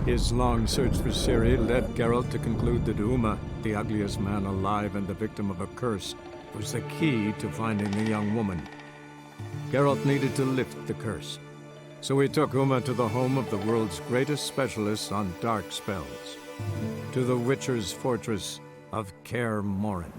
His long search for Ciri led Geralt to conclude that Uma, the ugliest man alive and the victim of a curse, was the key to finding the young woman. Geralt needed to lift the curse, so he took Uma to the home of the world's greatest specialist on dark spells, to the Witcher's fortress of Kaer Morhen.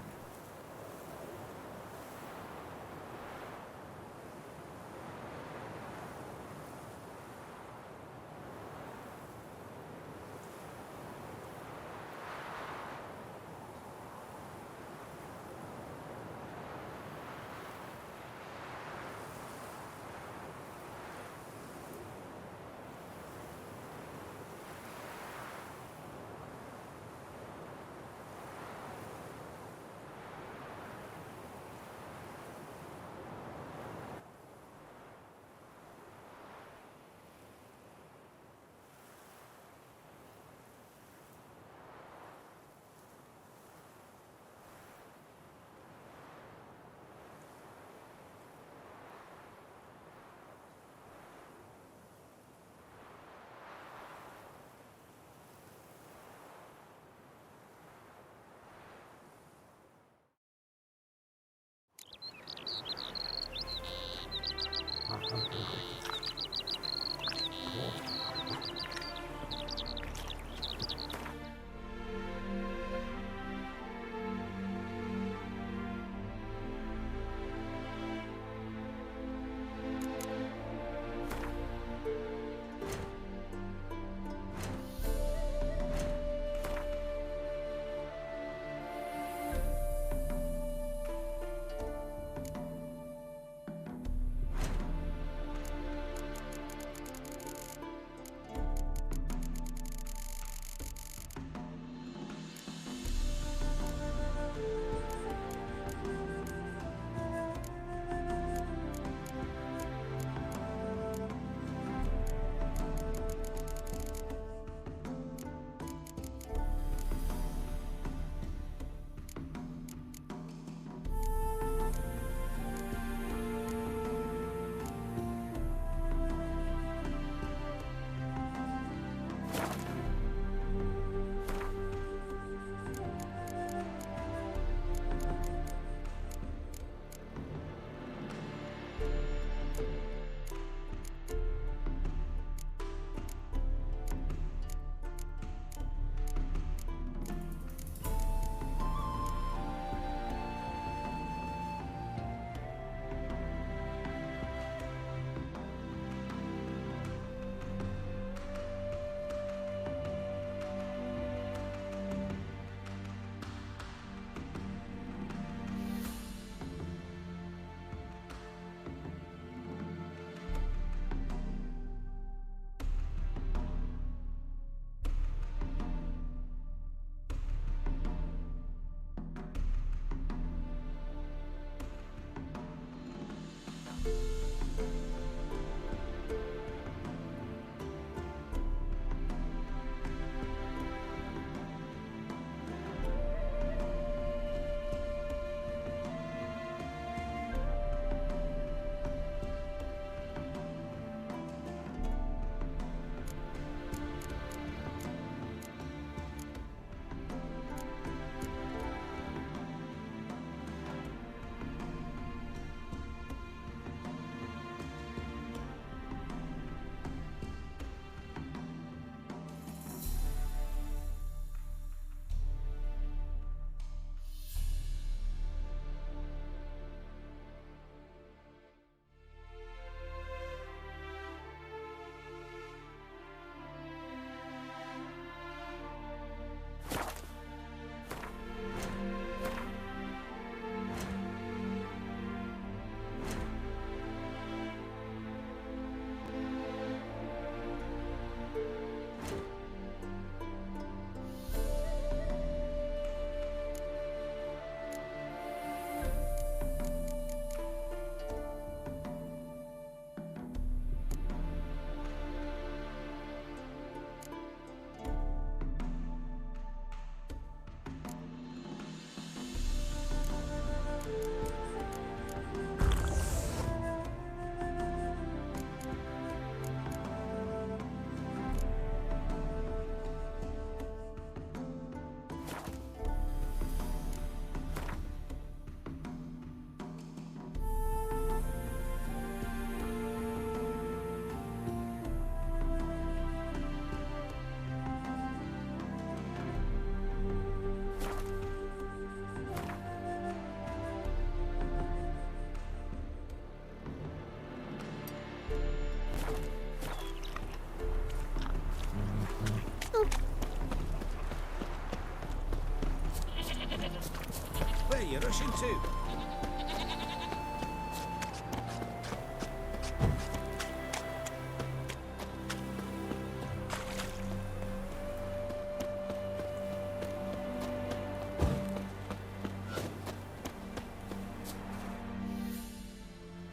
you're rushing to.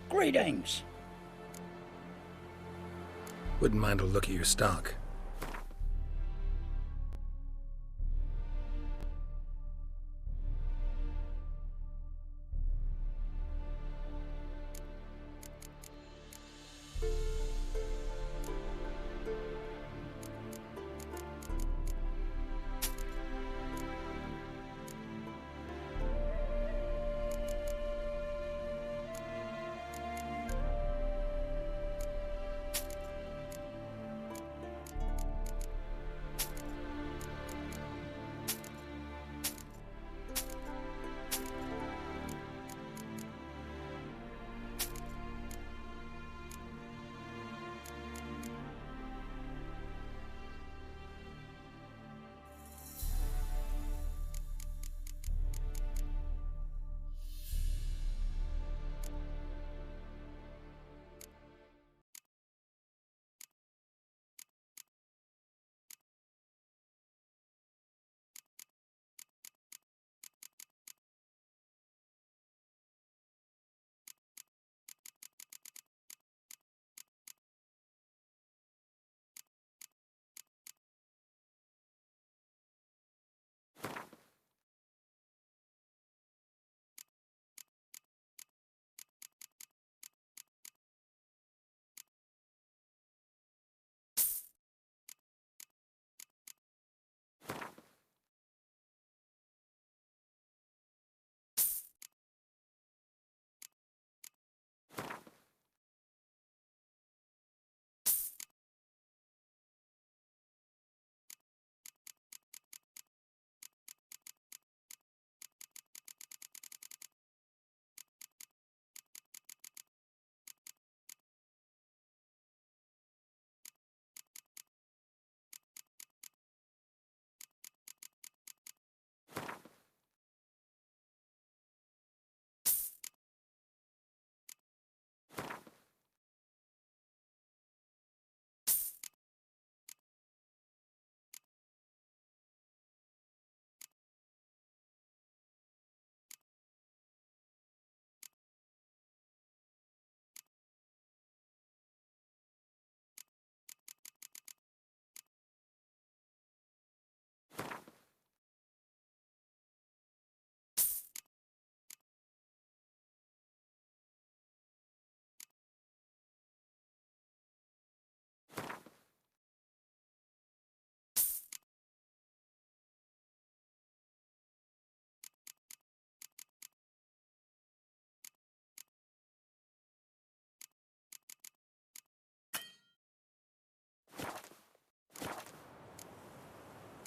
Greetings. Wouldn't mind a look at your stock.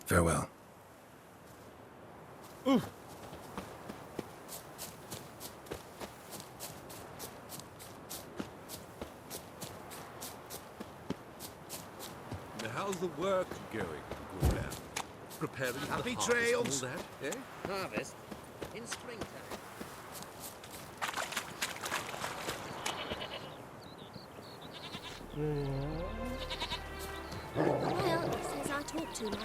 Farewell. How's the work going, good man? Preparing for Happy the harvest trails. and all that, eh? Harvest in springtime. Well, he says I talk too much.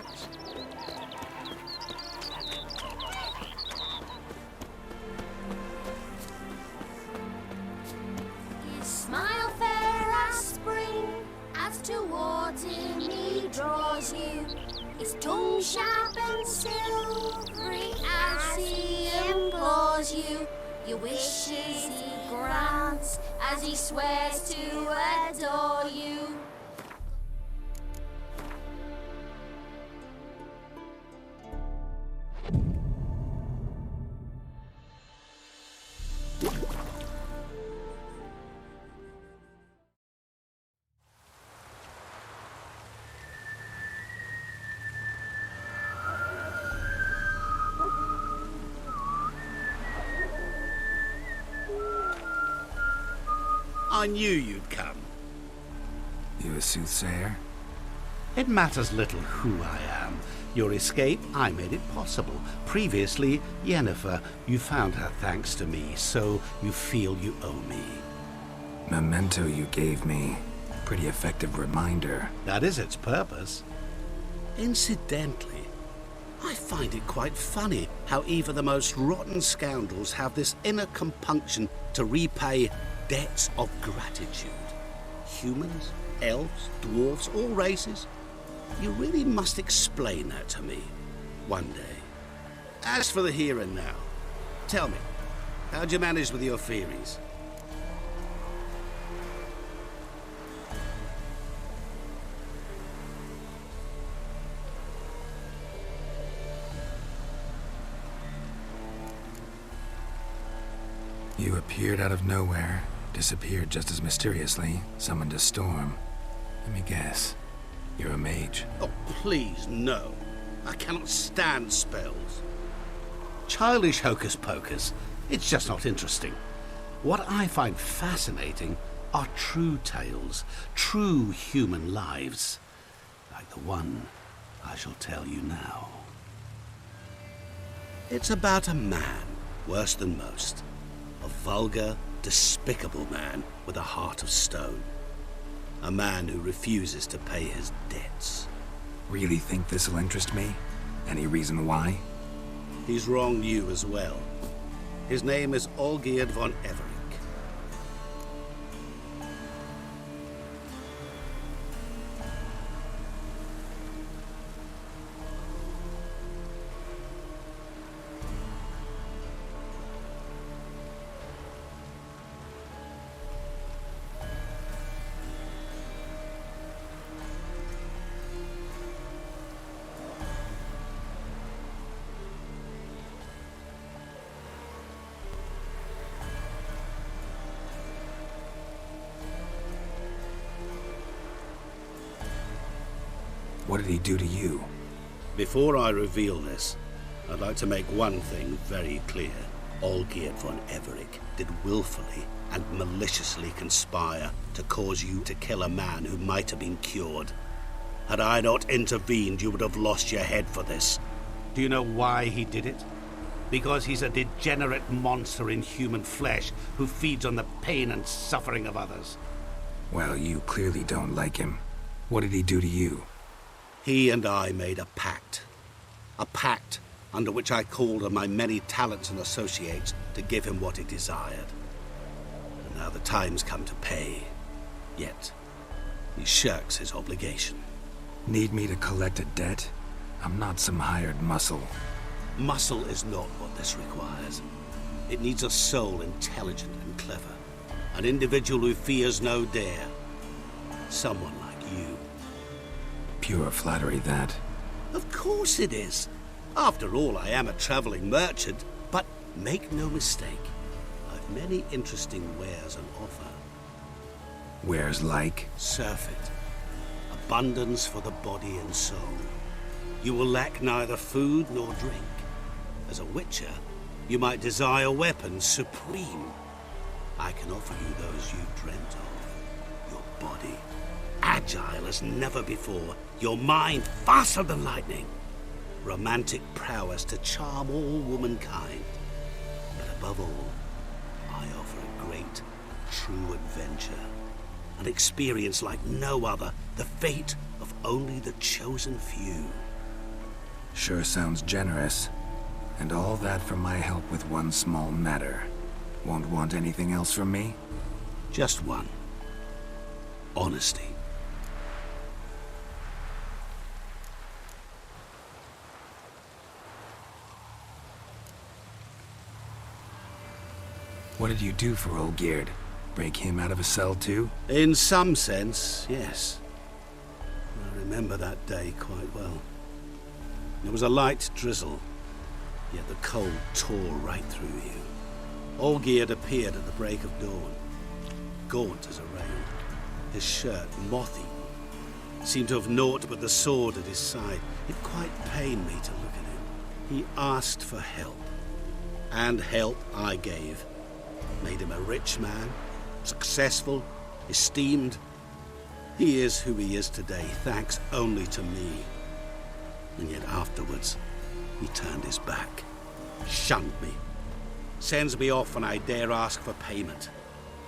His smile fair as spring, as towards him he draws you. His tongue sharp and silvery as he implores you. Your wishes he grants as he swears to adore you. I knew you'd come. You a soothsayer? It matters little who I am, Your escape, I made it possible. Previously, Yennefer, you found her thanks to me, so you feel you owe me. Memento you gave me. Pretty effective reminder. That is its purpose. Incidentally, I find it quite funny how even the most rotten scoundrels have this inner compunction to repay debts of gratitude. Humans, elves, dwarves, all races. You really must explain that to me one day. As for the here and now, tell me, how'd you manage with your theories? You appeared out of nowhere, disappeared just as mysteriously, summoned a storm. Let me guess. You're a mage. Oh, please, no. I cannot stand spells. Childish hocus pocus. It's just not interesting. What I find fascinating are true tales, true human lives, like the one I shall tell you now. It's about a man, worse than most. A vulgar, despicable man with a heart of stone. A man who refuses to pay his debts. Really think this'll interest me? Any reason why? He's wronged you as well. His name is Olgierd von Everink. What did he do to you? Before I reveal this, I'd like to make one thing very clear. Olgierd von Everink did willfully and maliciously conspire to cause you to kill a man who might have been cured. Had I not intervened, you would have lost your head for this. Do you know why he did it? Because he's a degenerate monster in human flesh who feeds on the pain and suffering of others. Well, you clearly don't like him. What did he do to you? He and I made a pact. A pact under which I called on my many talents and associates to give him what he desired. And now the time's come to pay. Yet, he shirks his obligation. Need me to collect a debt? I'm not some hired muscle. Muscle is not what this requires. It needs a soul intelligent and clever. An individual who fears no dare. Someone like you. Pure flattery, that. Of course it is. After all, I am a traveling merchant. But make no mistake, I've many interesting wares on offer. Wares like? Surfeit. Abundance for the body and soul. You will lack neither food nor drink. As a witcher, you might desire weapons supreme. I can offer you those you've dreamt of. Your body, agile as never before. Your mind, faster than lightning. Romantic prowess to charm all womankind. But above all, I offer a great, true adventure. An experience like no other. The fate of only the chosen few. Sure sounds generous. And all that for my help with one small matter. Won't want anything else from me? Just one. Honesty. What did you do for Olgierd? Break him out of a cell too? In some sense, yes. I remember that day quite well. There was a light drizzle, yet the cold tore right through you. Olgierd appeared at the break of dawn, gaunt as a rain, his shirt moth-eaten, seemed to have naught but the sword at his side. It quite pained me to look at him. He asked for help, and help I gave. Made him a rich man, successful, esteemed. He is who he is today, thanks only to me. And yet afterwards, he turned his back, shunned me, sends me off when I dare ask for payment,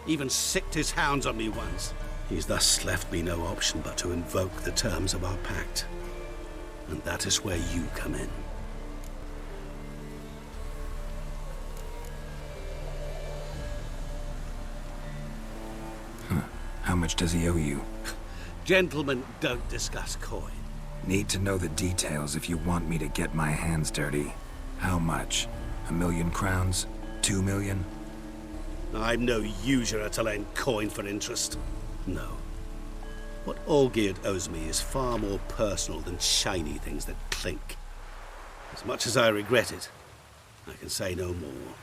even sicked his hounds on me once. He's thus left me no option but to invoke the terms of our pact. And that is where you come in. How much does he owe you? Gentlemen don't discuss coin. Need to know the details if you want me to get my hands dirty. How much? 1,000,000 crowns? 2 million? I'm no usurer to lend coin for interest. No. What Olgierd owes me is far more personal than shiny things that clink. As much as I regret it, I can say no more.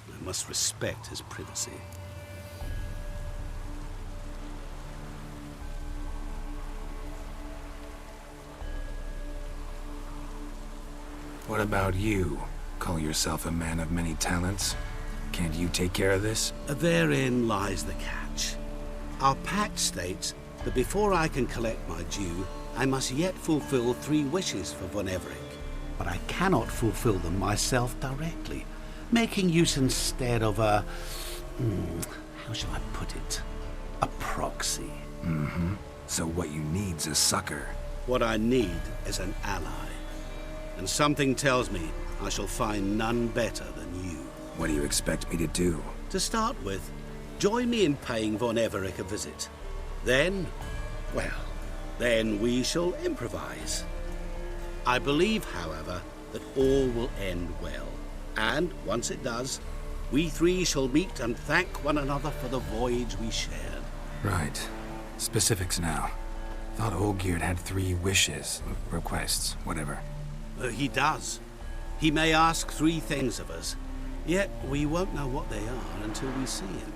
I must respect his privacy. What about you? Call yourself a man of many talents? Can't you take care of this? Therein lies the catch. Our pact states that before I can collect my due, I must yet fulfill 3 wishes for Von Everec. But I cannot fulfill them myself directly, making use instead of a... how shall I put it? A proxy. So what you need's a sucker. What I need is an ally. And something tells me I shall find none better than you. What do you expect me to do? To start with, join me in paying Von Everec a visit. Then, well, then we shall improvise. I believe, however, that all will end well. And once it does, we 3 shall meet and thank one another for the voyage we shared. Right. Specifics now. Thought Olgierd had 3 wishes, requests, whatever. He does. He may ask 3 things of us, yet we won't know what they are until we see him.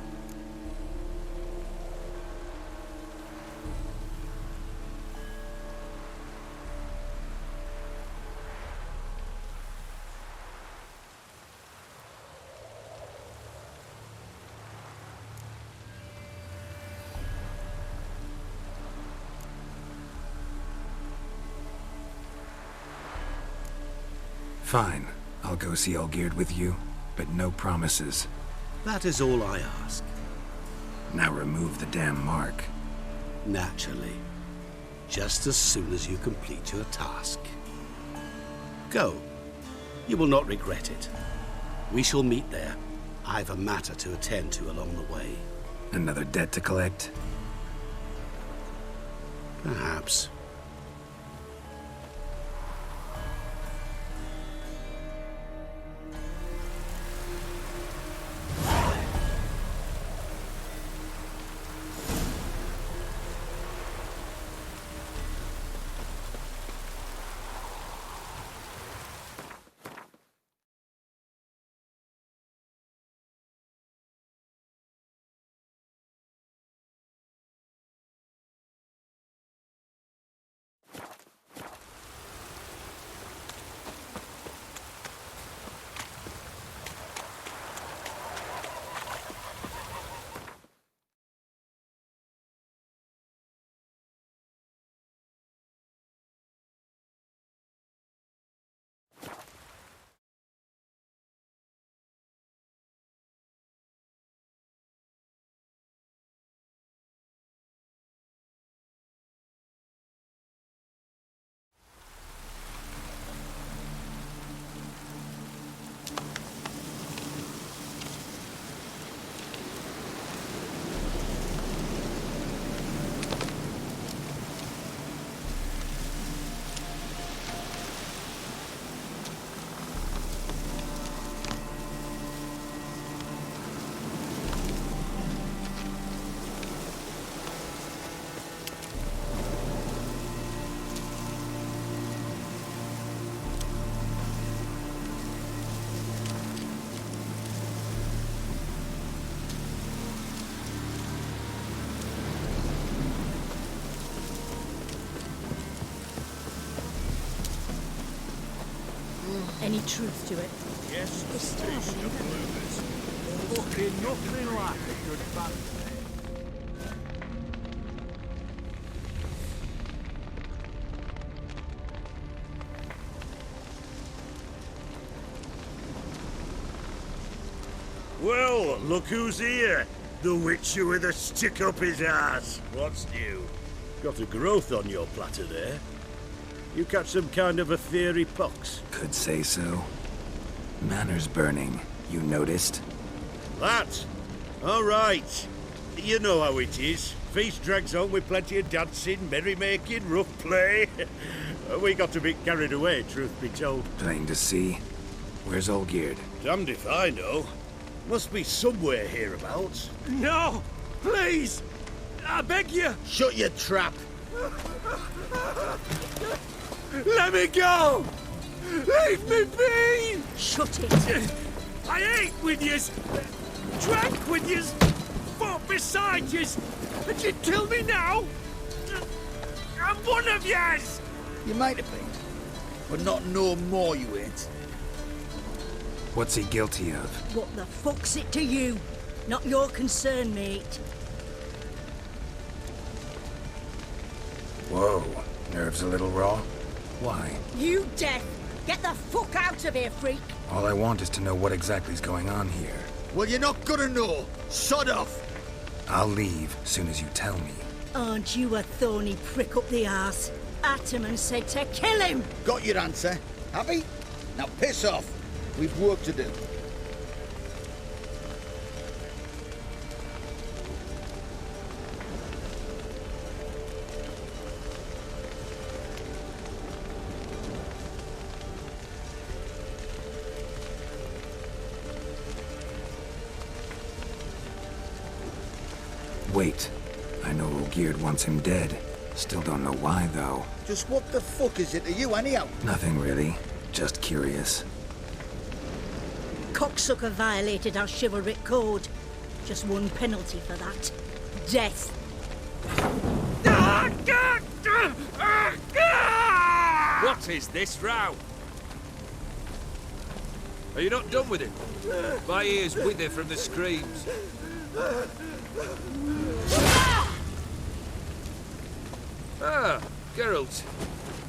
Fine. I'll go see Olgierd with you, but no promises. That is all I ask. Now remove the damn mark. Naturally. Just as soon as you complete your task. Go. You will not regret it. We shall meet there. I've a matter to attend to along the way. Another debt to collect? Perhaps. Any truth to it? Yes, the station of movers. Fucking nothing like a good family. Well, look who's here. The Witcher with a stick up his ass. What's new? Got a growth on your platter there. You catch some kind of a fiery pox? Could say so. Manor's burning. You noticed? That? All right. You know how it is. Feast drags on with plenty of dancing, merrymaking, rough play. We got a bit carried away, truth be told. Plain to see. Where's Olgierd? Damned if I know. Must be somewhere hereabouts. No! Please! I beg you! Shut your trap! Let me go! Leave me be! Shut it! I ate with yous, drank with yous, fought beside yous, and you kill me now? I'm one of yous! You might have been, but not no more you ain't. What's he guilty of? What the fuck's it to you? Not your concern, mate. Whoa. Nerves a little raw? Why? You deaf! Get the fuck out of here, freak! All I want is to know what exactly's going on here. Well, you're not gonna know. Sod off. I'll leave soon as you tell me. Aren't you a thorny prick up the arse? Ataman said to kill him! Got your answer. Happy? Now piss off. We've work to do. Wait. I know Olgierd wants him dead. Still don't know why, though. Just what the fuck is it to you, anyhow? Nothing really. Just curious. Cocksucker violated our chivalric code. Just one penalty for that. Death. What is this row? Are you not done with it? My ears wither from the screams. Ah, Geralt.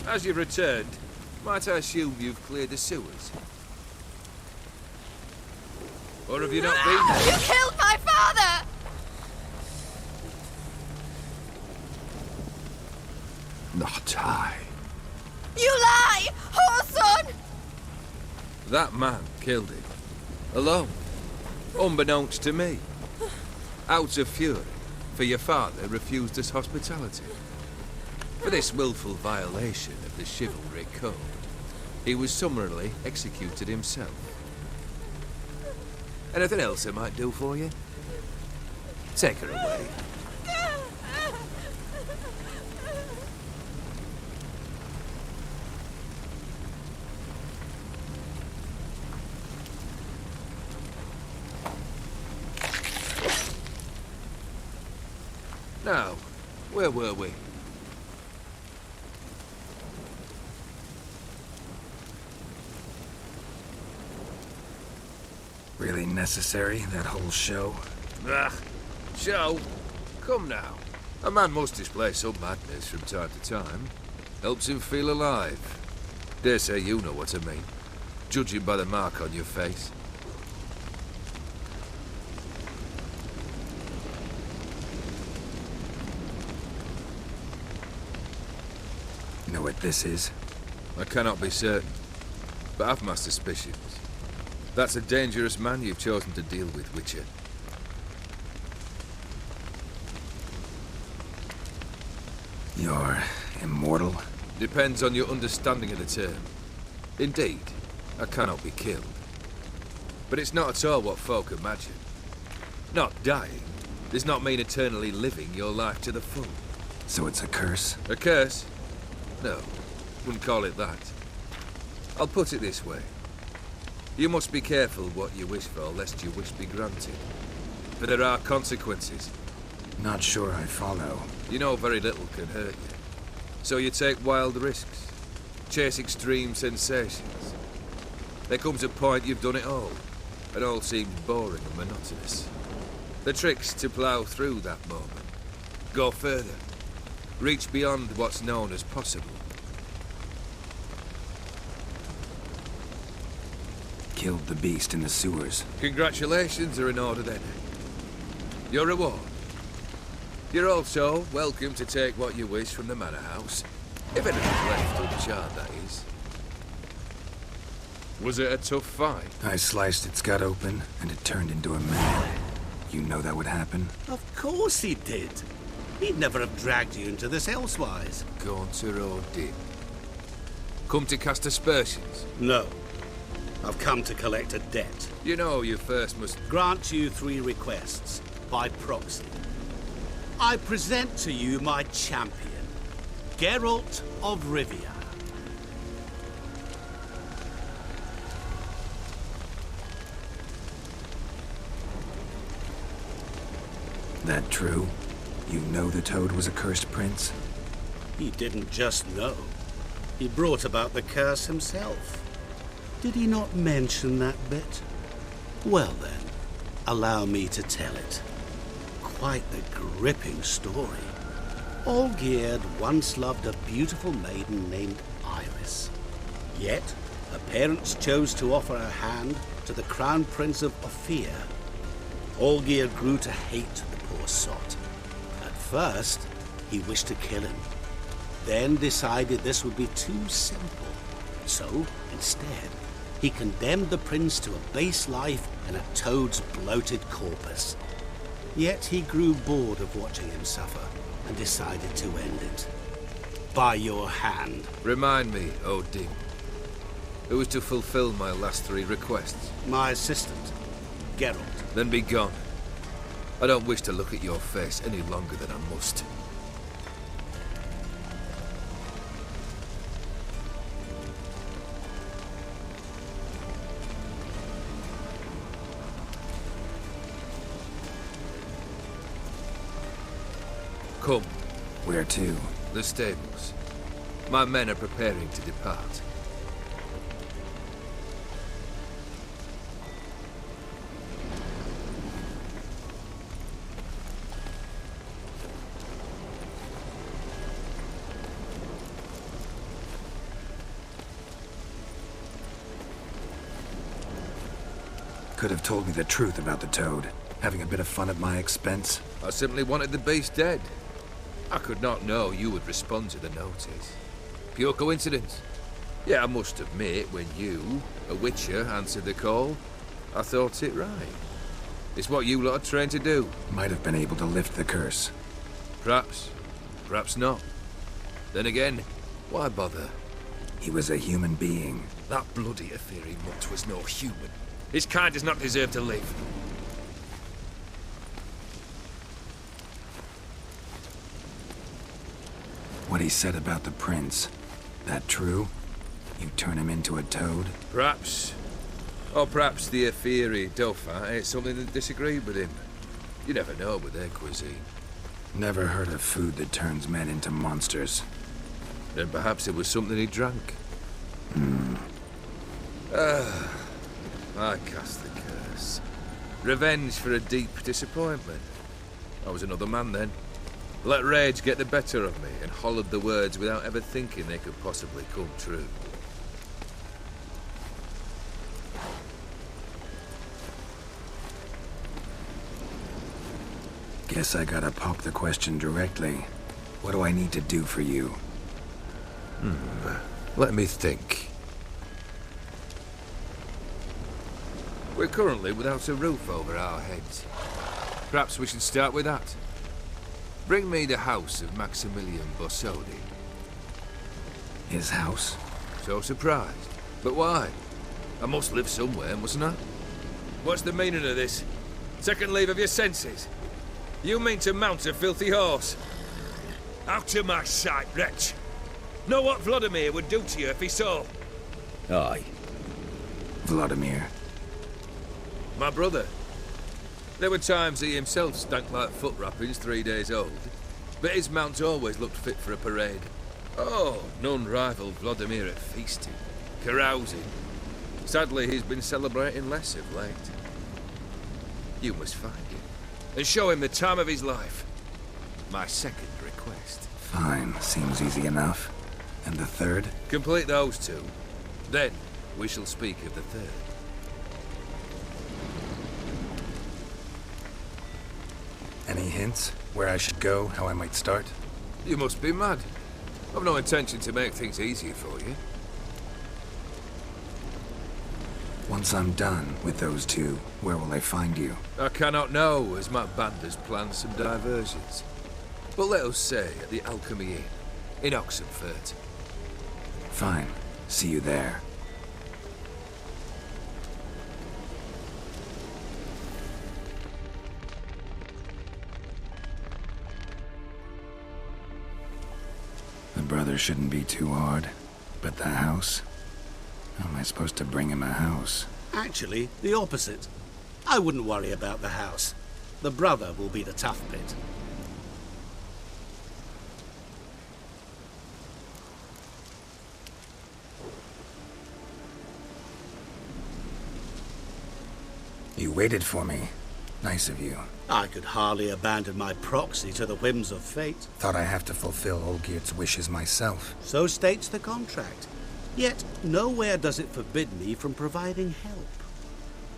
As you've returned, might I assume you've cleared the sewers? Or have you not been there? You killed my father! Not I. You lie! Whoreson! That man killed him. Alone. Unbeknownst to me. Out of fury, for your father refused us hospitality. For this willful violation of the chivalry code, he was summarily executed himself. Anything else I might do for you? Take her away. Now, where were we? Really necessary, that whole show? Ah, show? Come now. A man must display some madness from time to time. Helps him feel alive. Dare say you know what I mean, judging by the mark on your face. Know what this is? I cannot be certain, but I've my suspicions. That's a dangerous man you've chosen to deal with, Witcher. You're immortal? Depends on your understanding of the term. Indeed, I cannot be killed. But it's not at all what folk imagine. Not dying does not mean eternally living your life to the full. So it's a curse? A curse? No, wouldn't call it that. I'll put it this way. You must be careful what you wish for, lest your wish be granted. For there are consequences. Not sure I follow. You know very little can hurt you. So you take wild risks. Chase extreme sensations. There comes a point you've done it all, and all seems boring and monotonous. The trick's to plough through that moment. Go further. Reach beyond what's known as possible. killed the beast in the sewers. Congratulations are in order then. Your reward. You're also welcome to take what you wish from the manor house. If anything's left uncharred, that is. Was it a tough fight? I sliced its gut open, and it turned into a man. You know that would happen? Of course he did. He'd never have dragged you into this elsewise. Gaunter or Din? Come to cast aspersions? No. I've come to collect a debt. You know you first must... Grant you 3 requests, by proxy. I present to you my champion, Geralt of Rivia. That true? You know the Toad was a cursed prince? He didn't just know. He brought about the curse himself. Did he not mention that bit? Well then, allow me to tell it. Quite the gripping story. Olgierd once loved a beautiful maiden named Iris. Yet, her parents chose to offer her hand to the Crown Prince of Ophir. Olgierd grew to hate the poor sot. At first, he wished to kill him. Then decided this would be too simple. So, instead, he condemned the prince to a base life in a toad's bloated corpus. Yet he grew bored of watching him suffer and decided to end it. By your hand. Remind me, Odin. Who was to fulfill my last 3 requests? My assistant, Geralt. Then be gone. I don't wish to look at your face any longer than I must. Come. Where to? The stables. My men are preparing to depart. Could have told me the truth about the Toad. Having a bit of fun at my expense. I simply wanted the beast dead. I could not know you would respond to the notice. Pure coincidence. Yeah, I must admit, when you, a witcher, answered the call, I thought it right. It's what you lot are trained to do. Might have been able to lift the curse. Perhaps. Perhaps not. Then again, why bother? He was a human being. That bloody Aetheri mutt was no human. His kind does not deserve to live. What he said about the prince, that true? You turn him into a toad? Perhaps. Or perhaps the Aetheri Dauphin ate something that disagreed with him. You never know with their cuisine. Never heard of food that turns men into monsters. Then perhaps it was something he drank. I cast the curse. Revenge for a deep disappointment. I was another man then. Let rage get the better of me and hollered the words without ever thinking they could possibly come true. Guess I gotta pop the question directly. What do I need to do for you? Let me think. We're currently without a roof over our heads. Perhaps we should start with that. Bring me the house of Maximilian Boizi. His house? So surprised. But why? I must live somewhere, mustn't I? What's the meaning of this? Second leave of your senses? You mean to mount a filthy horse? Out of my sight, wretch! Know what Vladimir would do to you if he saw? Aye. Vladimir. My brother. There were times he himself stank like foot wrappings 3 days old, but his mount always looked fit for a parade. Oh, none rivaled Vladimir at feasting, carousing. Sadly, he's been celebrating less of late. You must find him, and show him the time of his life. My second request. Fine, seems easy enough. And the third? Complete those 2. Then, we shall speak of the third. Any hints? Where I should go? How I might start? You must be mad. I've no intention to make things easier for you. Once I'm done with those two, where will I find you? I cannot know, as my band has planned some diversions. But let us say at the Alchemy Inn, in Oxenfurt. Fine. See you there. The brother shouldn't be too hard. But the house? How am I supposed to bring him a house? Actually, the opposite. I wouldn't worry about the house. The brother will be the tough bit. You waited for me. Nice of you. I could hardly abandon my proxy to the whims of fate. Thought I have to fulfill Olgierd's wishes myself. So states the contract. Yet, nowhere does it forbid me from providing help.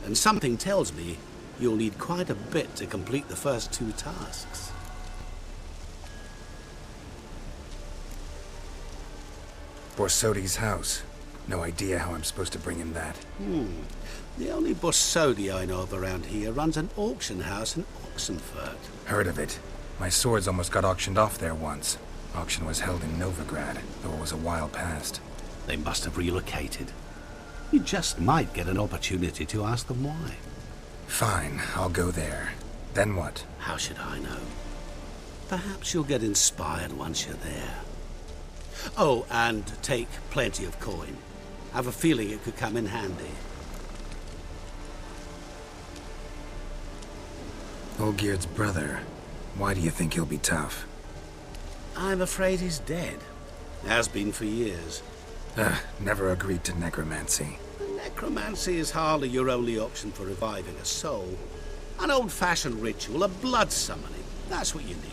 And something tells me you'll need quite a bit to complete the first two tasks. Borsodi's house. No idea how I'm supposed to bring him that. The only Borsodi I know of around here runs an auction house in Oxenfurt. Heard of it. My swords almost got auctioned off there once. Auction was held in Novigrad, though it was a while past. They must have relocated. You just might get an opportunity to ask them why. Fine, I'll go there. Then what? How should I know? Perhaps you'll get inspired once you're there. Oh, and take plenty of coin. Have a feeling it could come in handy. Olgierd's brother. Why do you think he'll be tough? I'm afraid he's dead. Has been for years. Never agreed to necromancy. Necromancy is hardly your only option for reviving a soul. An old-fashioned ritual, a blood summoning. That's what you need.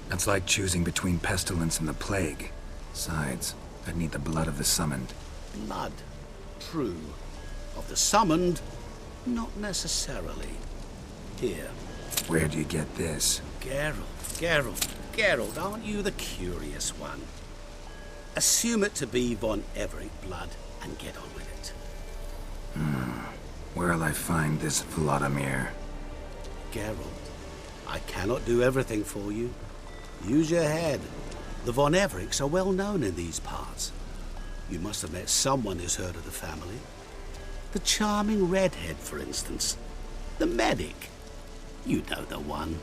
That's like choosing between pestilence and the plague. Besides, I'd need the blood of the summoned. Blood. True. Of the summoned, not necessarily. Here. Where do you get this? Geralt, aren't you the curious one? Assume it to be von Everett blood and get on with it. Where'll I find this Vladimir? Geralt, I cannot do everything for you. Use your head. The von Evericks are well known in these parts. You must have met someone who's heard of the family. The charming redhead, for instance. The medic. You know the one.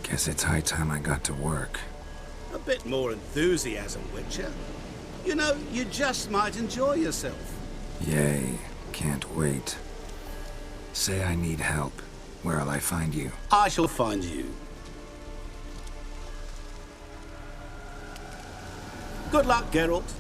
Guess it's high time I got to work. A bit more enthusiasm, Witcher. You know, you just might enjoy yourself. Yay, can't wait. Say I need help. Where'll I find you? I shall find you. Good luck, Geralt.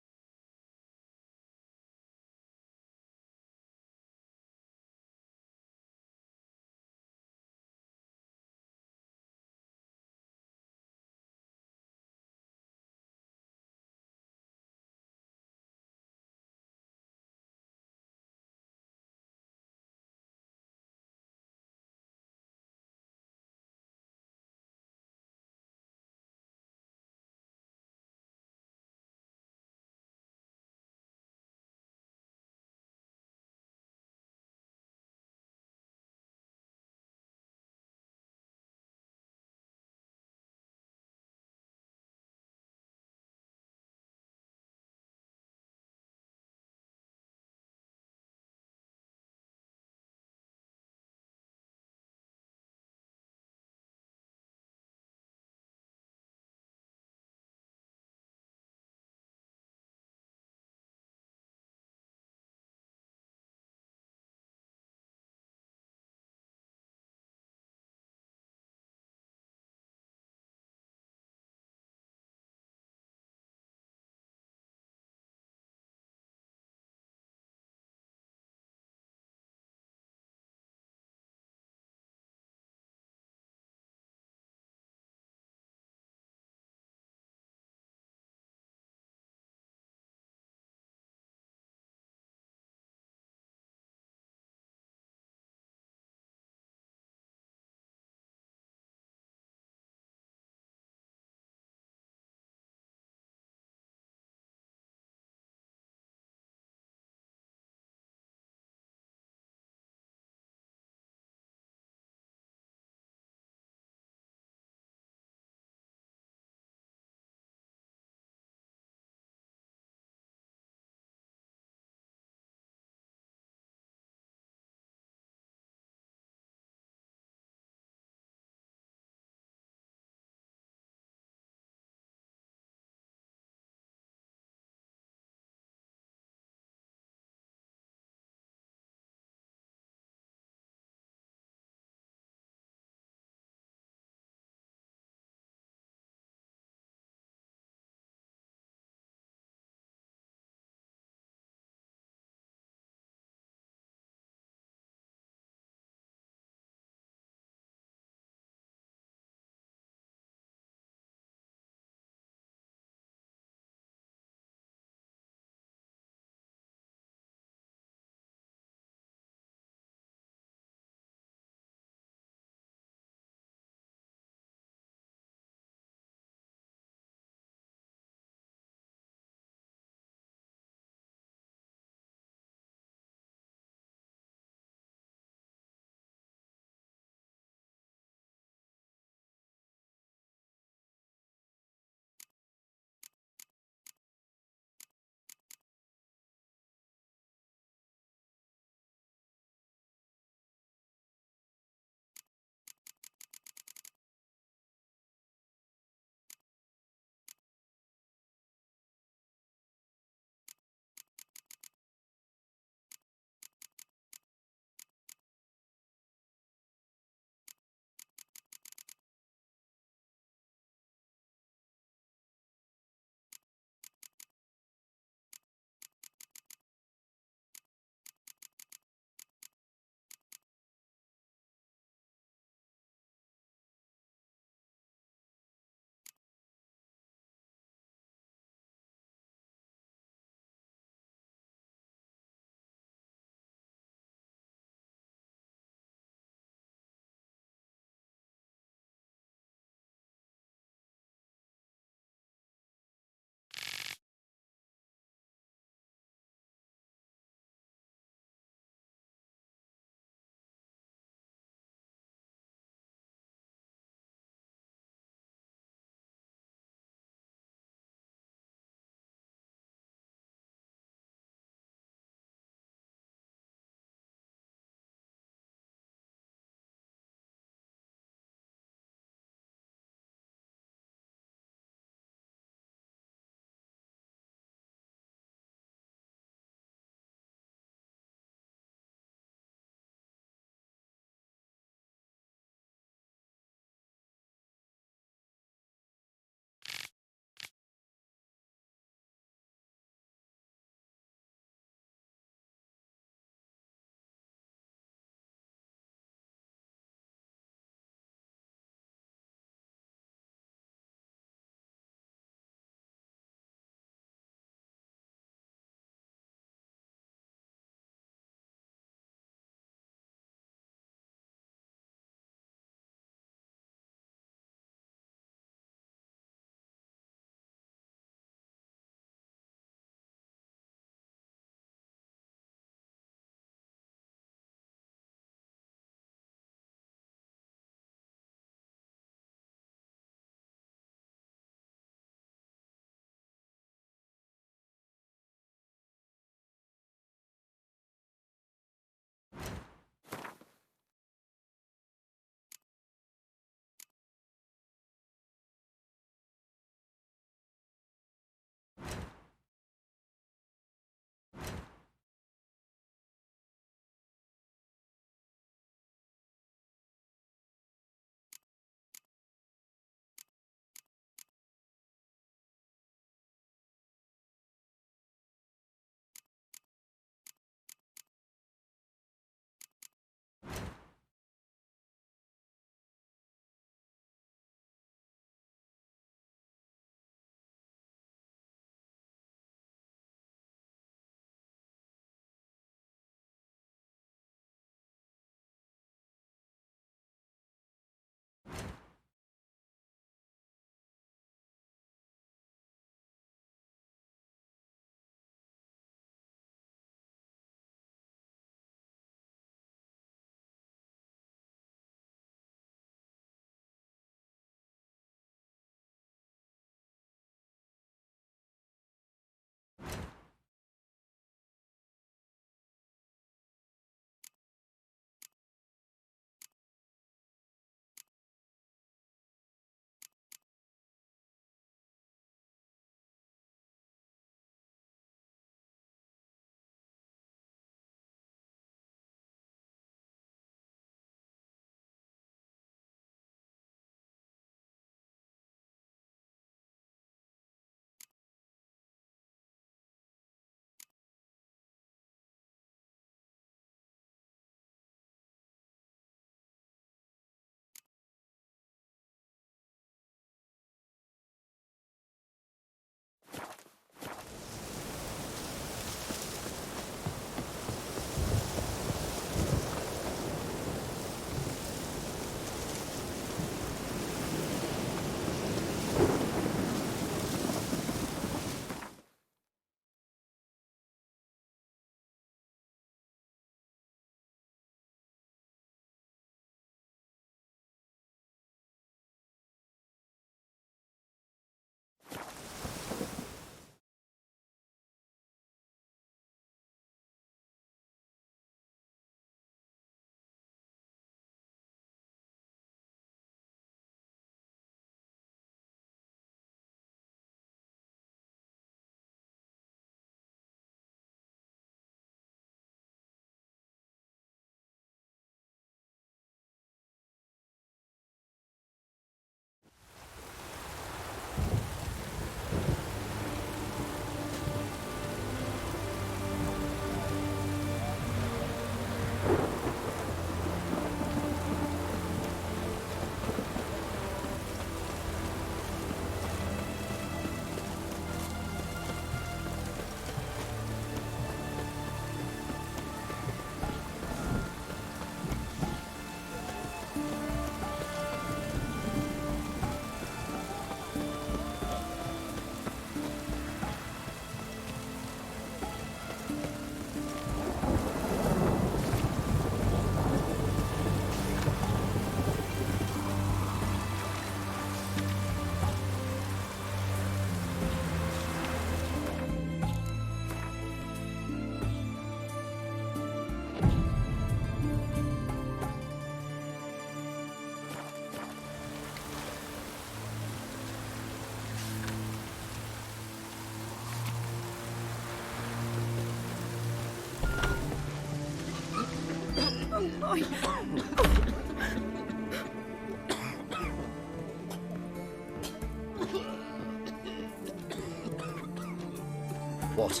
What?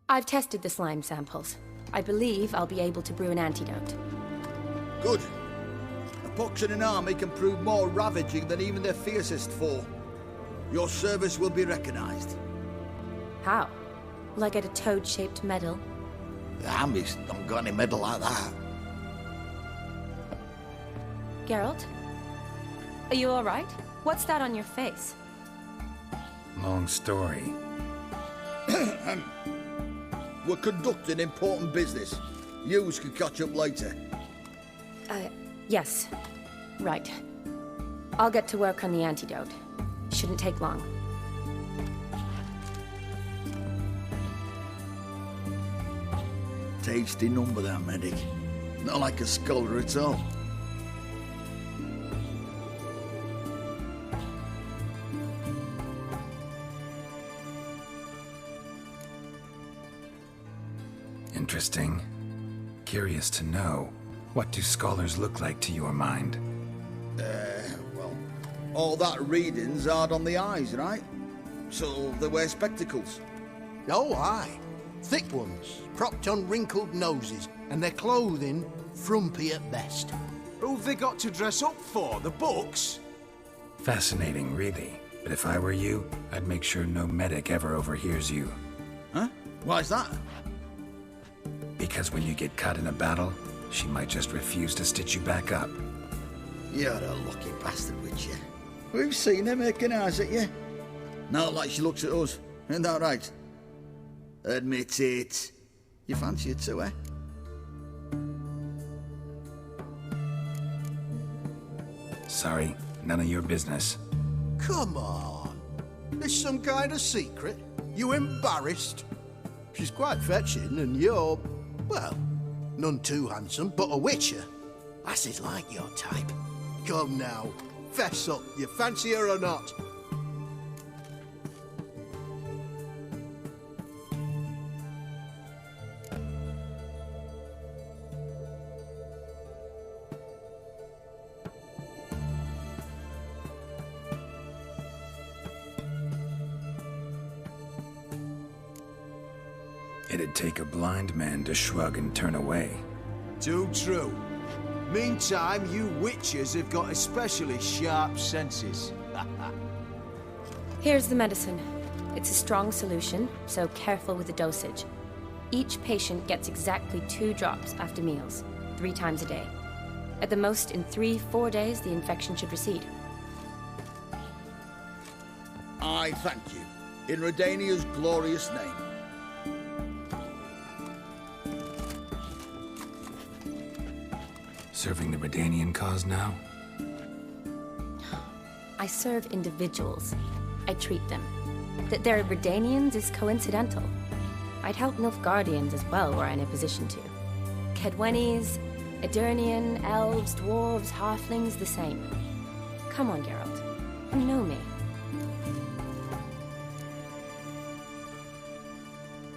I've tested the slime samples. I believe I'll be able to brew an antidote. Good. A pox in an army can prove more ravaging than even their fiercest foe. Your service will be recognized. How? Will I get a toad-shaped medal? The army's not got any medal like that. Geralt? Are you alright? What's that on your face? Long story. We're conducting important business. Yous can catch up later. Yes. Right. I'll get to work on the antidote. Shouldn't take long. Tasty number, that medic. Not like a scholar at all. Interesting. Curious to know, what do scholars look like to your mind? Well, all that reading's hard on the eyes, right? So they wear spectacles. Oh, aye. Thick ones, propped on wrinkled noses, and their clothing frumpy at best. Who've they got to dress up for? The books? Fascinating, really. But if I were you, I'd make sure no medic ever overhears you. Huh? Why's that? Because when you get caught in a battle, she might just refuse to stitch you back up. You're a lucky bastard, Witcher. We've seen her making eyes at you. Not like she looks at us. Isn't that right? Admit it. You fancy it too, eh? Sorry, none of your business. Come on. There's some kind of secret. You embarrassed? She's quite fetching, and you're, well, none too handsome, but a witcher. Lasses like your type. Come now, fess up, you fancy her or not? It'd take a blind man to shrug and turn away. Too true. Meantime, you witches have got especially sharp senses. Here's the medicine. It's a strong solution, so careful with the dosage. Each patient gets exactly 2 drops after meals, 3 times a day. At the most, in 3-4 days, the infection should recede. I thank you, in Redania's glorious name. Serving the Redanian cause now? I serve individuals. I treat them. That they're Redanians is coincidental. I'd help Nilfgaardians as well were I in a position to. Kedwenis, Edirnian, elves, dwarves, halflings, the same. Come on, Geralt. You know me.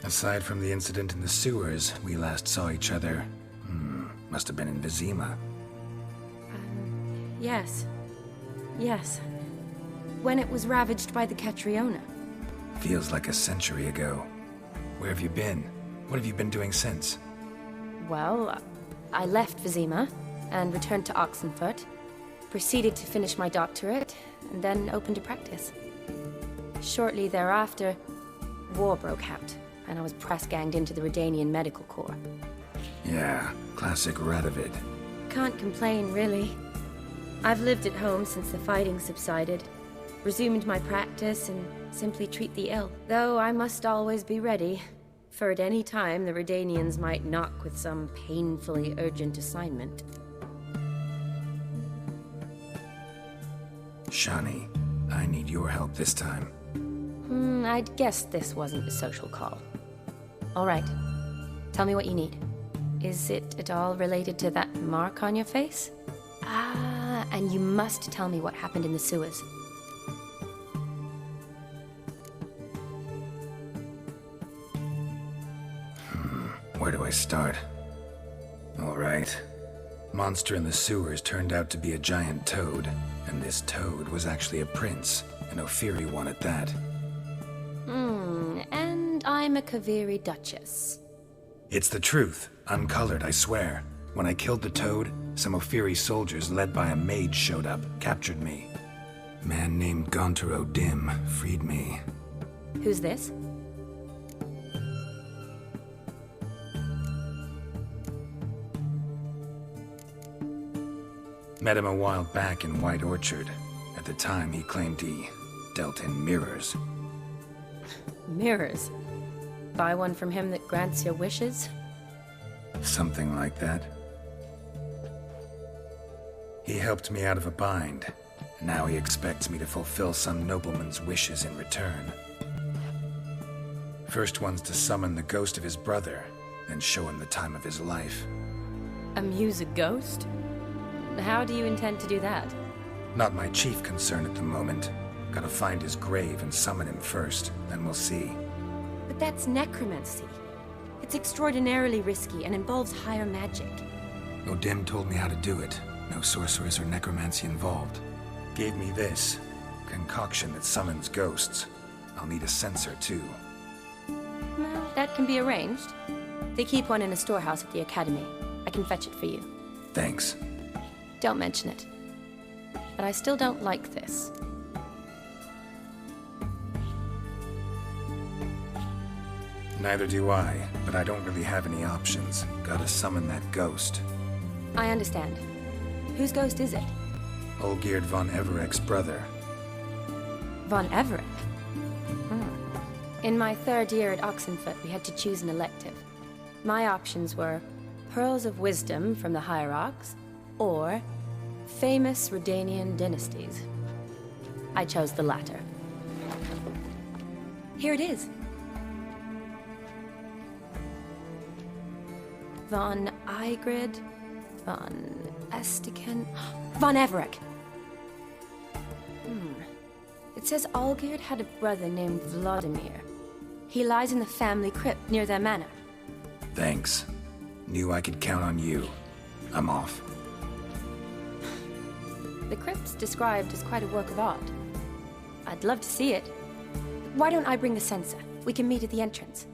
Aside from the incident in the sewers, we last saw each other. Must have been in Vizima. Yes. Yes. When it was ravaged by the Catriona. Feels like a century ago. Where have you been? What have you been doing since? Well, I left Vizima and returned to Oxenfurt, proceeded to finish my doctorate, and then opened a practice. Shortly thereafter, war broke out, and I was press-ganged into the Redanian Medical Corps. Yeah, classic Radovid. Can't complain, really. I've lived at home since the fighting subsided, resumed my practice, and simply treat the ill. Though I must always be ready, for at any time the Redanians might knock with some painfully urgent assignment. Shani, I need your help this time. I'd guessed this wasn't a social call. All right. Tell me what you need. Is it at all related to that mark on your face? Ah, and you must tell me what happened in the sewers. Where do I start? All right. Monster in the sewers turned out to be a giant toad, and this toad was actually a prince, an Ophiri one at that. And I'm a Kaviri Duchess. It's the truth, uncolored, I swear. When I killed the toad, some Ophiri soldiers led by a mage showed up, captured me. Man named Gontaro Dim freed me. Who's this? Met him a while back in White Orchard. At the time, he claimed he dealt in mirrors. Mirrors? Buy one from him that grants your wishes? Something like that. He helped me out of a bind. Now he expects me to fulfill some nobleman's wishes in return. First one's to summon the ghost of his brother, then show him the time of his life. Amuse a ghost? How do you intend to do that? Not my chief concern at the moment. Gotta find his grave and summon him first, then we'll see. But that's necromancy. It's extraordinarily risky and involves higher magic. Odim told me how to do it. No sorceress or necromancy involved. Gave me this concoction that summons ghosts. I'll need a censer too. Well, that can be arranged. They keep one in a storehouse at the academy. I can fetch it for you. Thanks. Don't mention it. But I still don't like this. Neither do I, but I don't really have any options. Gotta summon that ghost. I understand. Whose ghost is it? Olgierd von Everek's brother. Von Everek? In my 3rd year at Oxenfurt, we had to choose an elective. My options were Pearls of Wisdom from the Hierarchs, or famous Redanian dynasties. I chose the latter. Here it is. Von Olgierd, von Estiken, von Everek. It says Olgierd had a brother named Vladimir. He lies in the family crypt near their manor. Thanks. Knew I could count on you. I'm off. The crypt's described as quite a work of art. I'd love to see it. Why don't I bring the censer? We can meet at the entrance.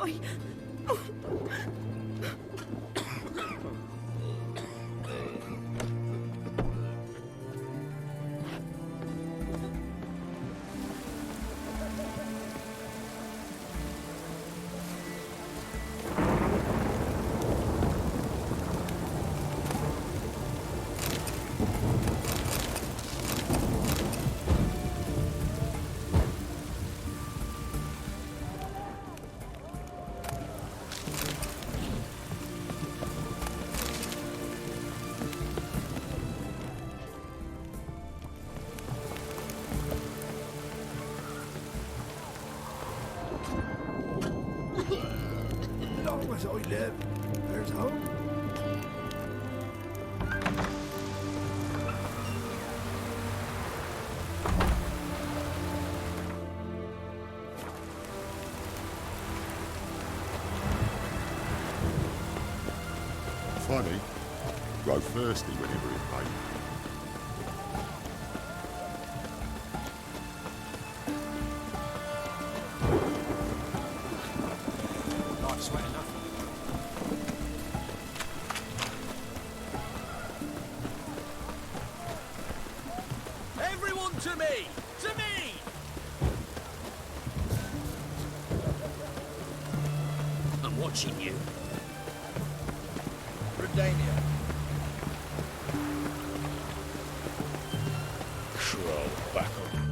die. Long as I live, there's hope. Funny. Grow thirsty whenever it rains. Life's sweat enough. Everyone to me! To me! I'm watching you. Redania. Crawl back on.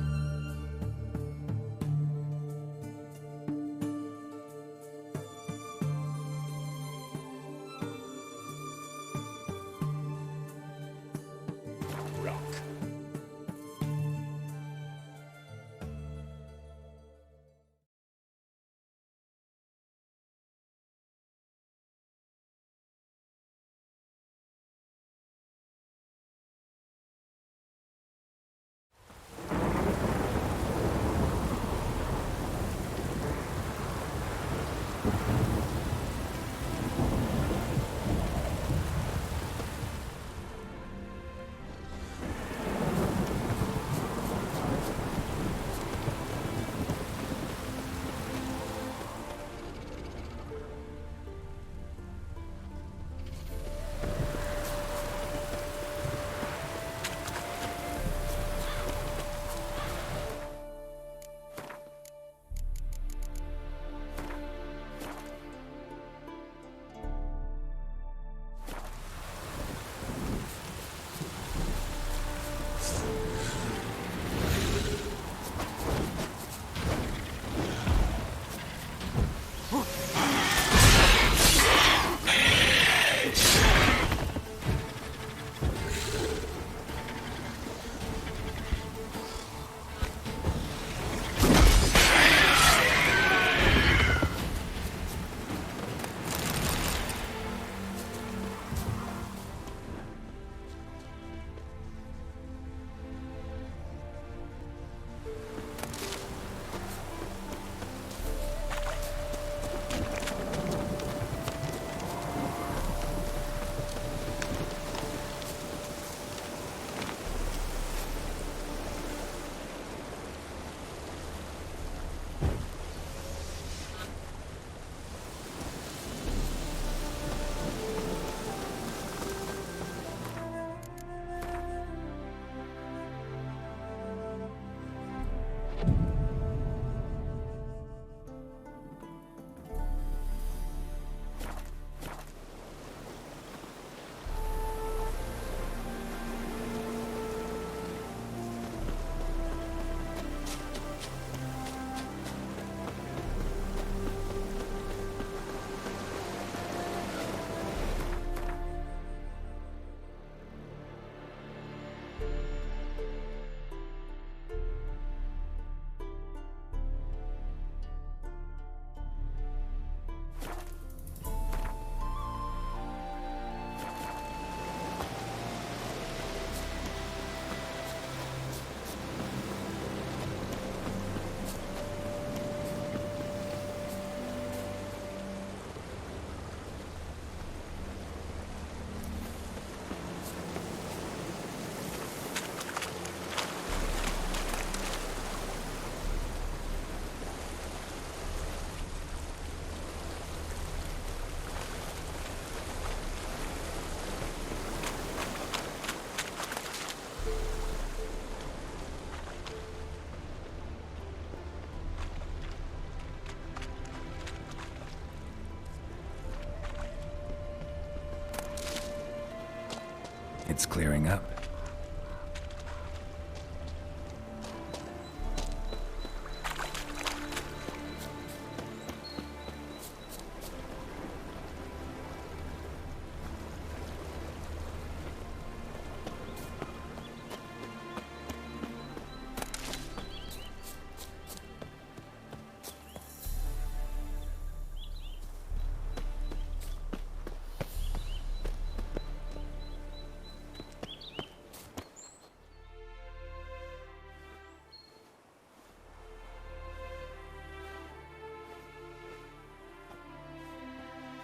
clearing up.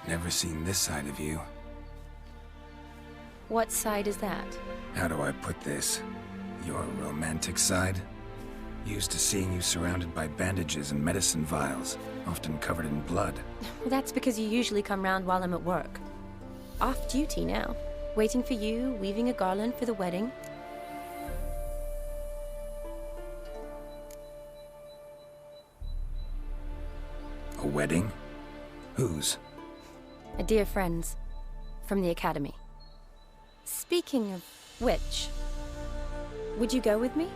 Never seen this side of you. What side is that? How do I put this? Your romantic side? Used to seeing you surrounded by bandages and medicine vials, often covered in blood. Well, that's because you usually come round while I'm at work. Off duty now. Waiting for you, weaving a garland for the wedding. A wedding? Whose? A dear friend's. From the academy. Speaking of which, would you go with me?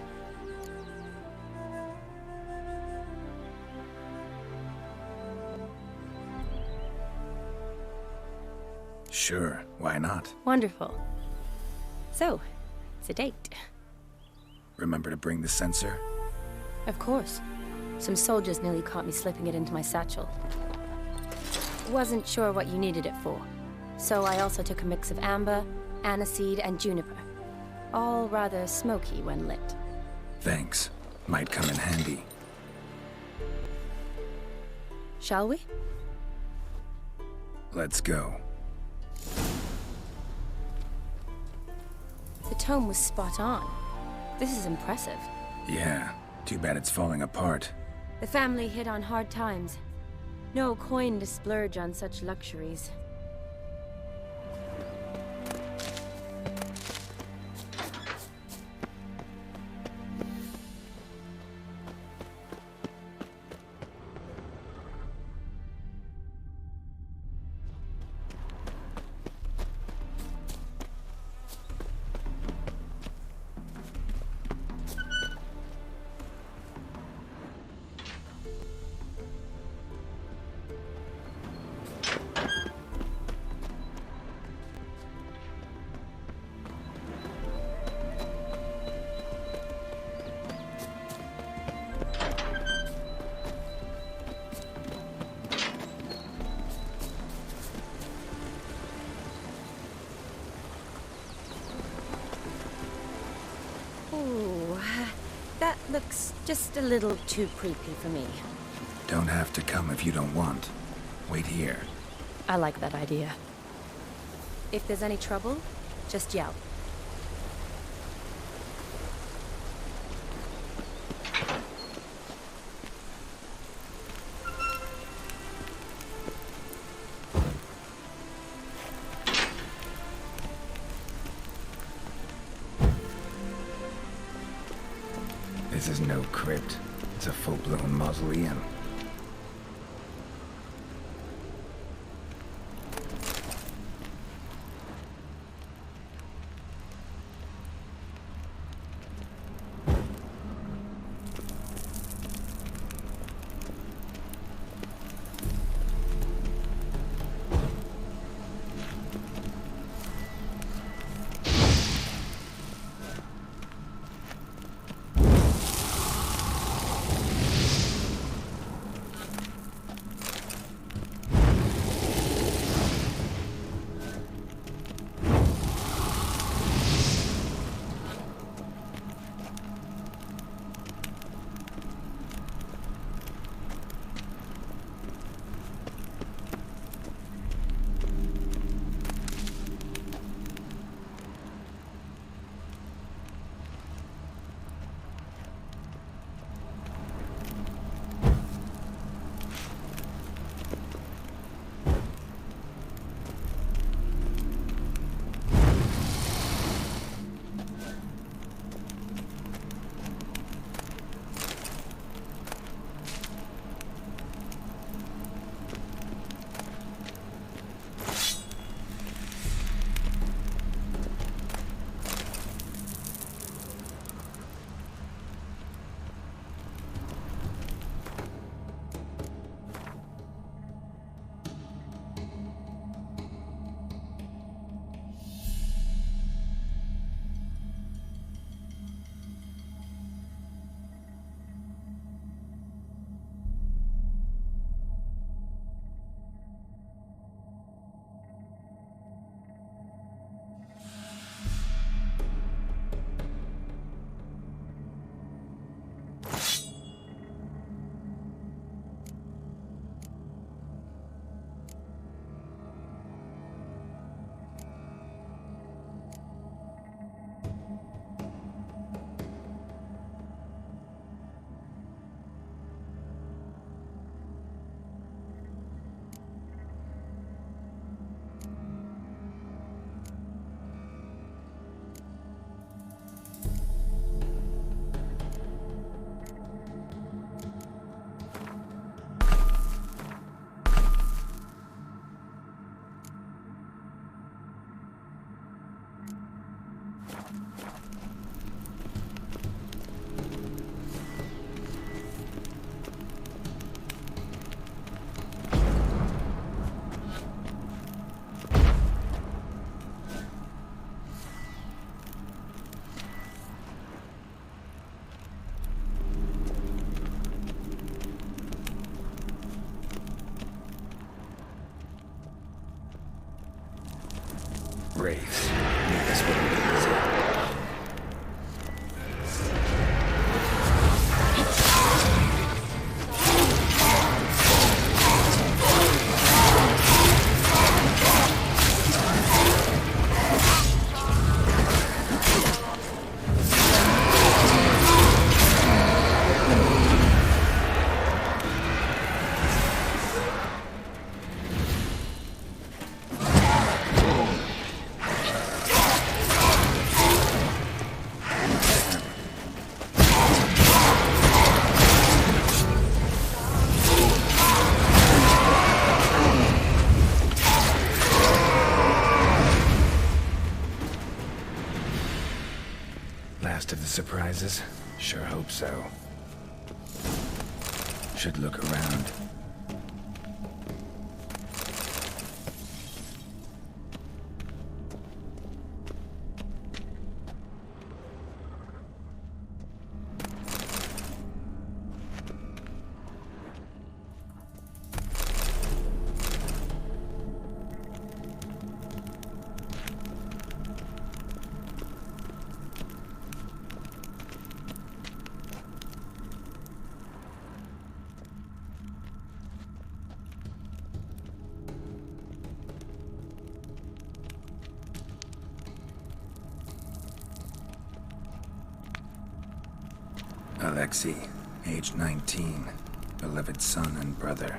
Sure, why not? Wonderful. So, it's a date. Remember to bring the censer? Of course. Some soldiers nearly caught me slipping it into my satchel. Wasn't sure what you needed it for, so I also took a mix of amber, aniseed, and juniper. All rather smoky when lit. Thanks. Might come in handy. Shall we? Let's go. The tome was spot on. This is impressive. Yeah, too bad it's falling apart. The family hit on hard times. No coin to splurge on such luxuries. That looks just a little too creepy for me. Don't have to come if you don't want. Wait here. I like that idea. If there's any trouble, just yell. This is no crypt. It's a full-blown mausoleum. Wraiths. Leave us with Boizi. Last of the surprises? Sure hope so. Should look around. Alexei, age 19, beloved son and brother.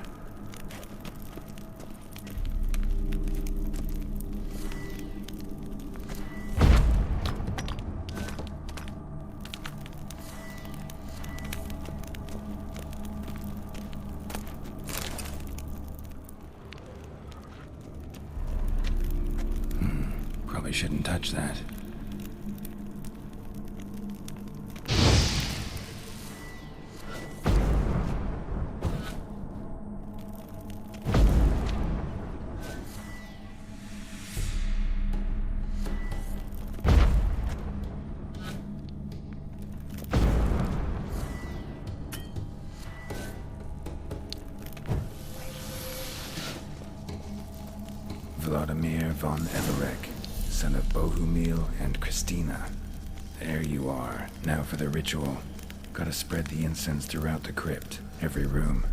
Probably shouldn't touch that. Vladimir von Everek, son of Bohumil and Christina. There you are. Now for the ritual. Gotta spread the incense throughout the crypt, every room.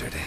bastard.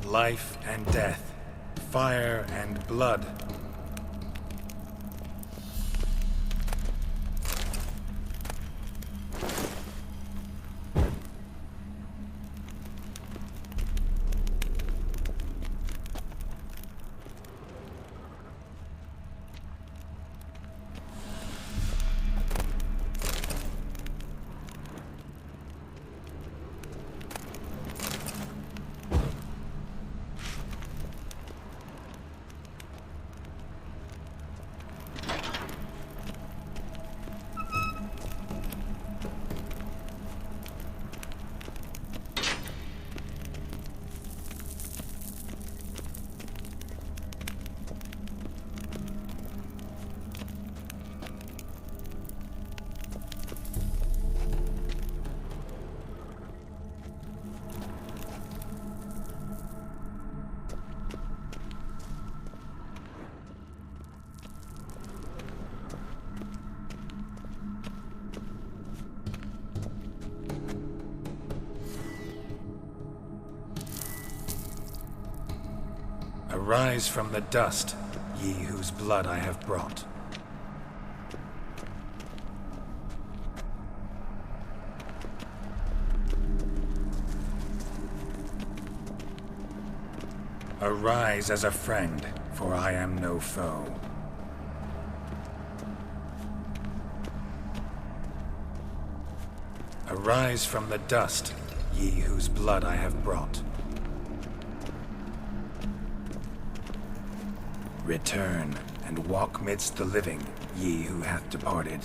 Life and death, fire and blood. Arise from the dust, ye whose blood I have brought. Arise as a friend, for I am no foe. Arise from the dust, ye whose blood I have brought. Return, and walk midst the living, ye who hath departed.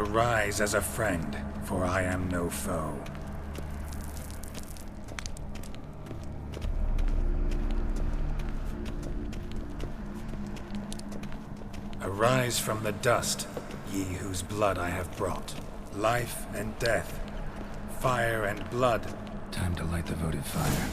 Arise as a friend, for I am no foe. Arise from the dust, ye whose blood I have brought. Life and death, fire and blood. Time to light the votive fire.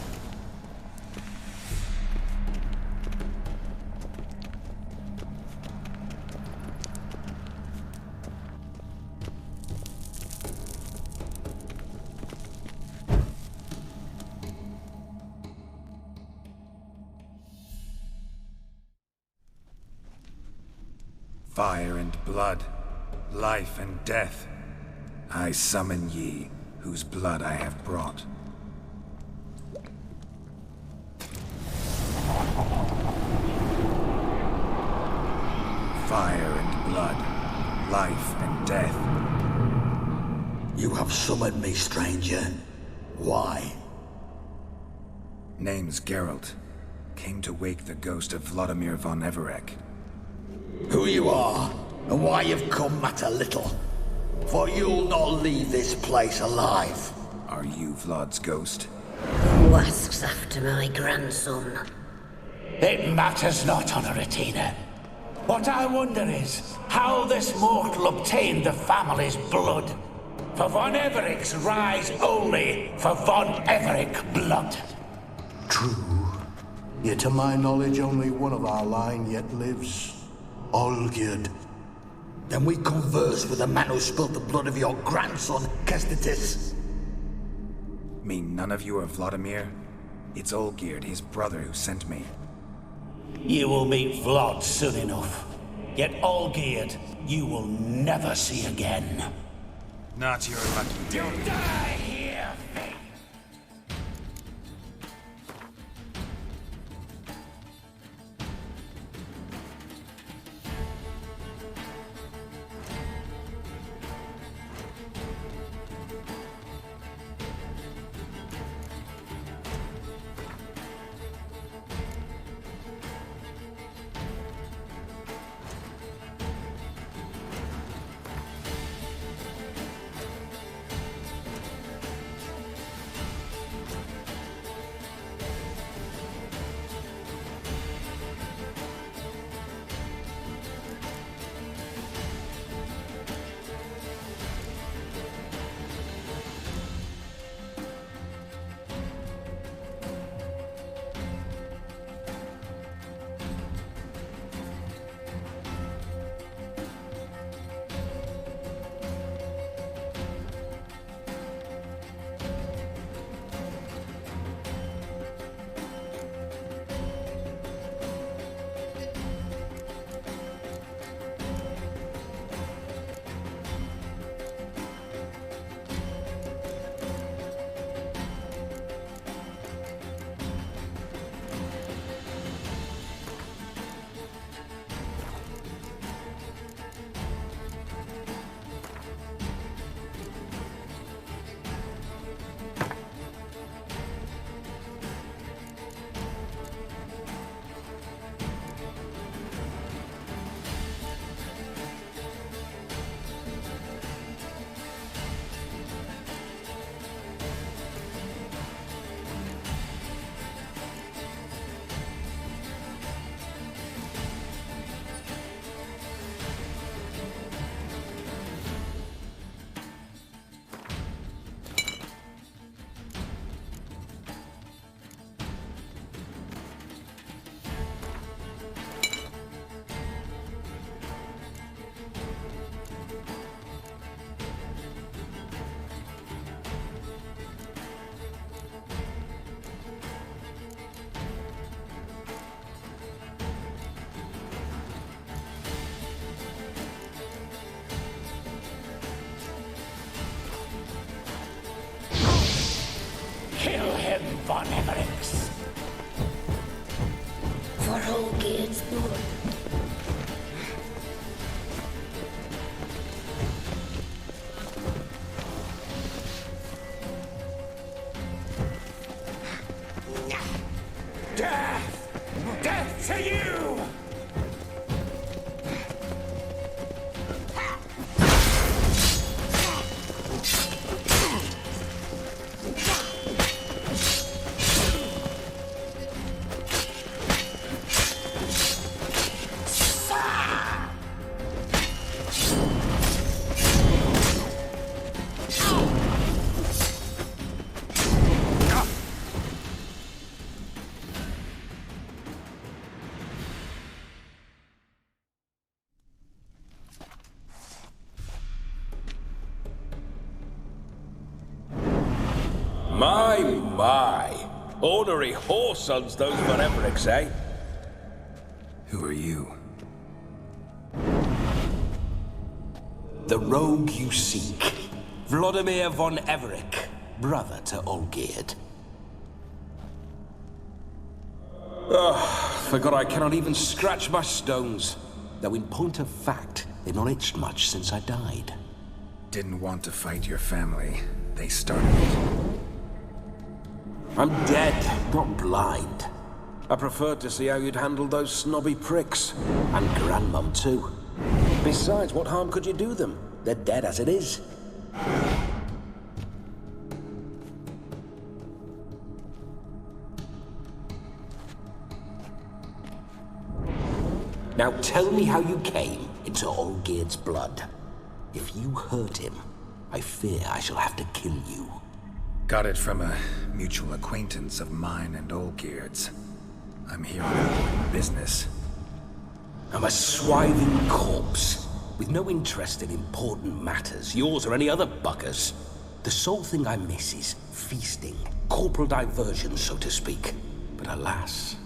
Fire and blood, life and death. I summon ye, whose blood I have brought. Fire and blood, life and death. You have summoned me, stranger. Why? Name's Geralt. Came to wake the ghost of Vladimir von Everec. Who you are, and why you've come matter little. For you'll not leave this place alive. Are you Vlad's ghost? Who asks after my grandson? It matters not, Honoratina. What I wonder is how this mortal obtained the family's blood. For von Everec's rise only for von Everec blood. True. Yet to my knowledge, only one of our line yet lives. Olgierd. Then we converse with the man who spilled the blood of your grandson, Kestitis. Mean none of you are Vladimir? It's Olgierd, his brother, who sent me. You will meet Vlad soon enough. Yet Olgierd, you will never see again. Not your lucky day. You'll die here, Fate. Kill him, von Everec. For Olgierd's blood. Death! Death to you! My. Ornery whoresons those von Evericks, eh? Who are you? The rogue you seek. Vladimir von Everec, brother to Olgierd. Forgot I cannot even scratch my stones. Though in point of fact, they've not itched much since I died. Didn't want to fight your family. They started it. I'm dead, not blind. I preferred to see how you'd handle those snobby pricks. And Grandmum, too. Besides, what harm could you do them? They're dead as it is. Now tell me how you came into Olgierd's blood. If you hurt him, I fear I shall have to kill you. Got it from a mutual acquaintance of mine and Olgierd's. I'm here on important business. I'm a swiving corpse, with no interest in important matters, yours or any other buggers. The sole thing I miss is feasting, corporal diversion, so to speak. But alas...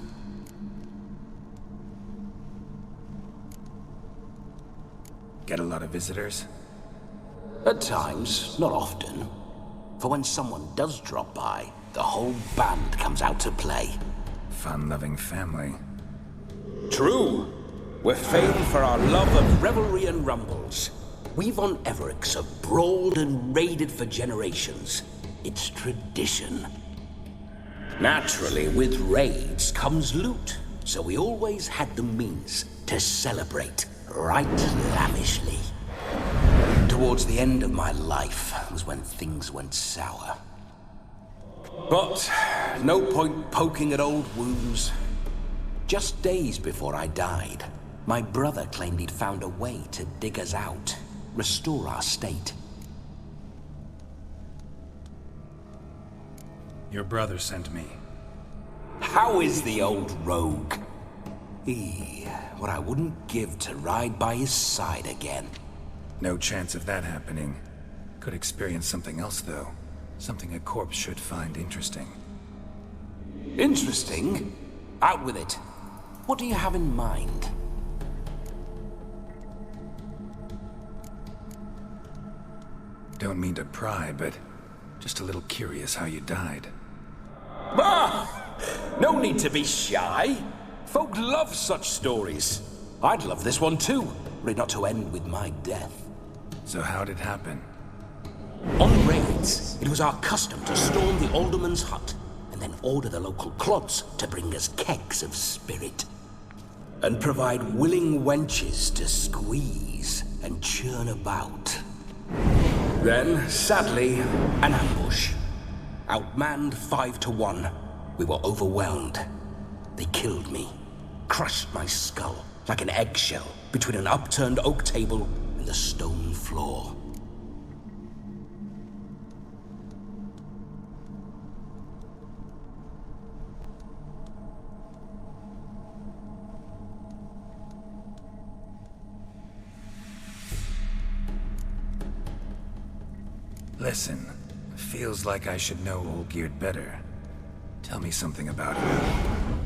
Get a lot of visitors? At times, not often. For when someone does drop by, the whole band comes out to play. Fun-loving family. True. We're famed for our love of revelry and rumbles. We von Evericks have brawled and raided for generations. It's tradition. Naturally, with raids comes loot, so we always had the means to celebrate right lavishly. Towards the end of my life was when things went sour. But no point poking at old wounds. Just days before I died, my brother claimed he'd found a way to dig us out, restore our state. Your brother sent me. How is the old rogue? What I wouldn't give to ride by his side again. No chance of that happening. Could experience something else, though. Something a corpse should find interesting. Interesting? Out with it. What do you have in mind? Don't mean to pry, but just a little curious how you died. Ah! No need to be shy. Folk love such stories. I'd love this one too, were it not to end with my death. So how'd it happen? On raids, it was our custom to storm the alderman's hut, and then order the local clods to bring us kegs of spirit. And provide willing wenches to squeeze and churn about. Then, sadly, an ambush. Outmanned 5-1, we were overwhelmed. They killed me, crushed my skull like an eggshell between an upturned oak table and the stone floor. Listen, feels like I should know Olgierd better. Tell me something about him.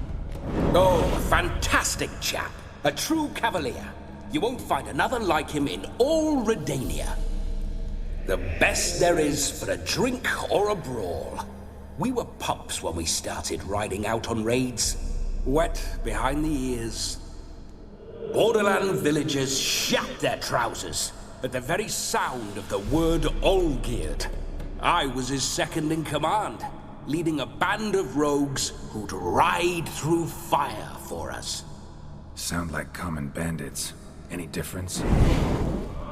Oh, a fantastic chap. A true cavalier. You won't find another like him in all Redania. The best there is for a drink or a brawl. We were pups when we started riding out on raids. Wet behind the ears. Borderland villagers shat their trousers at the very sound of the word Olgierd. I was his second in command, leading a band of rogues who'd ride through fire for us. Sound like common bandits. Any difference?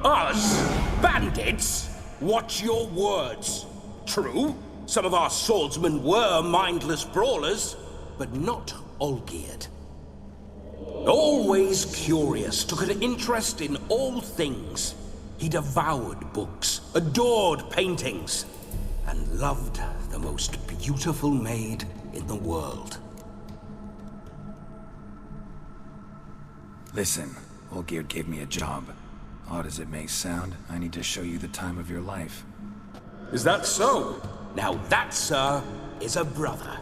Us? Bandits? Watch your words. True, some of our swordsmen were mindless brawlers, but not Olgierd. Always curious, took an interest in all things. He devoured books, adored paintings, and loved the most beautiful maid in the world. Listen, Olgierd gave me a job. Odd as it may sound, I need to show you the time of your life. Is that so? Now that, sir, is a brother.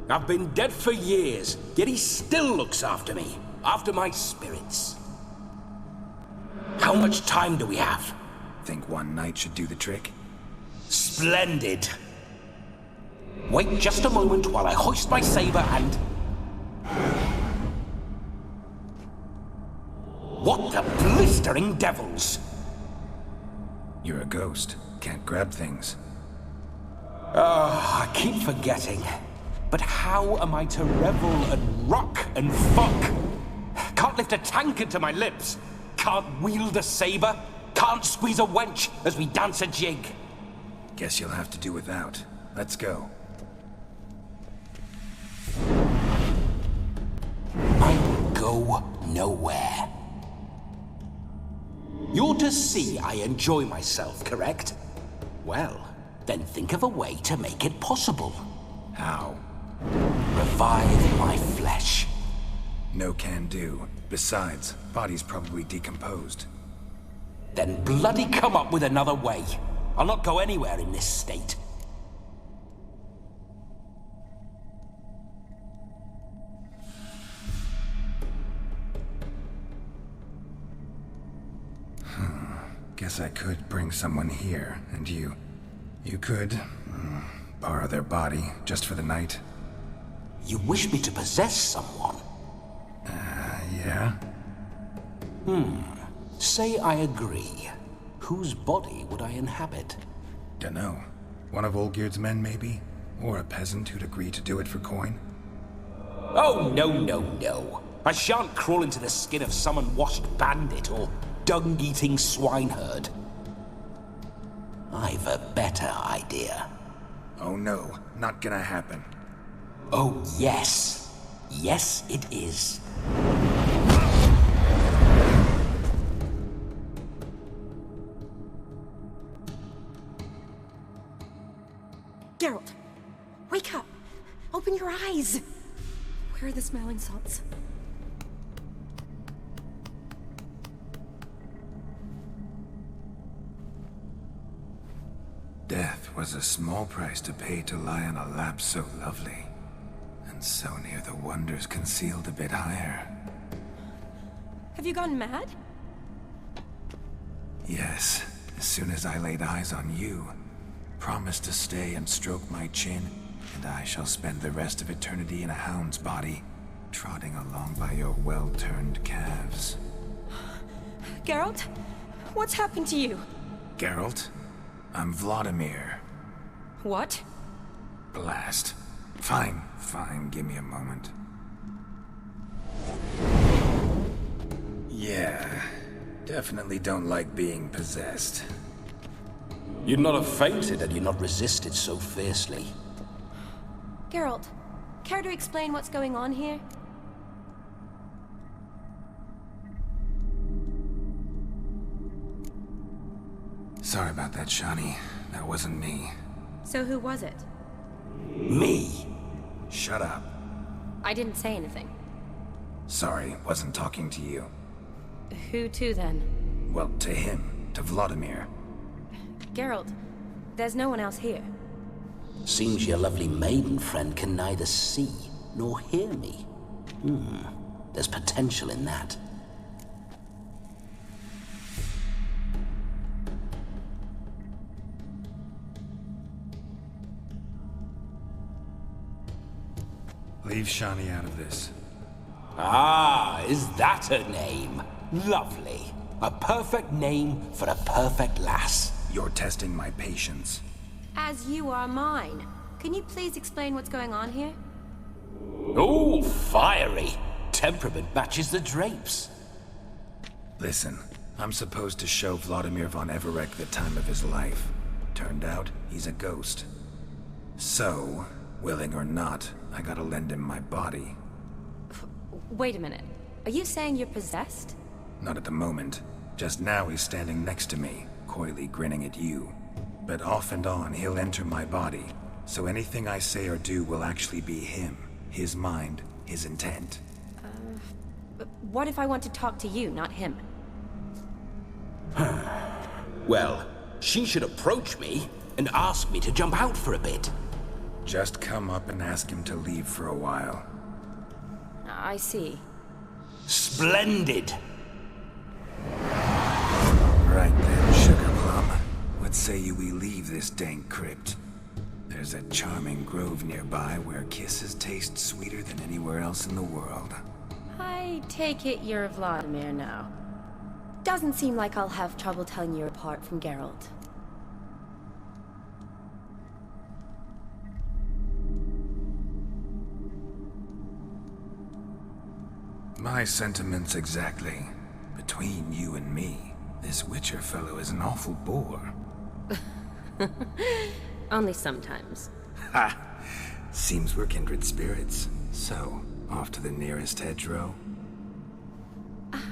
I've been dead for years, yet he still looks after me, after my spirits. How much time do we have? Think one night should do the trick? Splendid. Wait just a moment while I hoist my saber and... What the blistering devils? You're a ghost. Can't grab things. I keep forgetting. But how am I to revel and rock and fuck? Can't lift a tankard to my lips. Can't wield a saber. Can't squeeze a wench as we dance a jig. Guess you'll have to do without. Let's go. I will go nowhere. You're to see I enjoy myself, correct? Well, then think of a way to make it possible. How? Revive my flesh. No can do. Besides, body's probably decomposed. Then bloody come up with another way. I'll not go anywhere in this state. Guess I could bring someone here, and you could borrow their body just for the night. You wish me to possess someone? Yeah? Say I agree. Whose body would I inhabit? Dunno. One of Olgierd's men, maybe? Or a peasant who'd agree to do it for coin? Oh, no. I shan't crawl into the skin of some unwashed bandit or dung-eating swineherd. I've a better idea. Oh no, not gonna happen. Oh, yes. Yes, it is. Geralt, wake up. Open your eyes. Where are the smelling salts? Death was a small price to pay to lie on a lap so lovely, and so near the wonders concealed a bit higher. Have you gone mad? Yes, as soon as I laid eyes on you, promise to stay and stroke my chin, and I shall spend the rest of eternity in a hound's body, trotting along by your well-turned calves. Geralt, what's happened to you? Geralt? I'm Vladimir. What? Blast. Fine, give me a moment. Yeah, definitely don't like being possessed. You'd not have fainted had you not resisted so fiercely. Geralt, care to explain what's going on here? Sorry about that, Shani. That wasn't me. So who was it? Me. Shut up. I didn't say anything. Sorry, wasn't talking to you. Who to then? Well, to him. To Vladimir. Geralt, there's no one else here. Seems your lovely maiden friend can neither see nor hear me. There's potential in that. Leave Shani out of this. Ah, is that a name? Lovely. A perfect name for a perfect lass. You're testing my patience. As you are mine. Can you please explain what's going on here? Oh, fiery. Temperament matches the drapes. Listen, I'm supposed to show Vladimir von Everec the time of his life. Turned out, he's a ghost. So, willing or not, I gotta lend him my body. Wait a minute. Are you saying you're possessed? Not at the moment. Just now he's standing next to me, coyly grinning at you. But off and on, he'll enter my body. So anything I say or do will actually be him. His mind, his intent. But what if I want to talk to you, not him? Well, she should approach me. and ask me to jump out for a bit. Just come up and ask him to leave for a while. I see. Splendid! Right then, Sugar Plum. What say you we leave this dank crypt? There's a charming grove nearby where kisses taste sweeter than anywhere else in the world. I take it you're Vladimir now. Doesn't seem like I'll have trouble telling you apart from Geralt. My sentiments exactly. Between you and me, this Witcher fellow is an awful bore. Only sometimes. Ha! Seems we're kindred spirits. So, off to the nearest hedgerow?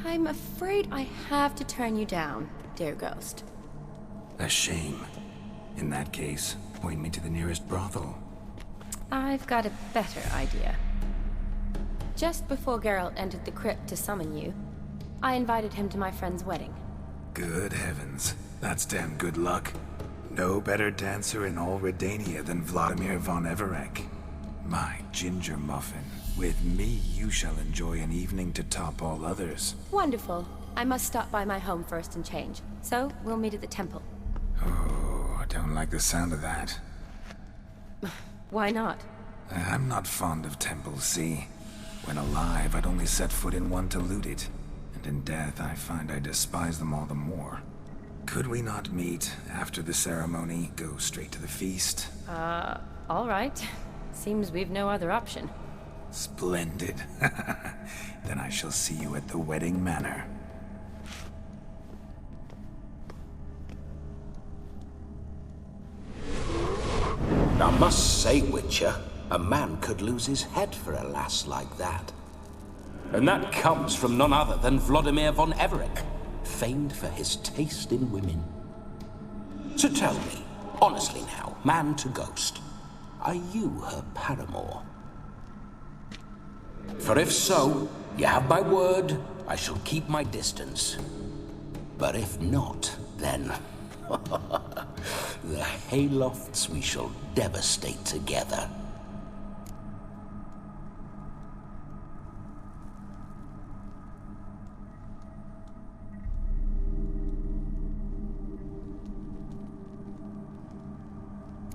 I'm afraid I have to turn you down, dear ghost. A shame. In that case, point me to the nearest brothel. I've got a better idea. Just before Geralt entered the crypt to summon you, I invited him to my friend's wedding. Good heavens. That's damn good luck. No better dancer in all Redania than Vladimir von Everec. My ginger muffin. With me, you shall enjoy an evening to top all others. Wonderful. I must stop by my home first and change. So, we'll meet at the temple. Oh, I don't like the sound of that. Why not? I'm not fond of temples, see? When alive, I'd only set foot in one to loot it. And in death, I find I despise them all the more. Could we not meet after the ceremony, go straight to the feast? All right. Seems we've no other option. Splendid. Then I shall see you at the wedding manor. I must say, Witcher, a man could lose his head for a lass like that. And that comes from none other than Vladimir von Everec, famed for his taste in women. So tell me, honestly now, man to ghost, are you her paramour? For if so, you have my word, I shall keep my distance. But if not, then the haylofts we shall devastate together.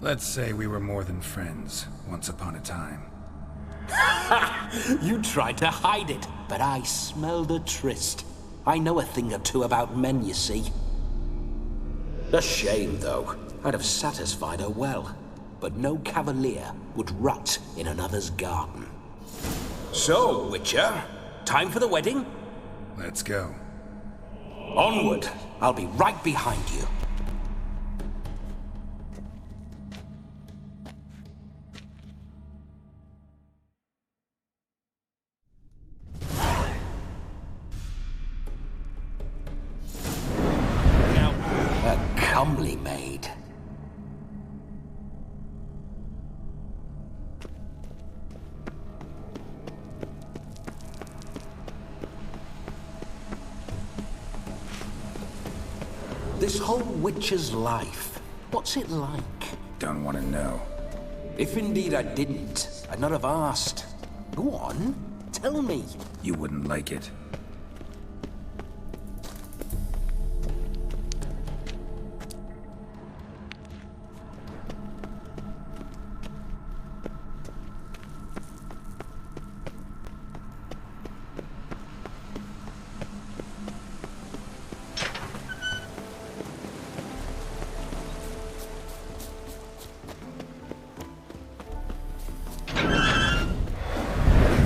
Let's say we were more than friends, once upon a time. You tried to hide it, but I smelled a tryst. I know a thing or two about men, you see. A shame, though. I'd have satisfied her well, but no cavalier would rot in another's garden. So, Witcher, time for the wedding? Let's go. Onward! I'll be right behind you. Comely maid. This whole Witcher's life, what's it like? Don't want to know. If indeed I didn't, I'd not have asked. Go on, tell me. You wouldn't like it.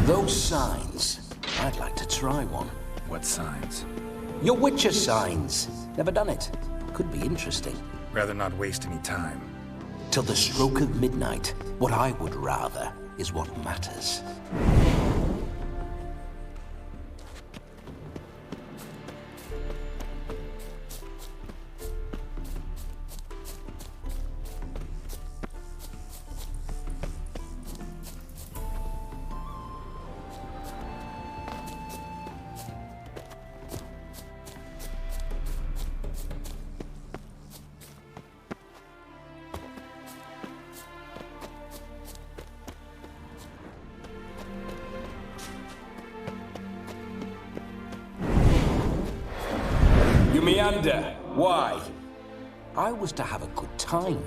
Those signs, I'd like to try one. What signs? Your Witcher signs. Never done it. Could be interesting. Rather not waste any time. Till the stroke of midnight, what I would rather is what matters. Meander. Why? I was to have a good time,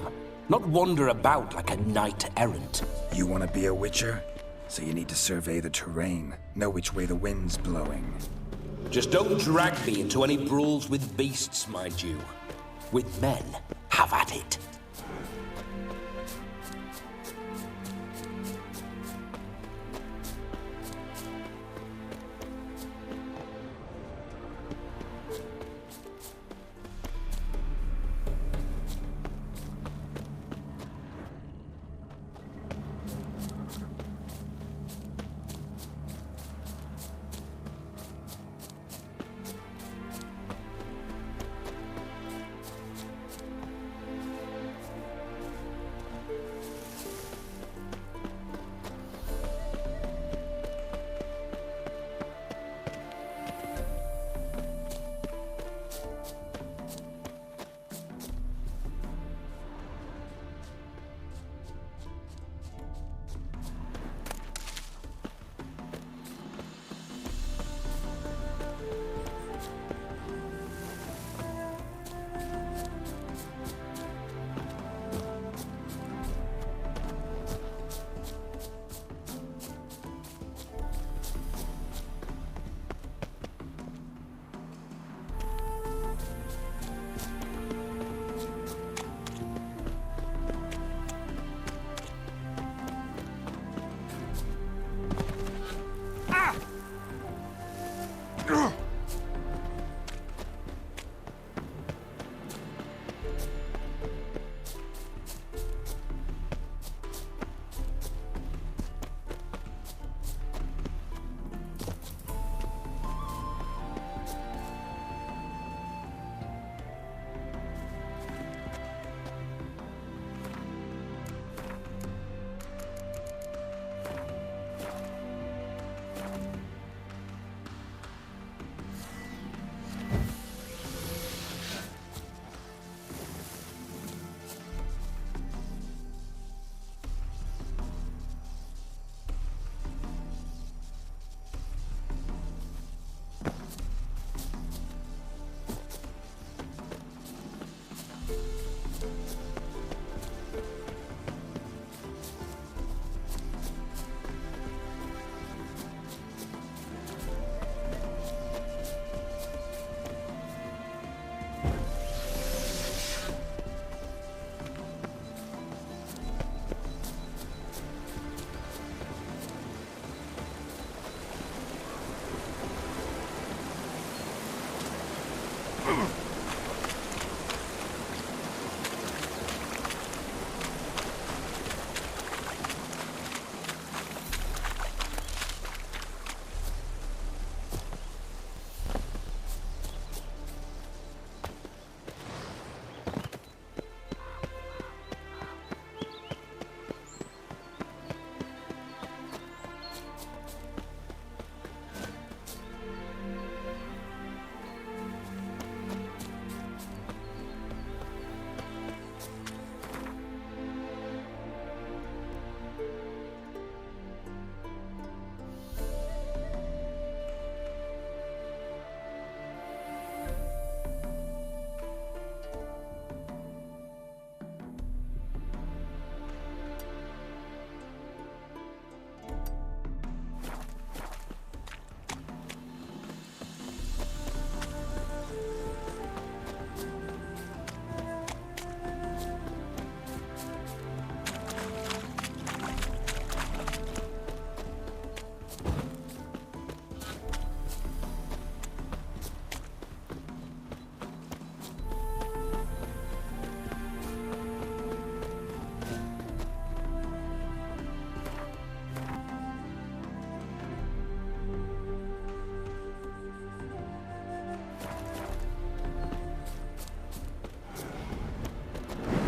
not wander about like a knight errant. You want to be a witcher? So you need to survey the terrain, know which way the wind's blowing. Just don't drag me into any brawls with beasts, mind you. With men, have at it.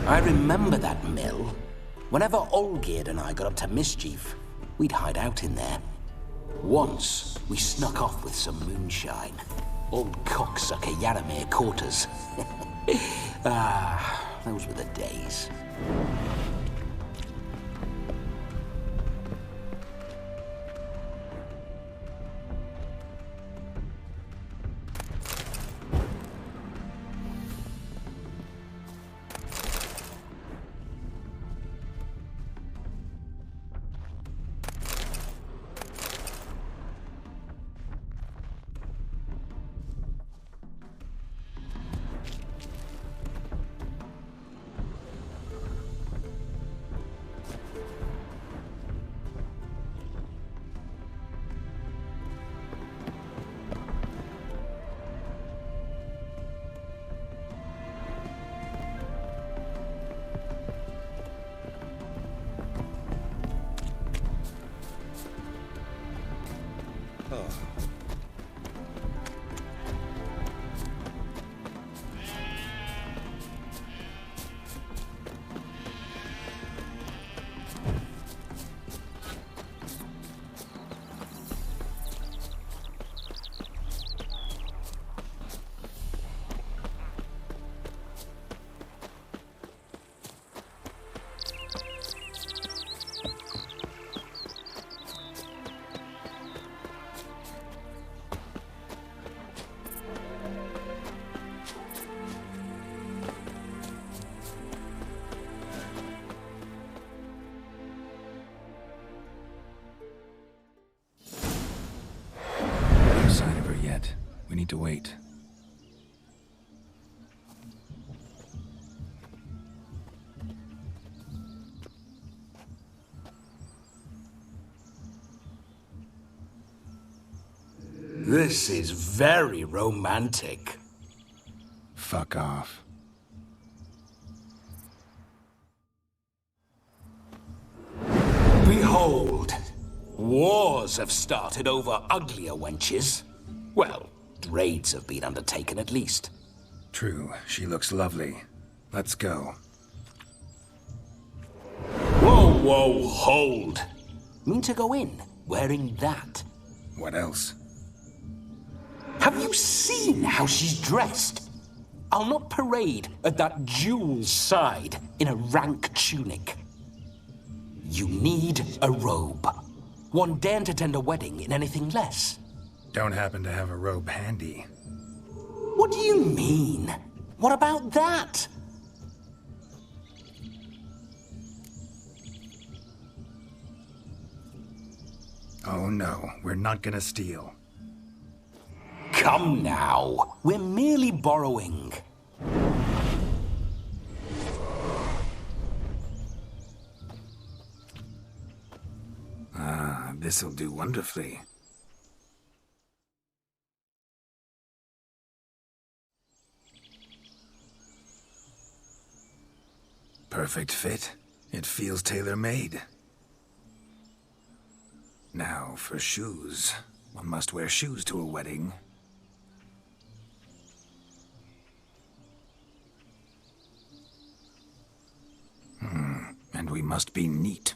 I remember that mill. Whenever Olgierd and I got up to mischief, we'd hide out in there. Once, we snuck off with some moonshine. Old cocksucker Yaramir caught us. Those were the days. No sign of her yet. We need to wait. This is very romantic. Fuck off. Behold, wars have started over uglier wenches. Well, raids have been undertaken at least. True, she looks lovely. Let's go. Whoa, whoa, hold. Mean to go in, wearing that? What else? Have you seen how she's dressed? I'll not parade at that jewel's side in a rank tunic. You need a robe. One daren't attend a wedding in anything less. Don't happen to have a robe handy. What do you mean? What about that? Oh no, we're not gonna steal. Come now, we're merely borrowing. Ah, this'll do wonderfully. Perfect fit. It feels tailor-made. Now for shoes. One must wear shoes to a wedding. And we must be neat.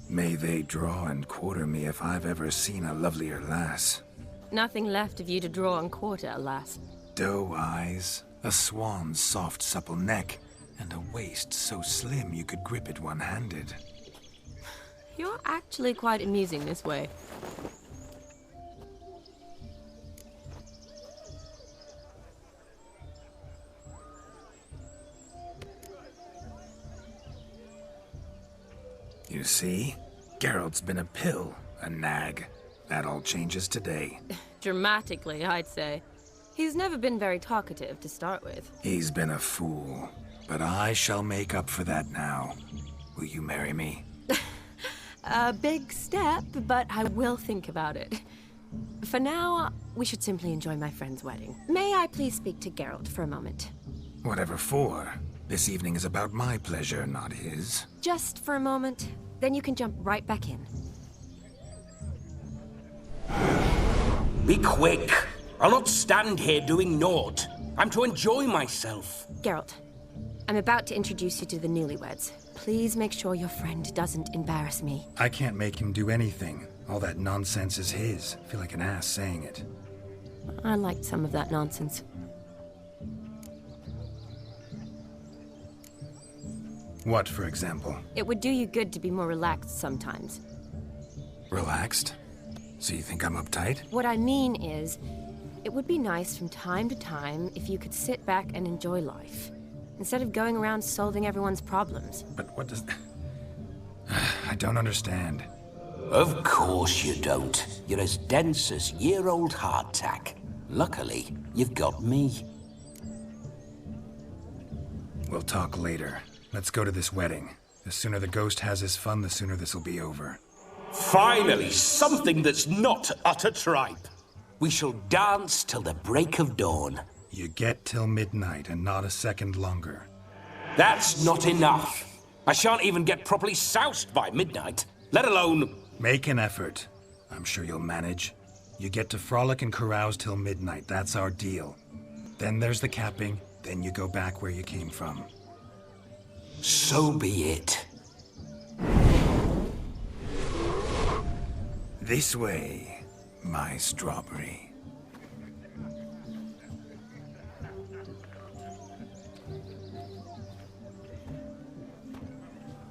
May they draw and quarter me if I've ever seen a lovelier lass. Nothing left of you to draw and quarter, alas. Doe eyes, a swan's soft supple neck, and a waist so slim you could grip it one-handed. You're actually quite amusing this way. You see? Geralt's been a pill, a nag. That all changes today. Dramatically, I'd say. He's never been very talkative to start with. He's been a fool, but I shall make up for that now. Will you marry me? A big step, but I will think about it. For now, we should simply enjoy my friend's wedding. May I please speak to Geralt for a moment? Whatever for. This evening is about my pleasure, not his. Just for a moment, then you can jump right back in. Be quick. I'll not stand here doing naught. I'm to enjoy myself. Geralt, I'm about to introduce you to the newlyweds. Please make sure your friend doesn't embarrass me. I can't make him do anything. All that nonsense is his. I feel like an ass saying it. I liked some of that nonsense. What, for example? It would do you good to be more relaxed sometimes. Relaxed? So you think I'm uptight? What I mean is, it would be nice from time to time if you could sit back and enjoy life, instead of going around solving everyone's problems. But what does... I don't understand. Of course you don't. You're as dense as year-old hardtack. Luckily, you've got me. We'll talk later. Let's go to this wedding. The sooner the ghost has his fun, the sooner this'll be over. Finally, something that's not utter tripe. We shall dance till the break of dawn. You get till midnight and not a second longer. That's not enough. I shan't even get properly soused by midnight, let alone... Make an effort. I'm sure you'll manage. You get to frolic and carouse till midnight. That's our deal. Then there's the capping. Then you go back where you came from. So be it. This way, my strawberry.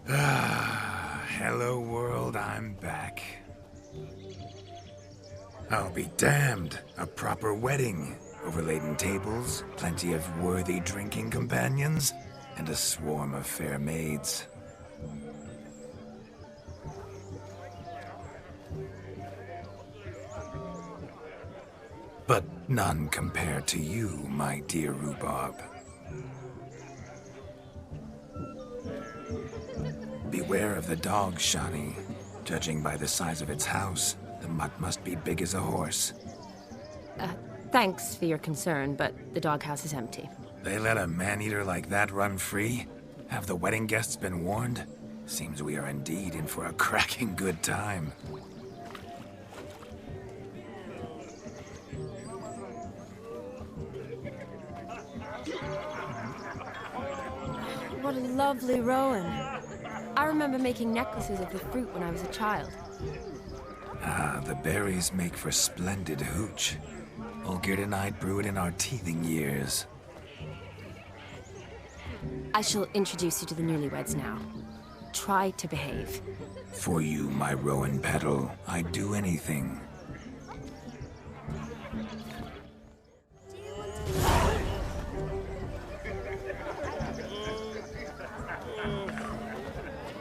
Hello world, I'm back. I'll be damned. A proper wedding. Overladen tables, plenty of worthy drinking companions, and a swarm of fair maids. But none compared to you, my dear rhubarb. Beware of the dog, Shani. Judging by the size of its house, the mutt must be big as a horse. Thanks for your concern, but the doghouse is empty. They let a man-eater like that run free? Have the wedding guests been warned? Seems we are indeed in for a cracking good time. What a lovely rowan. I remember making necklaces of the fruit when I was a child. Ah, the berries make for splendid hooch. Olgierd and I brew it in our teething years. I shall introduce you to the newlyweds now. Try to behave. For you, my rowan petal, I'd do anything.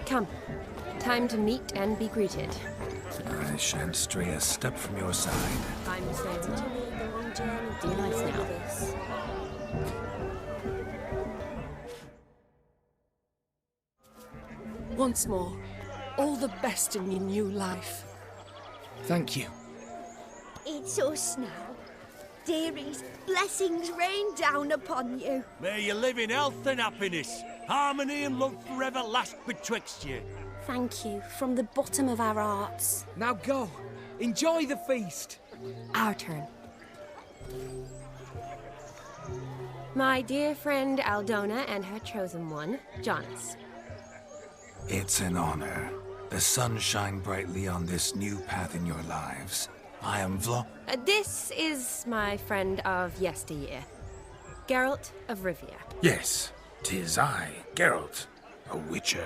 Come. Time to meet and be greeted. I shan't stray a step from your side. I'm saying be nice now. Once more, all the best in your new life. Thank you. It's us now. Dearies, blessings rain down upon you. May you live in health and happiness. Harmony and love forever last betwixt you. Thank you from the bottom of our hearts. Now go. Enjoy the feast. Our turn. My dear friend Aldona and her chosen one, Jonas. It's an honor. The sun shine brightly on this new path in your lives. I am This is my friend of yesteryear, Geralt of Rivia. Yes, 'tis I, Geralt, a witcher.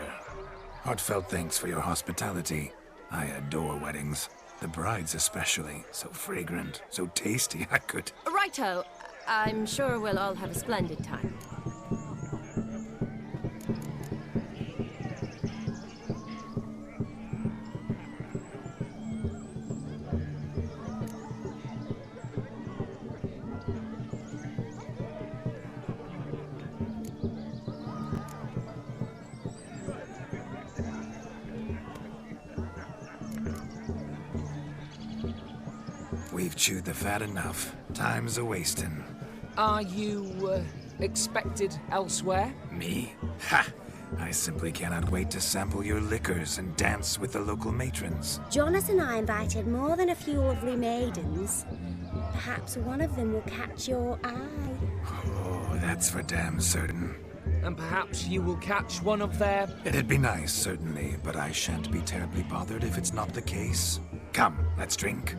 Heartfelt thanks for your hospitality. I adore weddings. The brides especially. So fragrant, so tasty, I could... Righto. I'm sure we'll all have a splendid time. We've chewed the fat enough. Time's a-wasting. Are you, expected elsewhere? Me? Ha! I simply cannot wait to sample your liquors and dance with the local matrons. Jonas and I invited more than a few lovely maidens. Perhaps one of them will catch your eye. Oh, that's for damn certain. And perhaps you will catch one of their... It'd be nice, certainly, but I shan't be terribly bothered if it's not the case. Come, let's drink.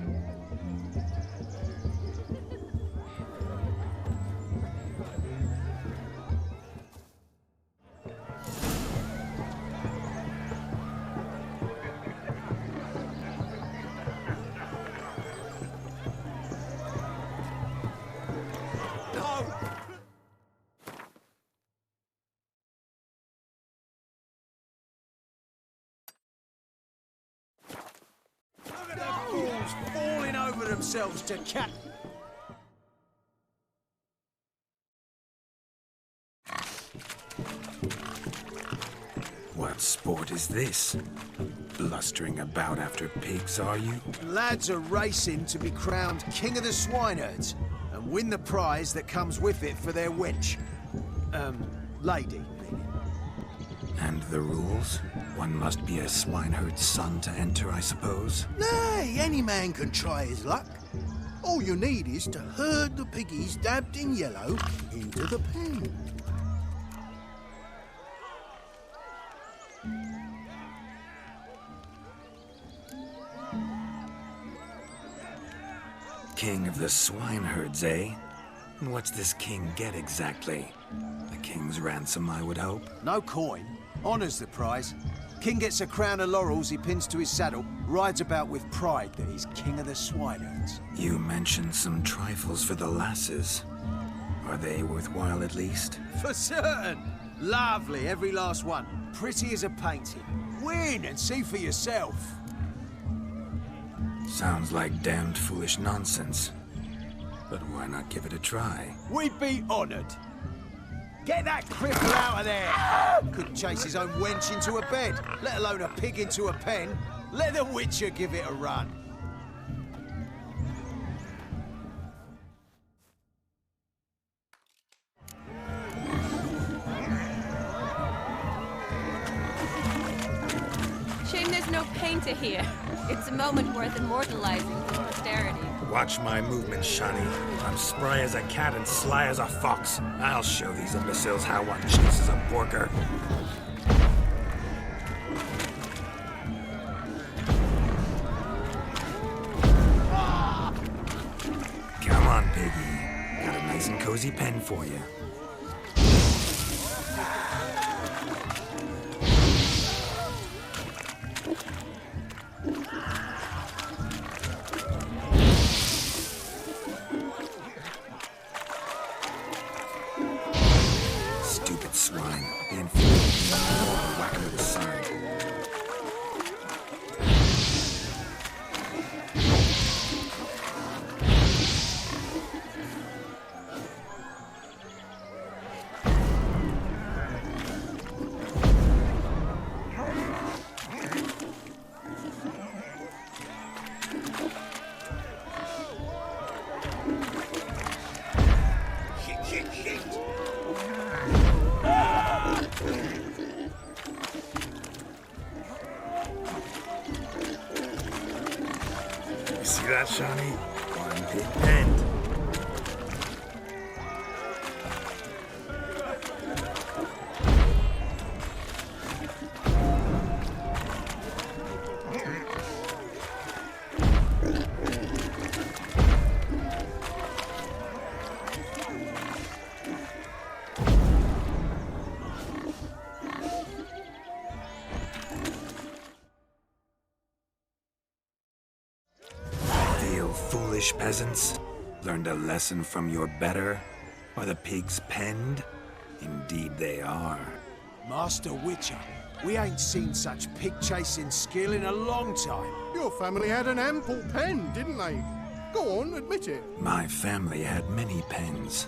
Falling over themselves to cat. What sport is this? Blustering about after pigs, are you? Lads are racing to be crowned King of the Swineherds and win the prize that comes with it for their wench. Lady, meaning. And the rules? One must be a swineherd's son to enter, I suppose? Nay, any man can try his luck. All you need is to herd the piggies dabbed in yellow into the pen. King of the swineherds, eh? And what's this king get exactly? The king's ransom, I would hope. No coin. Honours the prize. King gets a crown of laurels he pins to his saddle, rides about with pride that he's king of the swineherds. You mentioned some trifles for the lasses. Are they worthwhile at least? For certain! Lovely, every last one. Pretty as a painting. Win and see for yourself. Sounds like damned foolish nonsense. But why not give it a try? We'd be honoured. Get that cripple out of there! Couldn't chase his own wench into a bed, let alone a pig into a pen. Let the Witcher give it a run. Shame there's no painter here. It's a moment worth immortalizing for posterity. Watch my movement, Shani. I'm spry as a cat and sly as a fox. I'll show these imbeciles how one chases a porker. Come on, piggy. Got a nice and cozy pen for you. Stupid swine. The infuriating whack him with a side. See that, Shani? One big pen. Foolish peasants, learned a lesson from your better? Are the pigs penned? Indeed they are. Master Witcher, we ain't seen such pig-chasing skill in a long time. Your family had an ample pen, didn't they? Go on, admit it. My family had many pens,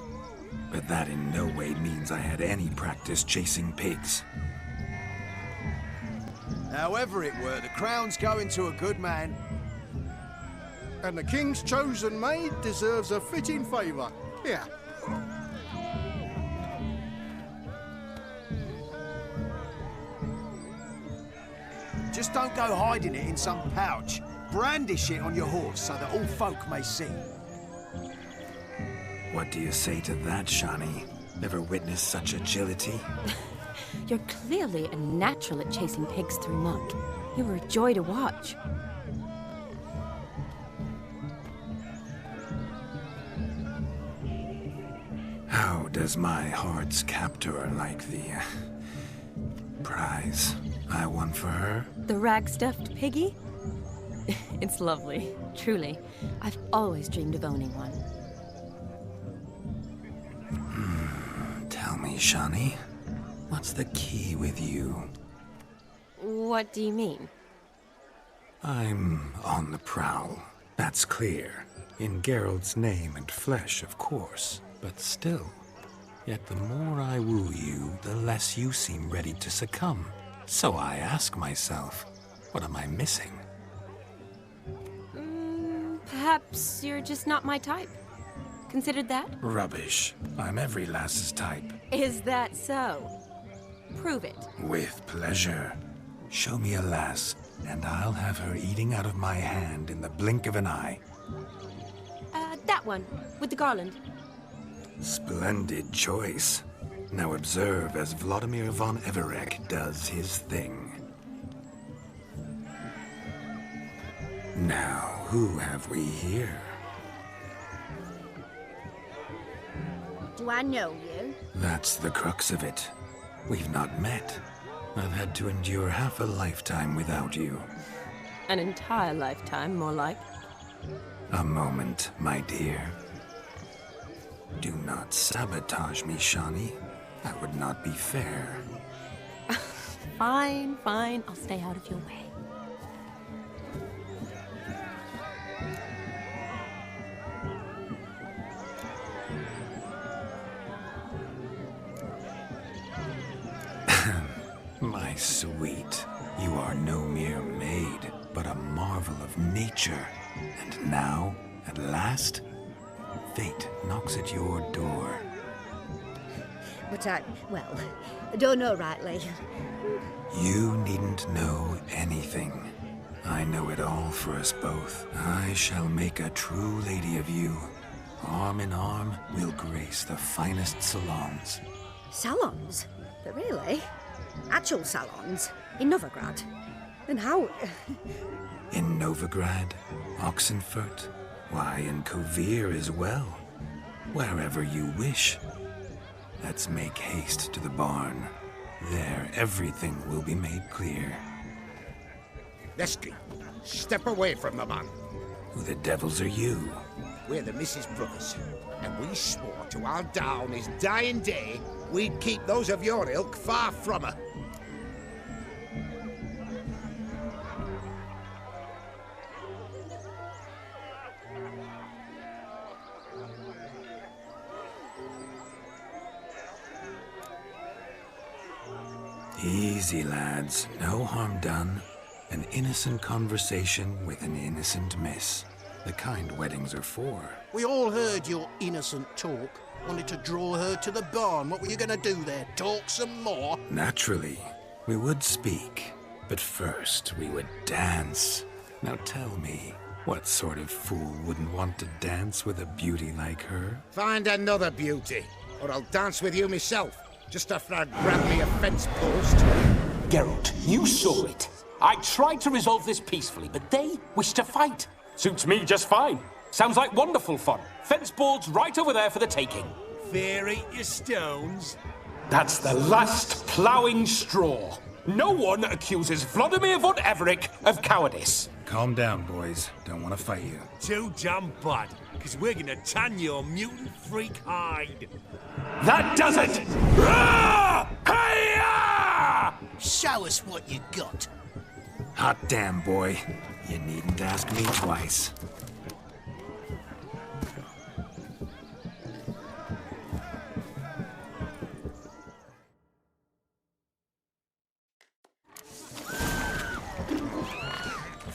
but that in no way means I had any practice chasing pigs. However it were, the crown's going to a good man. And the king's chosen maid deserves a fitting favour. Here. Just don't go hiding it in some pouch. Brandish it on your horse so that all folk may see. What do you say to that, Shani? Never witnessed such agility? You're clearly a natural at chasing pigs through muck. You were a joy to watch. How does my heart's captor like the prize I won for her? The rag-stuffed piggy? It's lovely, truly. I've always dreamed of owning one. Tell me, Shani, what's the key with you? What do you mean? I'm on the prowl, that's clear. In Geralt's name and flesh, of course. But still, yet the more I woo you, the less you seem ready to succumb. So I ask myself, what am I missing? Perhaps you're just not my type. Considered that? Rubbish. I'm every lass's type. Is that so? Prove it. With pleasure. Show me a lass, and I'll have her eating out of my hand in the blink of an eye. That one, with the garland. Splendid choice. Now observe as Vladimir von Everek does his thing. Now, who have we here? Do I know you? That's the crux of it. We've not met. I've had to endure half a lifetime without you. An entire lifetime, more like. A moment, my dear. Do not sabotage me, Shani. That would not be fair. Fine, fine. I'll stay out of your way. My sweet, you are no mere maid, but a marvel of nature. And now, at last, fate knocks at your door. But I don't know rightly. You needn't know anything. I know it all for us both. I shall make a true lady of you. Arm in arm, we'll grace the finest salons. Salons? But really? Actual salons? In Novigrad? And how... In Novigrad, Oxenfurt, why, in Kovir as well. Wherever you wish. Let's make haste to the barn. There, everything will be made clear. Lesky, step away from the man. Who the devils are you? We're the Mrs. Brothers, and we swore to our down his dying day we'd keep those of your ilk far from her. Easy, lads. No harm done. An innocent conversation with an innocent miss. The kind weddings are for. We all heard your innocent talk. Wanted to draw her to the barn. What were you gonna do there? Talk some more? Naturally. We would speak. But first, we would dance. Now tell me, what sort of fool wouldn't want to dance with a beauty like her? Find another beauty, or I'll dance with you myself. Just after I grab me a fence post. Geralt, you saw it. I tried to resolve this peacefully, but they wish to fight. Suits me just fine. Sounds like wonderful fun. Fence boards right over there for the taking. Fear eat your stones. That's the last ploughing straw. No one accuses Vladimir von Everek of cowardice. Calm down, boys. Don't want to fight you. Too damn bad, because we're gonna tan your mutant freak hide. That does it! Hi-ya! Show us what you got. Hot damn, boy. You needn't ask me twice.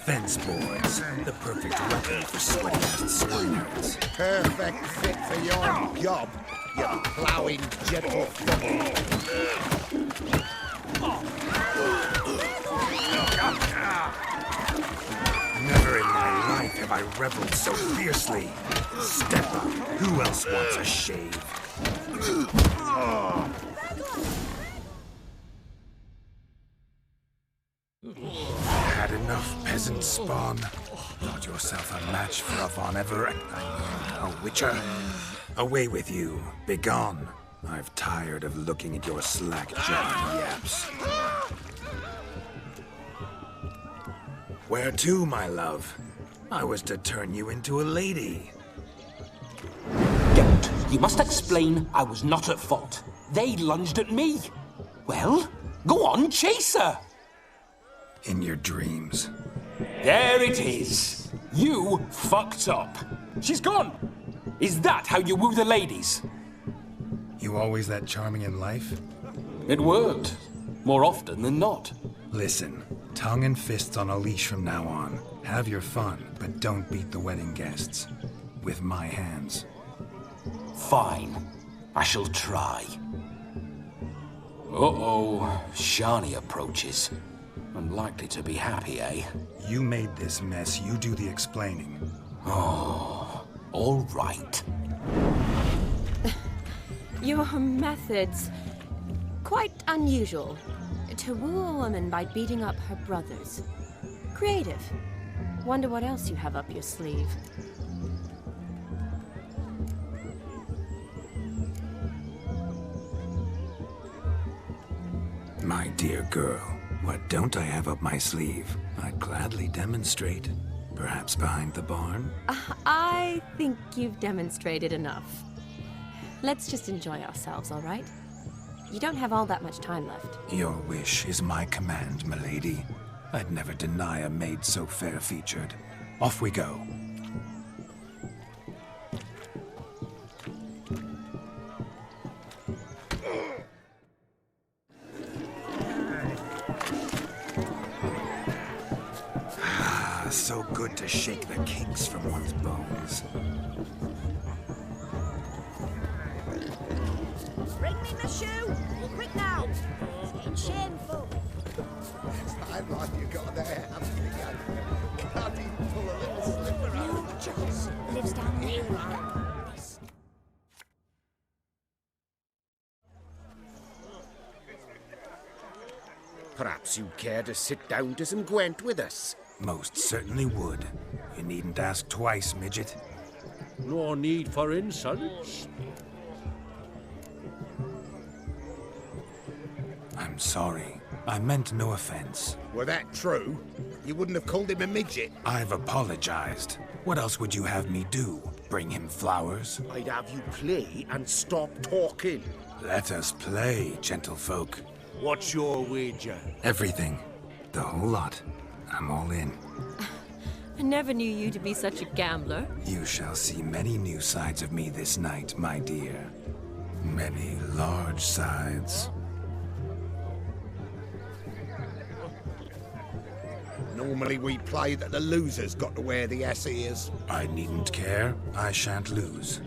Fence boards. The perfect weapon for sweaty-ass swineherds. Perfect fit for your job, you ploughing gentle Never in my life have I reveled so fiercely. Step up. Who else wants a shave? Had enough, peasant spawn. Thought yourself a match for a Von Everett. A witcher. Away with you. Begone. I've tired of looking at your slack-jawed yaps. Where to, my love? I was to turn you into a lady. Geralt, you must explain I was not at fault. They lunged at me. Well, go on, chase her. In your dreams. There it is. You fucked up. She's gone. Is that how you woo the ladies? You always that charming in life? It worked. More often than not. Listen, tongue and fists on a leash from now on. Have your fun, but don't beat the wedding guests. With my hands. Fine. I shall try. Uh-oh. Shani approaches. Unlikely to be happy, eh? You made this mess. You do the explaining. Oh, all right. Your methods... quite unusual. To woo a woman by beating up her brothers. Creative. Wonder what else you have up your sleeve. My dear girl, what don't I have up my sleeve? I'd gladly demonstrate. Perhaps behind the barn? I think you've demonstrated enough. Let's just enjoy ourselves, all right? You don't have all that much time left. Your wish is my command, milady. I'd never deny a maid so fair-featured. Off we go. So good to shake the kinks from one's bones. Bring me my shoe! Quick now! It's getting shameful. Fine life you got there, haven't you? Can't even pull a little slipper out. No, Joss lives down there. Perhaps you'd care to sit down to some Gwent with us. Most certainly would. You needn't ask twice, midget. No need for insults. I'm sorry. I meant no offense. Were that true, you wouldn't have called him a midget. I've apologized. What else would you have me do? Bring him flowers? I'd have you play and stop talking. Let us play, gentlefolk. What's your wager? Everything. The whole lot. I'm all in. I never knew you to be such a gambler. You shall see many new sides of me this night, my dear. Many large sides. Normally we play that the loser's got to wear the S-ears. I needn't care. I shan't lose.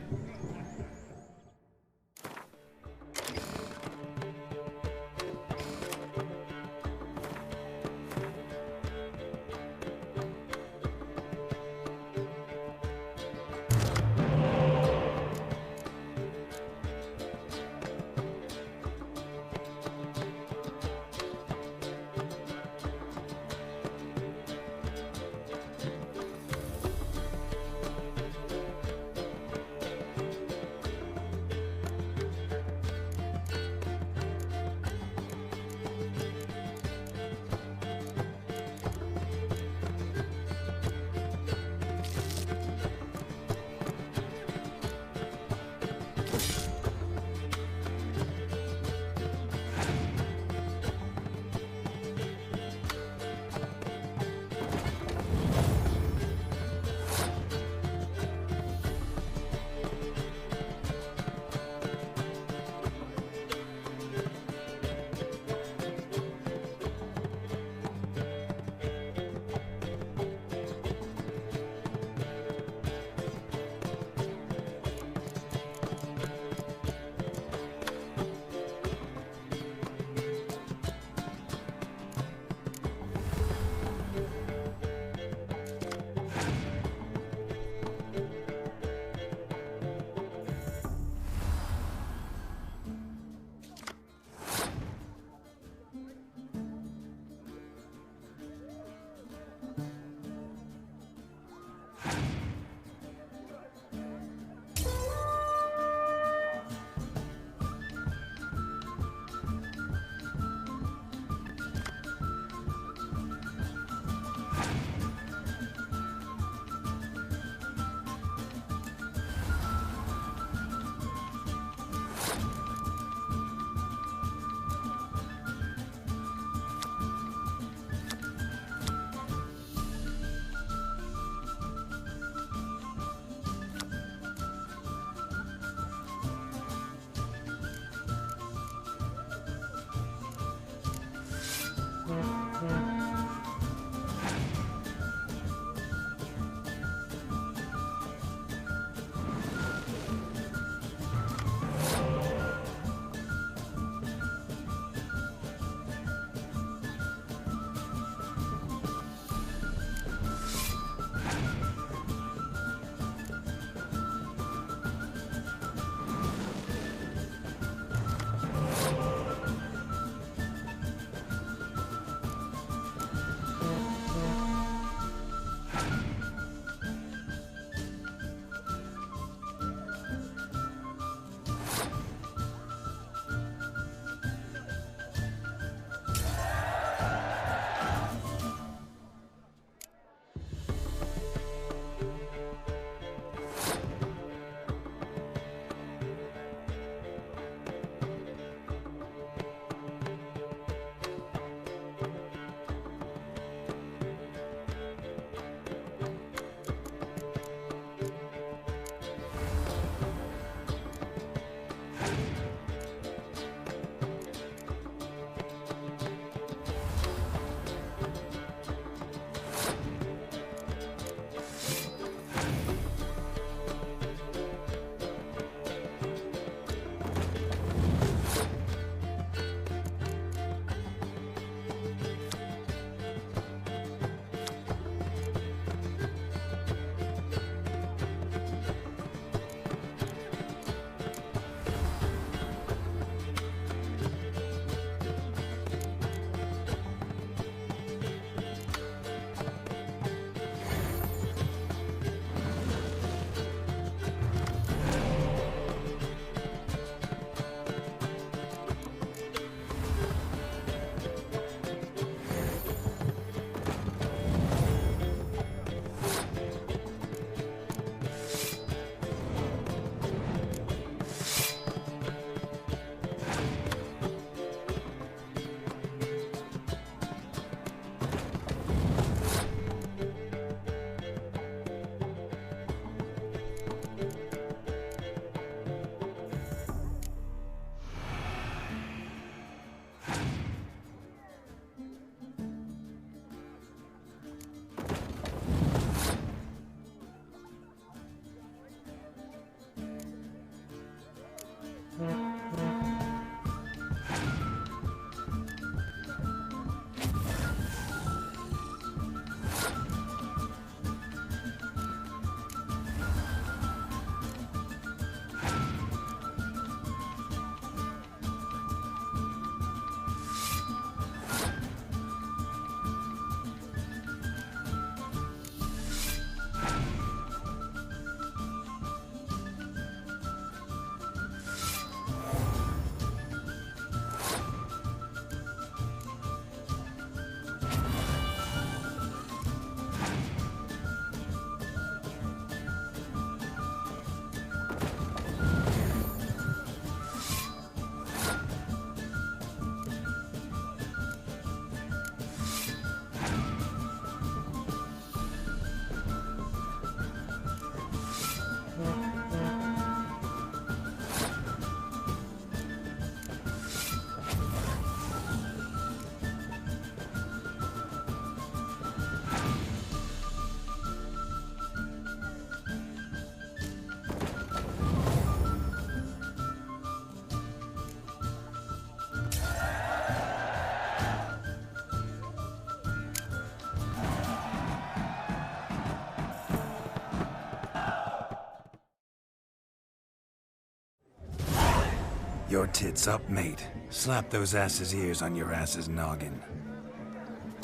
Your tits up, mate. Slap those asses' ears on your ass's noggin.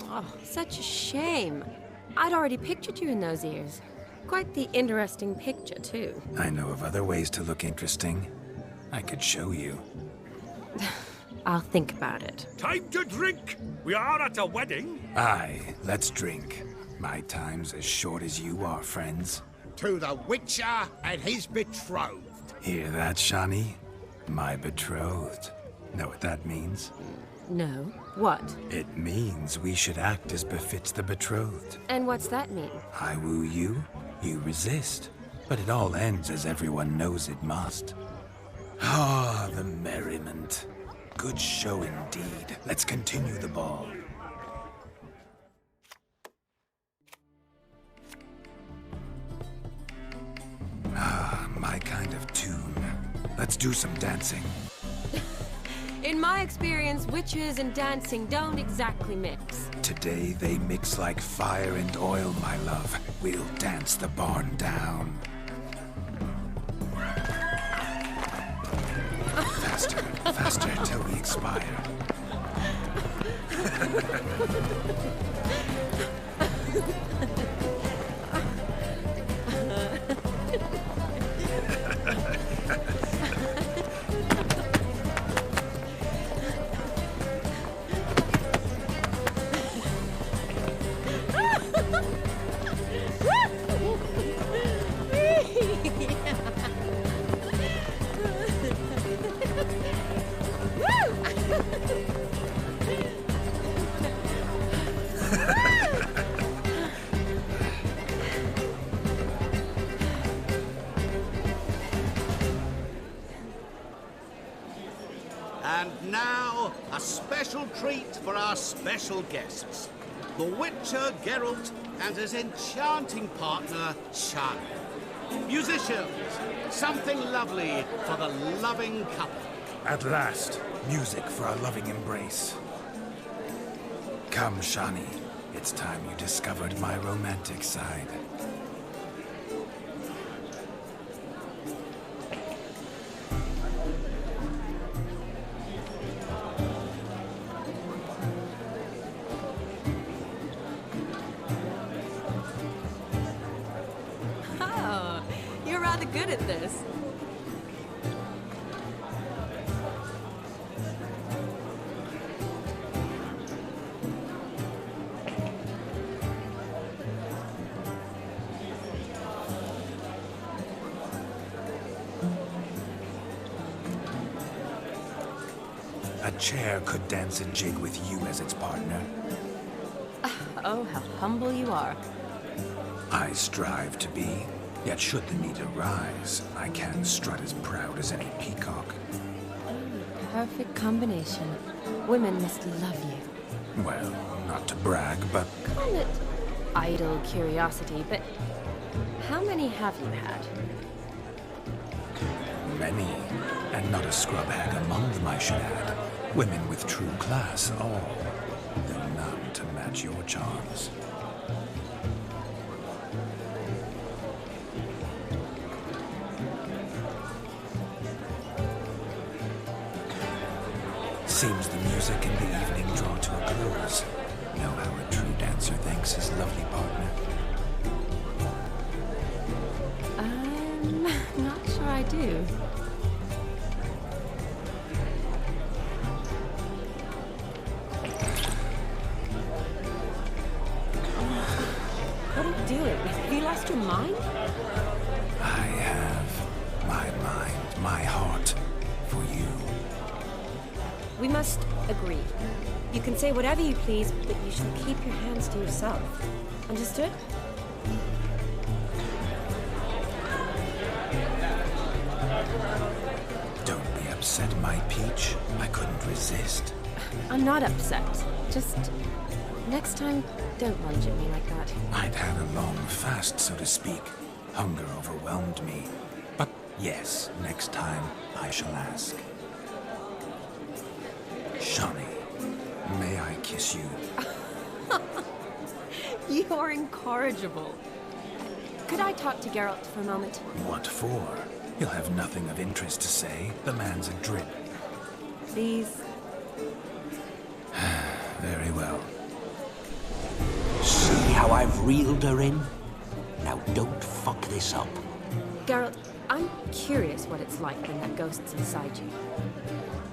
Oh, such a shame. I'd already pictured you in those ears. Quite the interesting picture, too. I know of other ways to look interesting. I could show you. I'll think about it. Time to drink! We are at a wedding. Aye, let's drink. My time's as short as you are, friends. To the Witcher and his betrothed. Hear that, Shani? My betrothed. Know what that means? No. What? It means we should act as befits the betrothed. And what's that mean? I woo you, you resist. But it all ends as everyone knows it must. Ah, the merriment. Good show indeed. Let's continue the ball. Ah, my kind of tune. Let's do some dancing. In my experience, witches and dancing don't exactly mix. Today they mix like fire and oil, my love. We'll dance the barn down. Faster, faster, till we expire. And now, a special treat for our special guests. The Witcher, Geralt, and his enchanting partner, Shani. Musicians, something lovely for the loving couple. At last, music for our loving embrace. Come, Shani. It's time you discovered my romantic side. Oh, you're rather good at this. A chair could dance a jig with you as its partner. Oh, how humble you are. I strive to be, yet should the need arise, I can strut as proud as any peacock. Perfect combination. Women must love you. Well, not to brag, but Call it idle curiosity, but how many have you had? many, and not a scrub hag among them, I should add. Women with true class, all, though none to match your charms. Seems the music and the evening draw to a close. Know how a true dancer thanks his lovely partner. I'm not sure I do. What are you doing? Have you lost your mind? I have my mind, my heart for you. We must agree. You can say whatever you please, but you should keep your hands to yourself. Understood? Don't be upset, my peach. I couldn't resist. I'm not upset. Just next time, don't lunge at me like that. I'd had a long fast, so to speak. Hunger overwhelmed me. But yes, next time I shall ask. Shani, may I kiss you? You're incorrigible. Could I talk to Geralt for a moment? What for? He'll have nothing of interest to say. The man's a drip. please. Very well. See how I've reeled her in? Now don't fuck this up. Geralt, I'm curious what it's like when that ghost's inside you.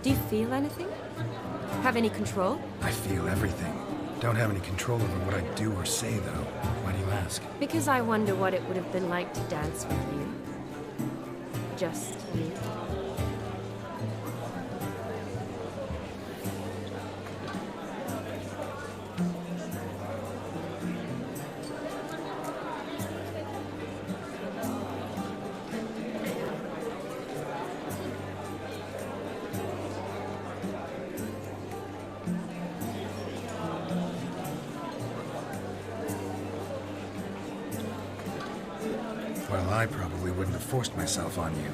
Do you feel anything? Have any control? I feel everything. Don't have any control over what I do or say, though. Why do you ask? Because I wonder what it would have been like to dance with you. Just you. Well, I probably wouldn't have forced myself on you.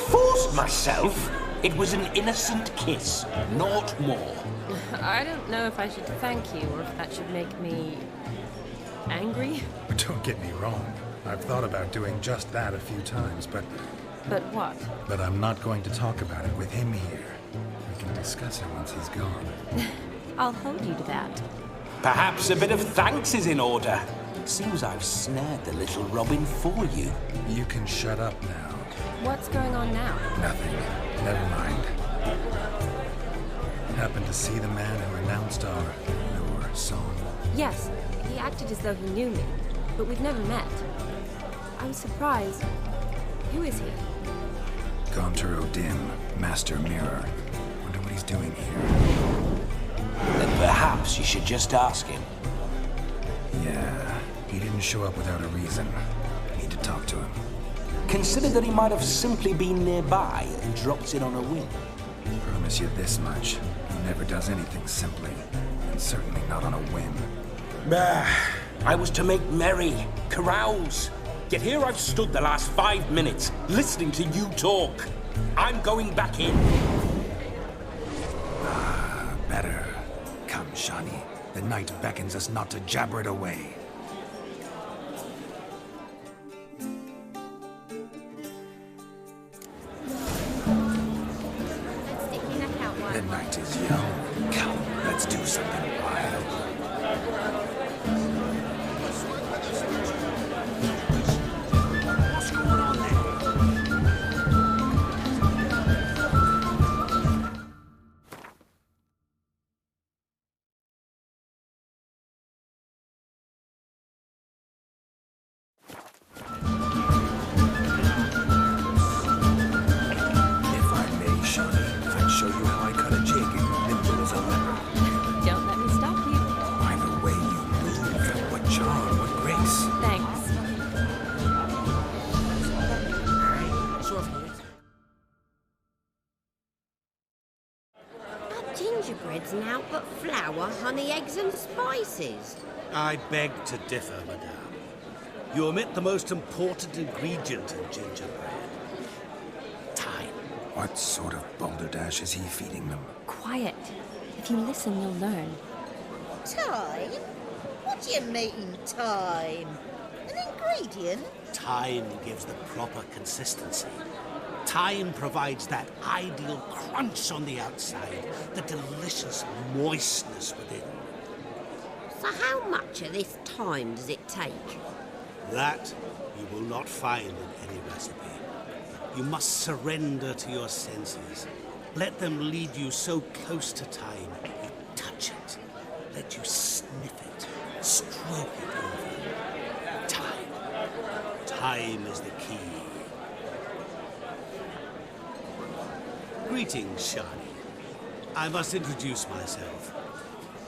Forced myself? It was an innocent kiss, naught more. I don't know if I should thank you or if that should make me angry. But don't get me wrong. I've thought about doing just that a few times, but what? But I'm not going to talk about it with him here. We can discuss it once he's gone. I'll hold you to that. Perhaps a bit of thanks is in order. Seems I've snared the little Robin for you. You can shut up now. What's going on now? Nothing. Never mind. Happened to see the man who announced our song? Yes, he acted as though he knew me, but we've never met. I was surprised. Who is he? Gaunter O'Dim, Master Mirror. Wonder what he's doing here. Then perhaps you should just ask him. Yeah, he didn't show up without a reason. I need to talk to him. Consider that he might have simply been nearby and dropped in on a whim. Promise you this much. He never does anything simply. And certainly not on a whim. I was to make merry, carouse. Yet here I've stood the last 5 minutes, listening to you talk. I'm going back in. Better. Come, Shani. The night beckons us not to jabber it away. The night is young. Come, let's do something wild. What's going on there? If I may, Shani, I'd show you how I cut a jig, nimble as a leopard. Don't let me stop you. By the way you move, what charm, what grace. Thanks. Our gingerbread's now but flour, honey, eggs and spices. I beg to differ, madame. You omit the most important ingredient in gingerbread. Time. What sort of balderdash is he feeding them? Quiet. If you listen, you'll learn. Time? What do you mean, time? An ingredient? Time gives the proper consistency. Time provides that ideal crunch on the outside, the delicious moistness within. So how much of this time does it take? That you will not find in any recipe. You must surrender to your senses. Let them lead you so close to time, you touch it. Let you sniff it, stroke it over. Time. Time is the key. Greetings, Shani. I must introduce myself.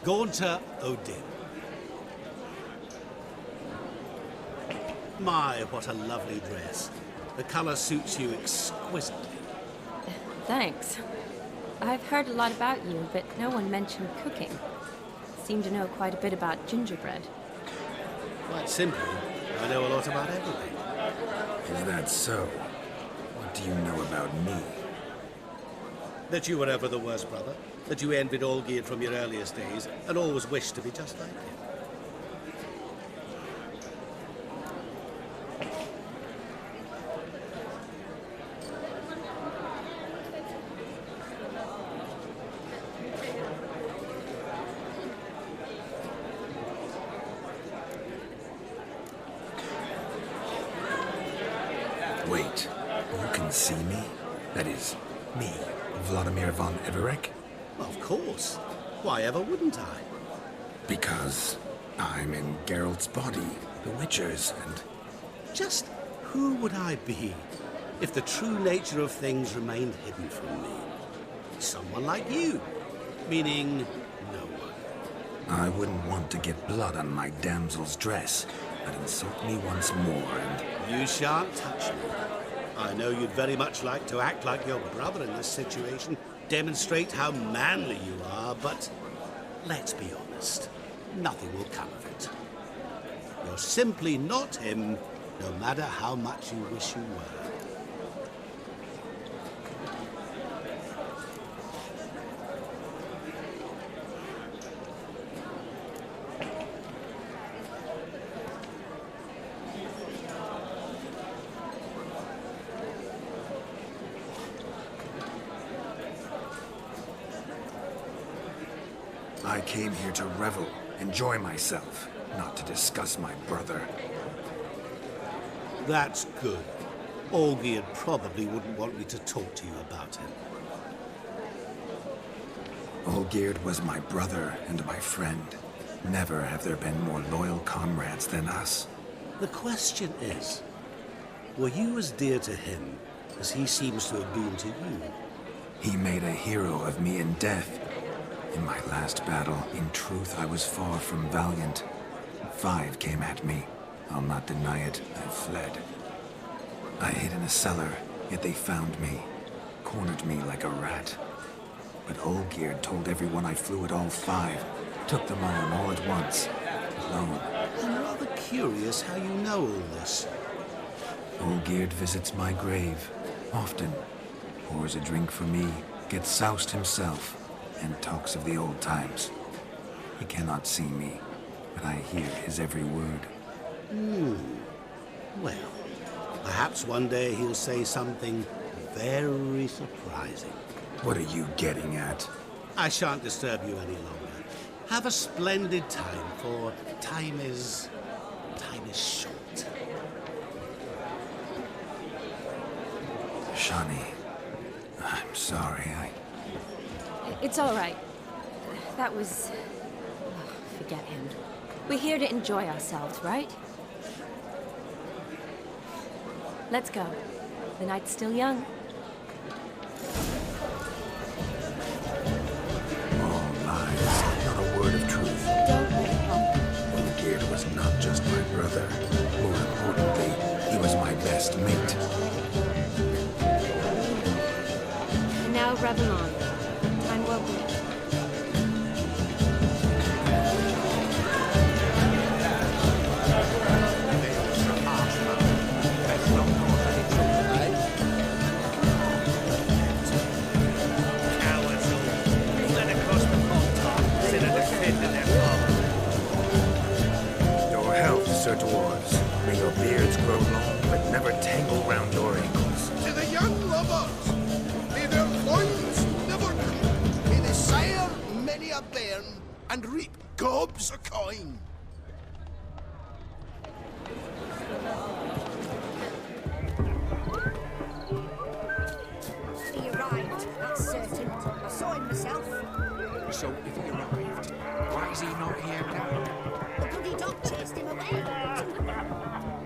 Gaunter O'Dim. My, what a lovely dress. The color suits you exquisitely. Thanks. I've heard a lot about you, but no one mentioned cooking. Seem to know quite a bit about gingerbread. Quite simply, I know a lot about everything. Is that so? What do you know about me? That you were ever the worst brother, that you envied Olgierd from your earliest days, and always wished to be just like him. Wait, you can see me? That is, me, Vladimir von Everek? Of course. Why ever wouldn't I? Because I'm in Geralt's body, the Witcher's, and... Just who would I be if the true nature of things remained hidden from me? Someone like you, meaning no one. I wouldn't want to get blood on my damsel's dress, but insult me once more and... You shan't touch me. I know you'd very much like to act like your brother in this situation, demonstrate how manly you are, but let's be honest, nothing will come of it. You're simply not him, no matter how much you wish you were. I came here to revel, enjoy myself, not to discuss my brother. That's good. Olgierd probably wouldn't want me to talk to you about him. Olgierd was my brother and my friend. Never have there been more loyal comrades than us. The question is, were you as dear to him as he seems to have been to you? He made a hero of me in death. In my last battle, in truth, I was far from valiant. 5 came at me. I'll not deny it, I fled. I hid in a cellar, yet they found me, cornered me like a rat. But Olgierd told everyone I flew at all 5, took them on all at once, alone. I'm rather curious how you know all this. Olgierd visits my grave, often, pours a drink for me, gets soused himself, and talks of the old times. He cannot see me, but I hear his every word. Well, perhaps one day he'll say something very surprising. What are you getting at? I shan't disturb you any longer. Have a splendid time, for time is short. Shani, I'm sorry, It's all right. That was... forget him. We're here to enjoy ourselves, right? Let's go. The night's still young. All lies, not a word of truth. Don't let it happen. Olgierd was not just my brother. More importantly, he was my best mate. And now revel on. Time well spent. Your health, Sir Dwarves. May your beards grow long, but never tangle round your ankles. To the young lovers, may their loins never droop. May they sire many a bairn and reap gobs of coin. He arrived, that's certain. I saw him myself. So if he arrived, why is he not here now? The bloody dog chased him away.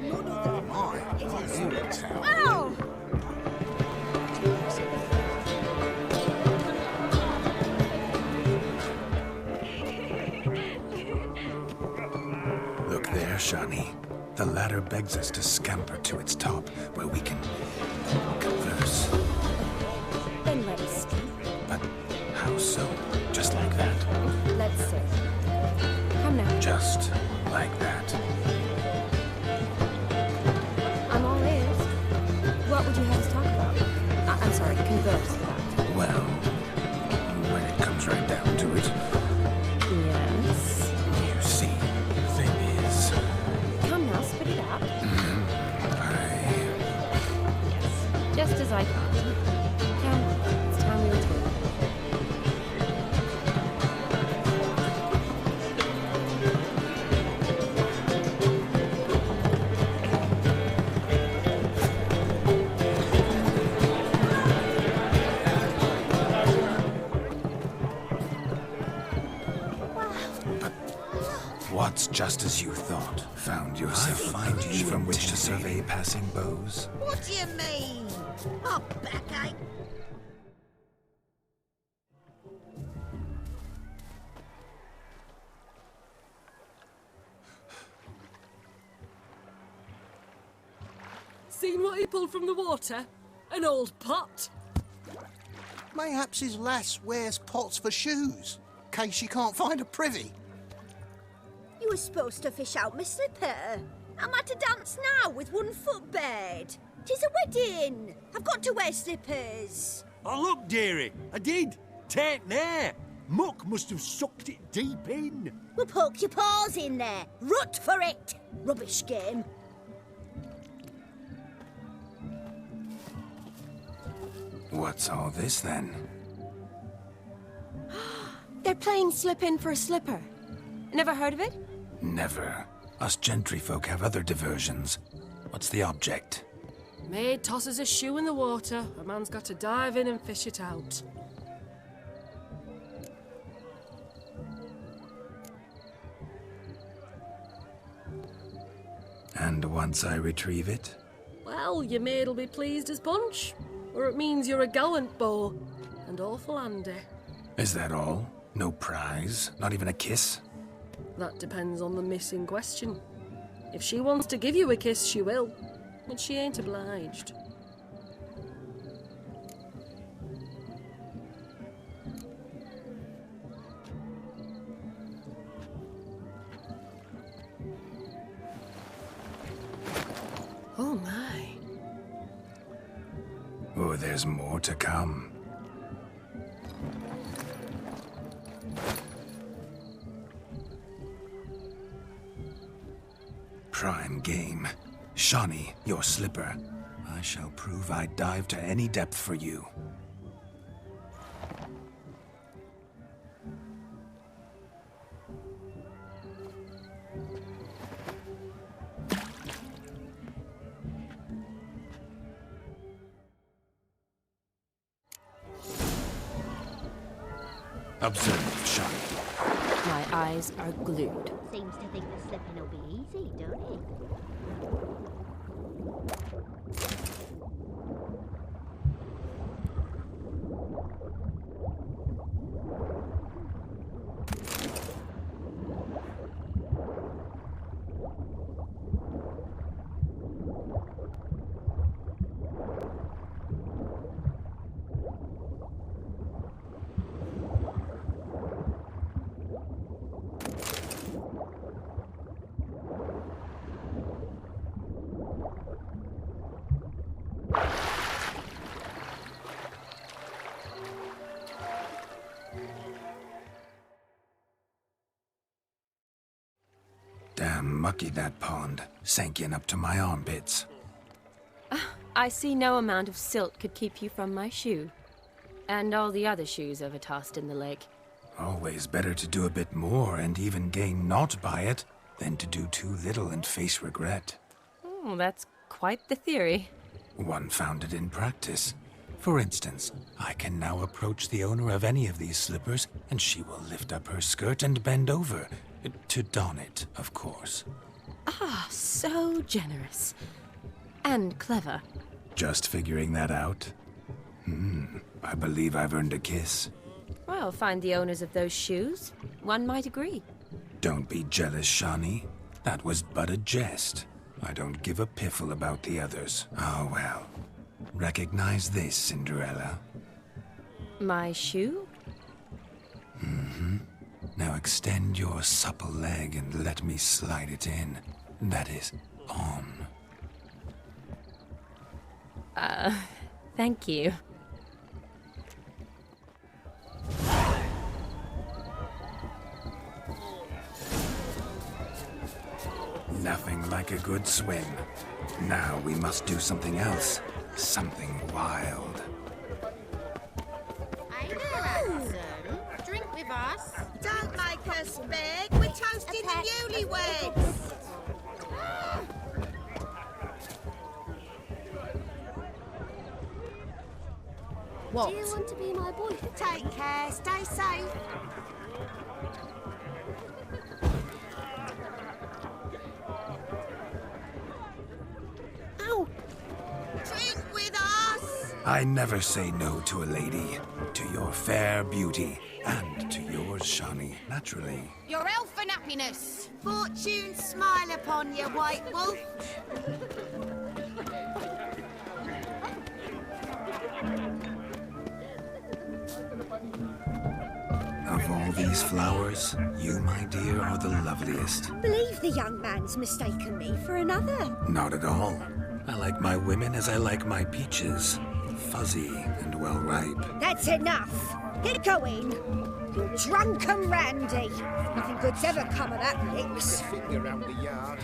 None other. My, you would tell. Ow! Look there, Shani. The ladder begs us to scamper to its top, where we can converse. Then let us speak. But how so? Just like that? Let's sit. Come now. Just like that. I'm all ears. What would you have us talk about? I'm sorry, converse about. Well, when it comes right down to it, Yes. you see, the thing is... Come now, spit it out. I... Just as I thought. Come, it's time we were told. as you thought. Found yourself finding from which to survey passing bows. What do you mean? Oh, backache. Seen what he pulled from the water? An old pot. Mayhaps his lass wears pots for shoes, case she can't find a privy. You were supposed to fish out my slipper. I'm at a dance now with one foot bared. 'Tis a wedding. I've got to wear slippers. Oh, look, dearie, I did. Take there. Muck must have sucked it deep in. Well, poke your paws in there. Rut for it. Rubbish game. What's all this then? They're playing slip in for a slipper. Never heard of it? Never. Us gentry folk have other diversions. What's the object? Maid tosses a shoe in the water. A man's got to dive in and fish it out. And once I retrieve it? Well, your maid'll be pleased as punch. Or it means you're a gallant beau. And awful handy. Is that all? No prize? Not even a kiss? That depends on the miss in question. If she wants to give you a kiss, she will. But she ain't obliged. Oh my. Oh, there's more to come. Prime game. Shawnee, your slipper. I shall prove I'd dive to any depth for you. Observe, Shawnee. My eyes are glued. Seems to think the slipping will be easy, don't it? Damn mucky, that pond. Sank in up to my armpits. I see no amount of silt could keep you from my shoe. And all the other shoes overtossed in the lake. Always better to do a bit more and even gain naught by it than to do too little and face regret. Oh, that's quite the theory. One founded in practice. For instance, I can now approach the owner of any of these slippers, and she will lift up her skirt and bend over. To don it, of course. Ah, so generous. And clever. Just figuring that out? I believe I've earned a kiss. Well, find the owners of those shoes. One might agree. Don't be jealous, Shawnee. That was but a jest. I don't give a piffle about the others. Oh, well. Recognize this, Cinderella. My shoe? Now extend your supple leg and let me slide it in. That is, on. Thank you. Nothing like a good swim. Now we must do something else. Something wild. Hey there, Alison. Drink with us. Don't make us beg. We're toasting the newlyweds. What? Do you want to be my boyfriend? Take care. Stay safe. now. Drink with us. I never say no to a lady. To your fair beauty. And to yours, Shani, naturally. Your elfin happiness. Fortune smile upon you, White Wolf. Of all these flowers, you, my dear, are the loveliest. Believe the young man's mistaken me for another. Not at all. I like my women as I like my peaches. Fuzzy and well ripe. That's enough. Get going. You drunken Randy. Nothing good's ever come of that mix. Around the yard.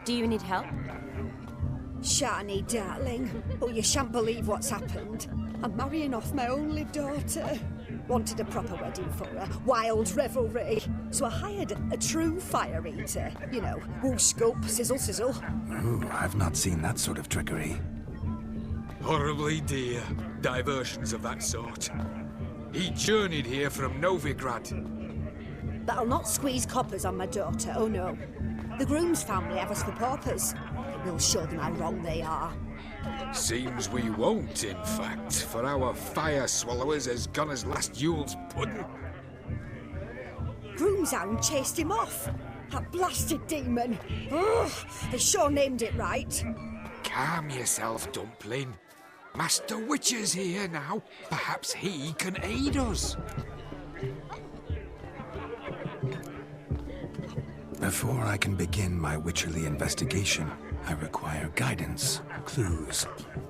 Do you need help? Shani, darling. Oh, you shan't believe what's happened. I'm marrying off my only daughter. Wanted a proper wedding for her, wild revelry. So I hired a true fire eater. You know, whoosh scoop, sizzle sizzle. Ooh, I've not seen that sort of trickery. Horribly dear diversions of that sort. He journeyed here from Novigrad. But I'll not squeeze coppers on my daughter, oh no. The groom's family have us for paupers. We'll show them how wrong they are. Seems we won't, in fact, for our fire swallowers has gone as last Yule's pudding. Groom's hound chased him off. That blasted demon. Ugh, they sure named it right. Calm yourself, Dumpling. Master Witcher's here now. Perhaps he can aid us. Before I can begin my witcherly investigation, I require guidance, clues.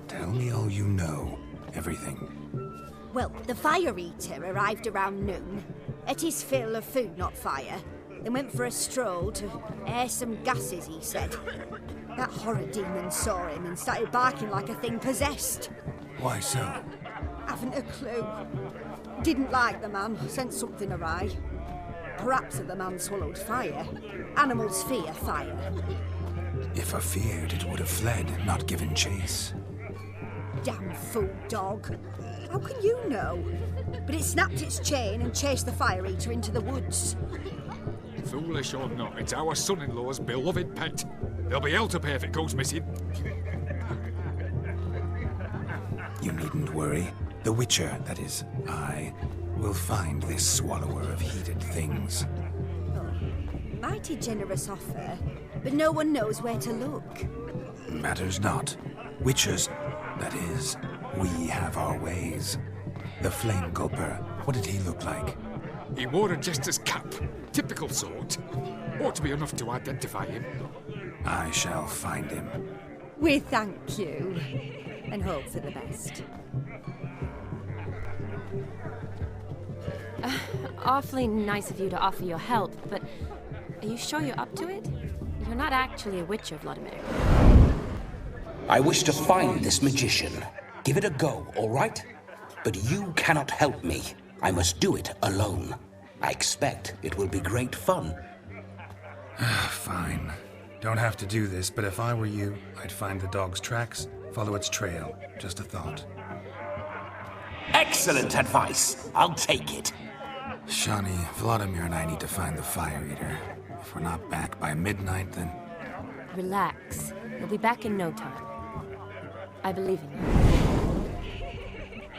Tell me all you know, everything. Well, the fire eater arrived around noon, ate his fill of food, not fire, then went for a stroll to air some gases, he said. That horror demon saw him and started barking like a thing possessed. Why so? Haven't a clue. Didn't like the man, sensed something awry. Perhaps the man swallowed fire. Animals fear fire. If I feared, it would have fled, not given chase. Damn fool dog. How can you know? But it snapped its chain and chased the fire eater into the woods. Foolish or not, it's our son-in-law's beloved pet. There'll be hell to pay if it goes missing. You needn't worry. The Witcher, that is, I, will find this swallower of heated things. Mighty generous offer, but no one knows where to look. Matters not. Witchers, that is, we have our ways. The Flame Gulper, what did he look like? He wore a jester's cap. Typical sort. Ought to be enough to identify him. I shall find him. We thank you, and hope for the best. Awfully nice of you to offer your help, but are you sure you're up to it? You're not actually a witcher, Vladimir. I wish to find this magician. Give it a go, all right? But you cannot help me. I must do it alone. I expect it will be great fun. Fine. Don't have to do this, but if I were you, I'd find the dog's tracks, follow its trail. Just a thought. Excellent advice. I'll take it. Shani, Vladimir and I need to find the fire eater. If we're not back by midnight, then... Relax. We'll be back in no time. I believe in you.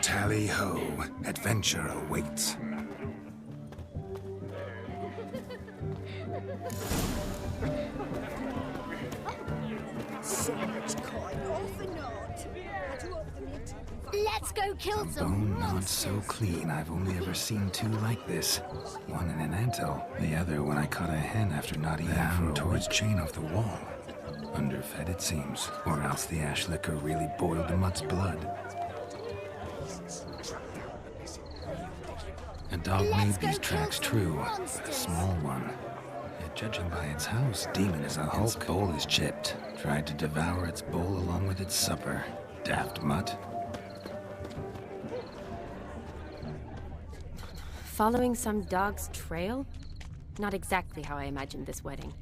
Tally-ho. Adventure awaits. So much coin, all for naught. I do hope the mutant... Let's go kill some Bone not monsters. so clean. I've only ever seen two like this. One in an anthill, the other when I caught a hen after not eating for towards chain off the wall. Underfed, it seems, or else the ash liquor really boiled the mutt's blood. A dog made these tracks true, but a small one. Yet judging by its house, demon is a hulk. Its bowl is chipped. Tried to devour its bowl along with its supper. Daft mutt. Following some dog's trail? Not exactly how I imagined this wedding.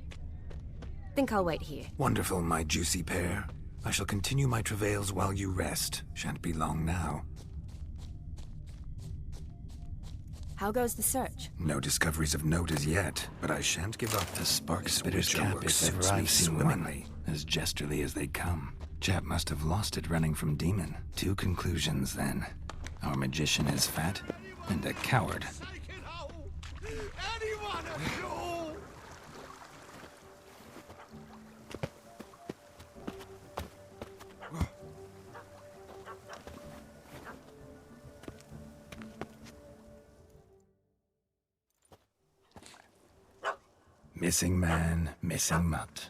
Think I'll wait here. Wonderful, my juicy pear. I shall continue my travails while you rest. Shan't be long now. How goes the search? No discoveries of note as yet, but I shan't give up. The spark spitter's cap suits me swimmingly, as jesterly as they come. Chap must have lost it running from Demon. Two conclusions, then. Our magician is fat, and a coward. Missing man, missing mutt.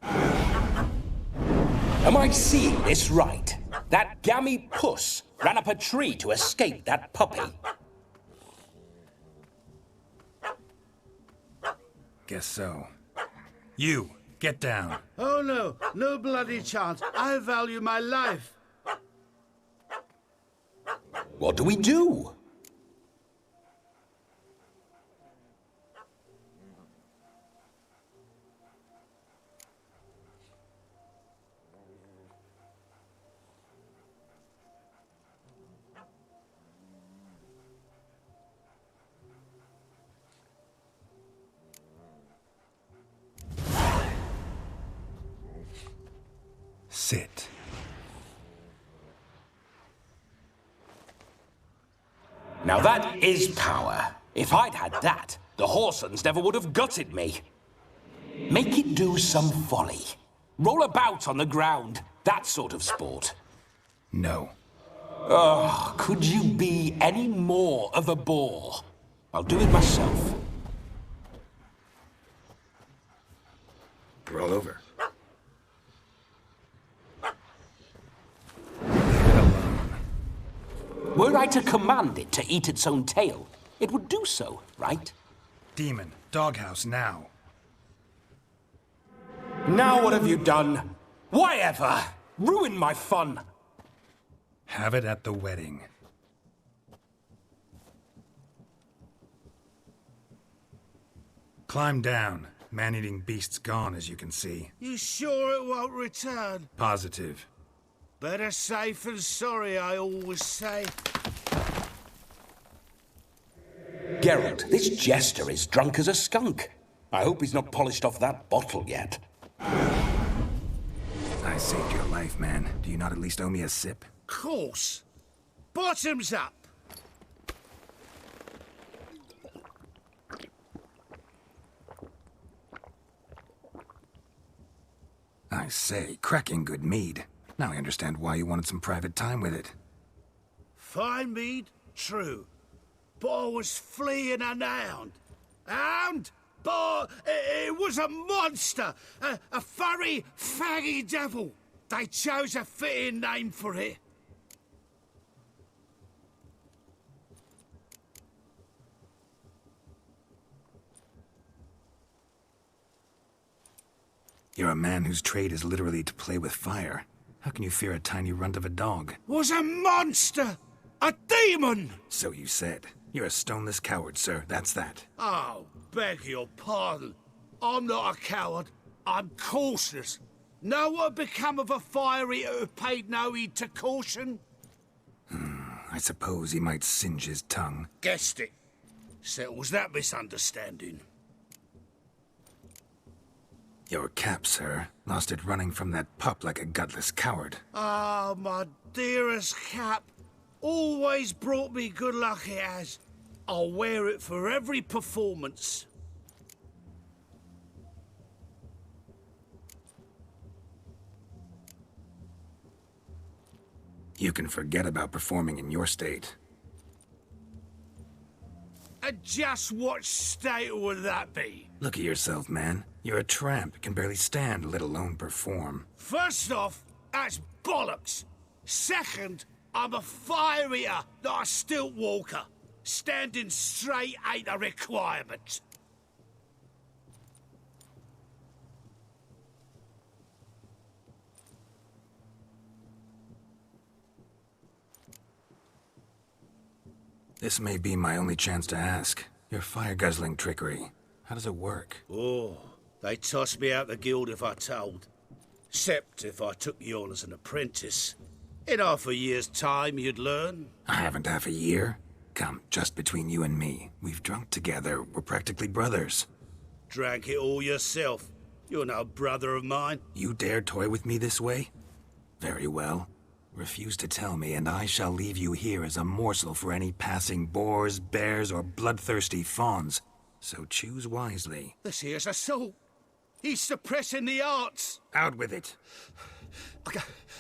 Am I seeing this right? That gammy puss ran up a tree to escape that puppy. Guess so. You, get down. Oh no, no bloody chance. I value my life. What do we do? Sit. Now that is power. If I'd had that, the Horsons never would have gutted me. Make it do some folly. Roll about on the ground. That sort of sport. No. Oh, could you be any more of a bore? I'll do it myself. Roll over. Were I to command it to eat its own tail, it would do so, right? Demon, doghouse now. Now what have you done? Why ever? Ruin my fun. Have it at the wedding. Climb down. Man-eating beast's gone, as you can see. You sure it won't return? Positive. Better safe than sorry, I always say. Geralt, this jester is drunk as a skunk. I hope he's not polished off that bottle yet. I saved your life, man. Do you not at least owe me a sip? Course. Bottoms up. I say, cracking good mead. Now I understand why you wanted some private time with it. Fine mead, true. But I was fleeing an hound. Hound? But it was a monster! A furry, faggy devil. They chose a fitting name for it. You're a man whose trade is literally to play with fire. How can you fear a tiny runt of a dog? Was a monster! A demon! So you said. You're a stoneless coward, sir. That's that. Oh, beg your pardon. I'm not a coward. I'm cautious. Know what become of a fire eater who paid no heed to caution? I suppose he might singe his tongue. Guessed it. Settles that misunderstanding. Your cap, sir. Lost it running from that pup like a gutless coward. Ah, my dearest cap. Always brought me good luck it has. I'll wear it for every performance. You can forget about performing in your state. And just what state would that be? Look at yourself, man. You're a tramp, can barely stand, let alone perform. First off, that's bollocks. Second, I'm a fire eater, not a stilt walker. Standing straight ain't a requirement. This may be my only chance to ask. Your fire-guzzling trickery, how does it work? Oh, they toss me out the guild if I told. Except if I took you on as an apprentice. In half a year's time, you'd learn. I haven't half a year. Come, just between you and me. We've drunk together. We're practically brothers. Drank it all yourself. You're no brother of mine. You dare toy with me this way? Very well. Refuse to tell me, and I shall leave you here as a morsel for any passing boars, bears, or bloodthirsty fawns. So choose wisely. This here's assault. He's suppressing the arts. Out with it. I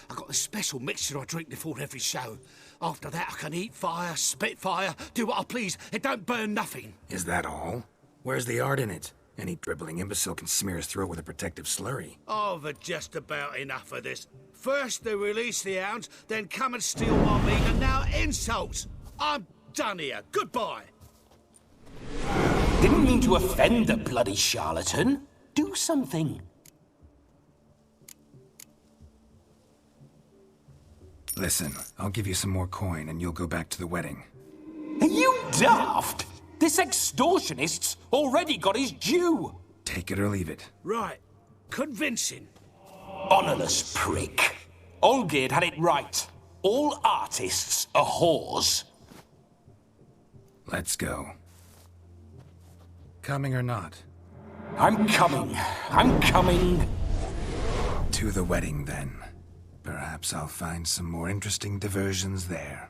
got a special mixture I drink before every show. After that, I can eat fire, spit fire, do what I please. It don't burn nothing. Is that all? Where's the art in it? Any dribbling imbecile can smear his throat with a protective slurry. I've had just about enough of this. First they release the hounds, then come and steal my meat, and now insults. I'm done here. Goodbye. Didn't mean to offend the bloody charlatan. Do something. Listen, I'll give you some more coin and you'll go back to the wedding. Are you daft? This extortionist's already got his due. Take it or leave it. Right. Convincing. Honourless prick. Olgierd had it right. All artists are whores. Let's go. Coming or not? I'm coming. I'm coming. To the wedding, then. Perhaps I'll find some more interesting diversions there.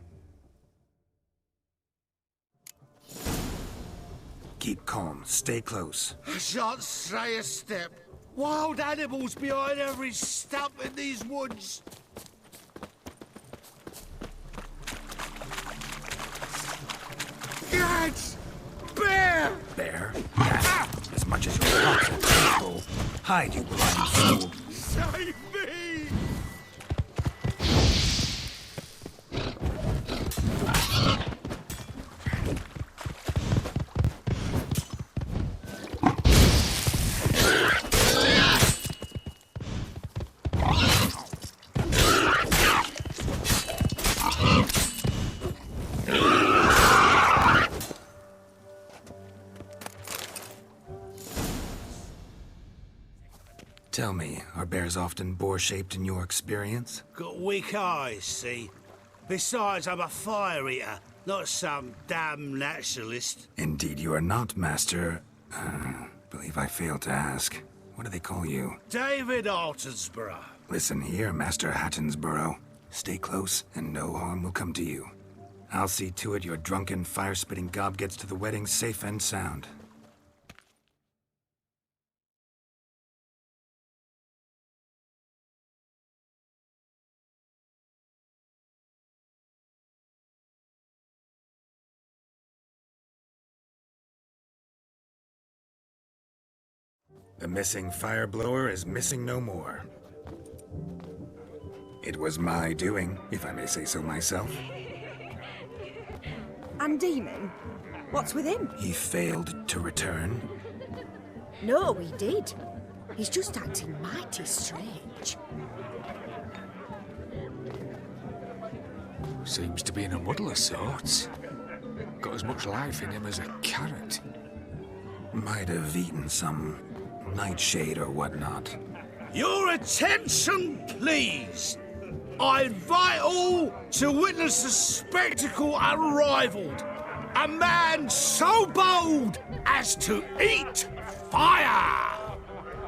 Keep calm. Stay close. I shan't stray a step. Wild animals behind every stump in these woods. Gads! Bear! Bear? Cat? As much as your heart will control. Hide, you blind fool. Save me! Tell me, are bears often boar-shaped in your experience? Got weak eyes, see? Besides, I'm a fire eater, not some damn naturalist. Indeed you are not, Master... believe I failed to ask. What do they call you? David Altonsborough. Listen here, Master Hattonsborough. Stay close, and no harm will come to you. I'll see to it your drunken, fire-spitting gob gets to the wedding safe and sound. The missing fire blower is missing no more. It was my doing, if I may say so myself. And Demon? What's with him? He failed to return. No, he did. He's just acting mighty strange. Seems to be in a muddle of sorts. Got as much life in him as a carrot. Might have eaten some nightshade or whatnot. Your attention, please! I invite all to witness a spectacle unrivaled. A man so bold as to eat fire!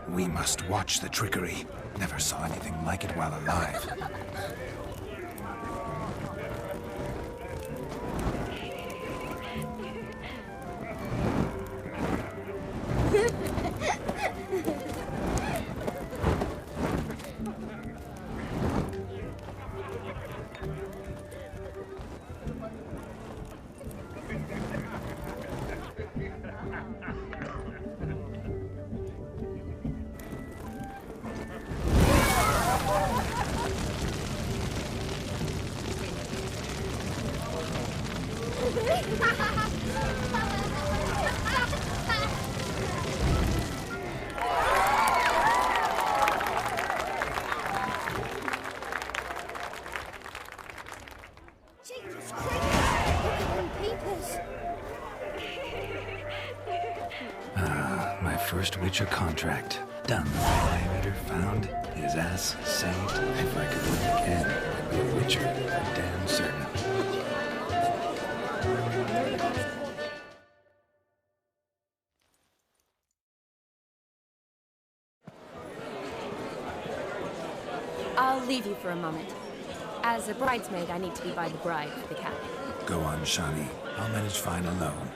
We must watch the trickery. Never saw anything like it while alive. My first Witcher contract. Done. Diameter found. His ass saved. If I could live again, I'd be a witcher for damn certain. I'll leave you for a moment. As a bridesmaid, I need to be by the bride for the cap. Go on, Shani. I'll manage fine alone.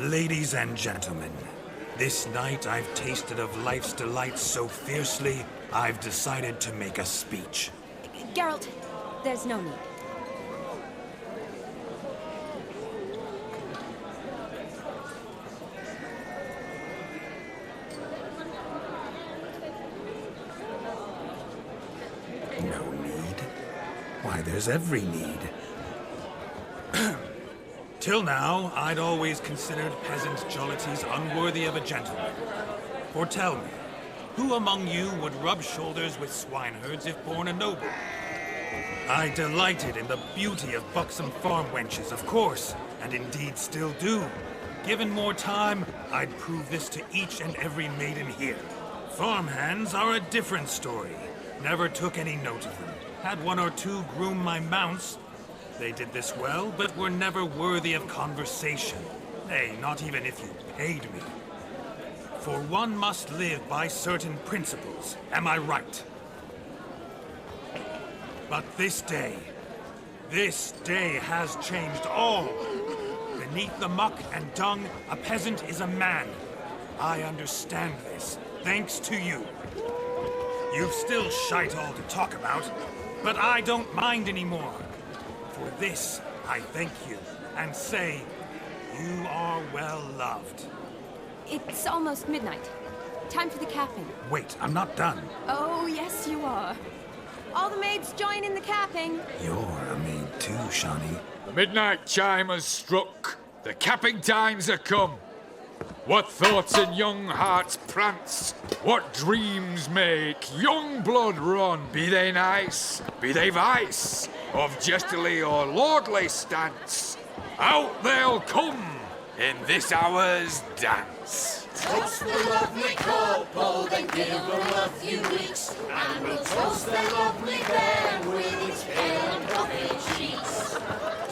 Ladies and gentlemen, this night I've tasted of life's delights so fiercely, I've decided to make a speech. Geralt, there's no need. No need? Why, there's every need. Till now, I'd always considered peasant jollities unworthy of a gentleman. For tell me, who among you would rub shoulders with swineherds if born a noble? I delighted in the beauty of buxom farm wenches, of course, and indeed still do. Given more time, I'd prove this to each and every maiden here. Farmhands are a different story. Never took any note of them. Had one or two groom my mounts. They did this well, but were never worthy of conversation. Nay, not even if you paid me. For one must live by certain principles, am I right? But this day has changed all. Beneath the muck and dung, a peasant is a man. I understand this, thanks to you. You've still shite all to talk about, but I don't mind anymore. For this, I thank you, and say, you are well loved. It's almost midnight. Time for the capping. Wait, I'm not done. Oh, yes, you are. All the maids join in the capping. You're a maid too, Shani. The midnight chime has struck. The capping times have come. What thoughts in young hearts prance? What dreams make young blood run? Be they nice, be they vice, of jestily or lordly stance, out they'll come in this hour's dance. Toast the lovely couple, then give them a few weeks, and we'll toast their lovely bed with its pale and puffy cheeks.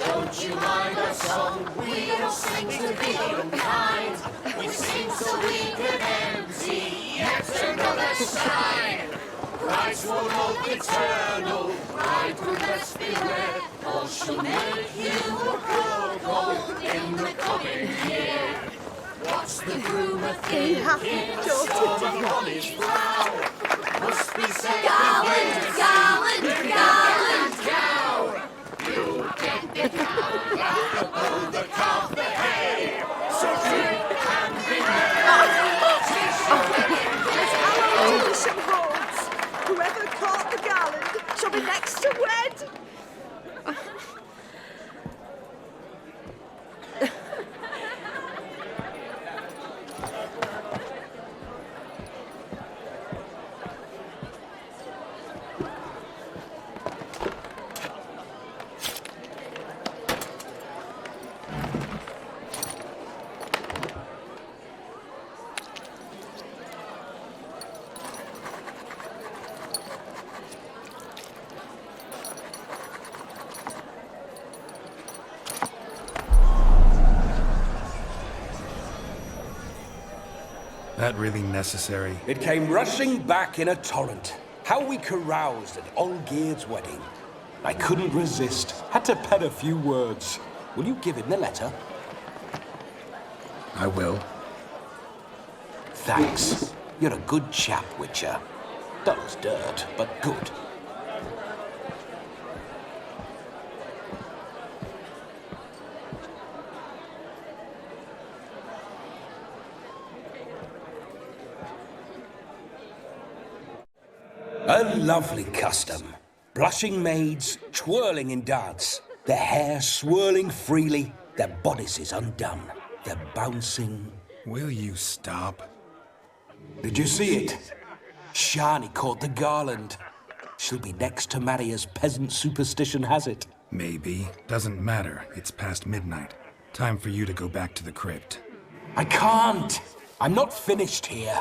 Don't you mind our song? We don't sing to be unkind. We sing so we can empty yet another shrine. Christ will love eternal, bridegroom best beware, or she'll make you a cuckold in the coming year. What's the groom a thinking? Storm upon his brow. Must be said, gallant, cow. You'll get the cow back above the calf the hay. So drink and be merry. Tradition holds. Whoever caught the gallant shall be next to wed. That really necessary? It came rushing back in a torrent. How we caroused at Olgierd's wedding. I couldn't resist. Had to pen a few words. Will you give him the letter? I will. Thanks. You're a good chap, Witcher. Dull as dirt, but good. A lovely custom. Blushing maids twirling in dance, their hair swirling freely, their bodices undone, their bouncing. Will you stop? Did you see it? Shani caught the garland. She'll be next to marry as peasant superstition has it. Maybe. Doesn't matter. It's past midnight. Time for you to go back to the crypt. I can't! I'm not finished here.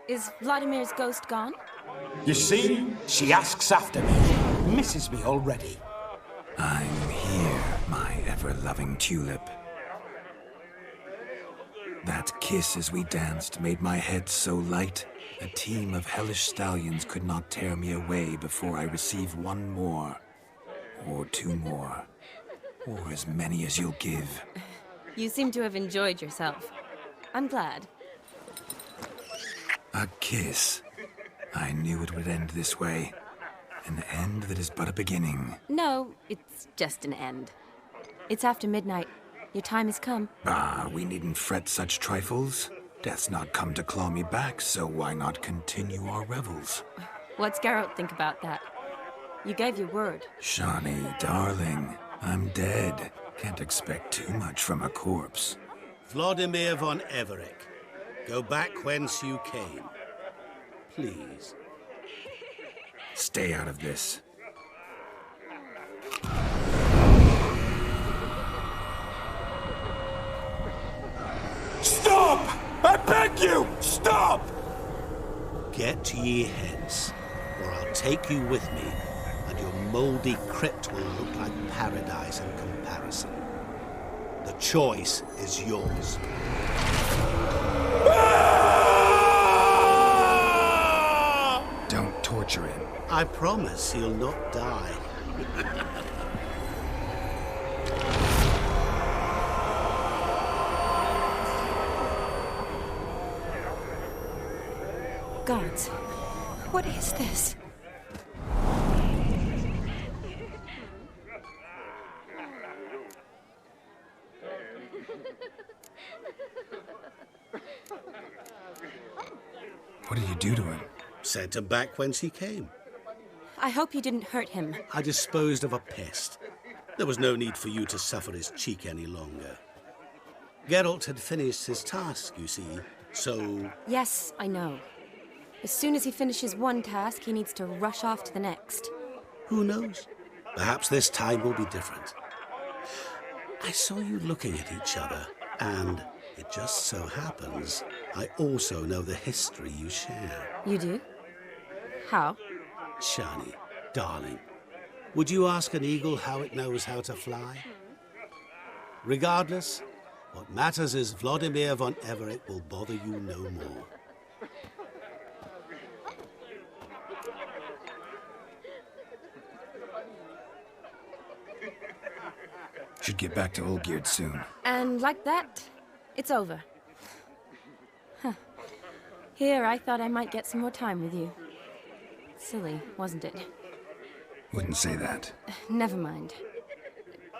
Is Vladimir's ghost gone? You see? She asks after me. Misses me already. I'm here, my ever-loving tulip. That kiss as we danced made my head so light, a team of hellish stallions could not tear me away before I receive one more. Or two more. Or as many as you'll give. You seem to have enjoyed yourself. I'm glad. A kiss. I knew it would end this way. An end that is but a beginning. No, it's just an end. It's after midnight. Your time has come. Ah, we needn't fret such trifles. Death's not come to claw me back, so why not continue our revels? What's Geralt think about that? You gave your word. Shawnee, darling, I'm dead. Can't expect too much from a corpse. Vladimir von Everec, go back whence you came. Please. Stay out of this. Stop! I beg you! Stop! Get ye hence, or I'll take you with me, and your mouldy crypt will look like paradise in comparison. The choice is yours. Don't torture him. I promise he'll not die. Gods, what is this? What did you do to him? Sent him back whence he came. I hope you didn't hurt him. I disposed of a pest. There was no need for you to suffer his cheek any longer. Geralt had finished his task, you see, so... Yes, I know. As soon as he finishes one task, he needs to rush off to the next. Who knows? Perhaps this time will be different. I saw you looking at each other, and it just so happens I also know the history you share. You do? How? Shani, darling, would you ask an eagle how it knows how to fly? Regardless, what matters is Vladimir von Everec will bother you no more. Should get back to Olgierd soon. And like that, it's over. Huh. Here, I thought I might get some more time with you. Silly, wasn't it? Wouldn't say that. Never mind.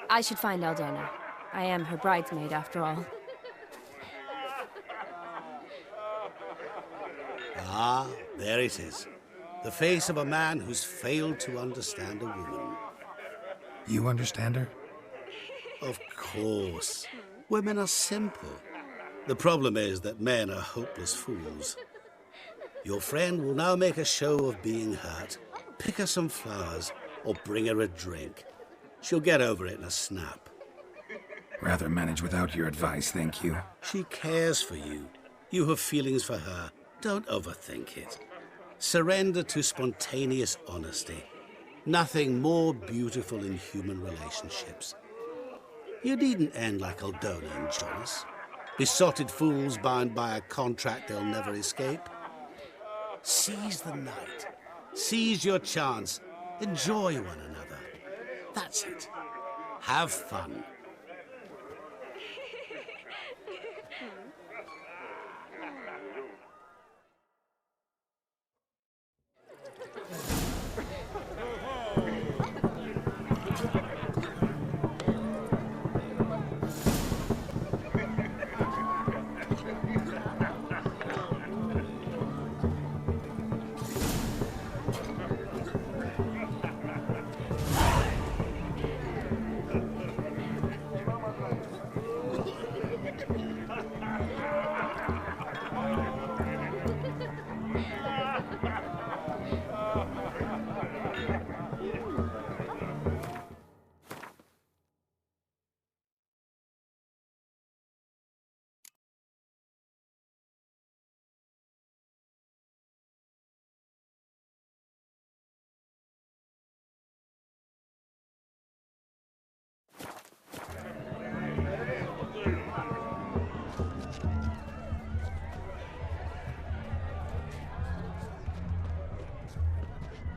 I should find Aldona. I am her bridesmaid, after all. Ah, there it is. The face of a man who's failed to understand a woman. You understand her? Of course. Women are simple. The problem is that men are hopeless fools. Your friend will now make a show of being hurt, pick her some flowers, or bring her a drink. She'll get over it in a snap. Rather manage without your advice, thank you. She cares for you. You have feelings for her. Don't overthink it. Surrender to spontaneous honesty. Nothing more beautiful in human relationships. You needn't end like Aldona and Jonas. Besotted fools bound by a contract they'll never escape. Seize the night. Seize your chance. Enjoy one another. That's it. Have fun.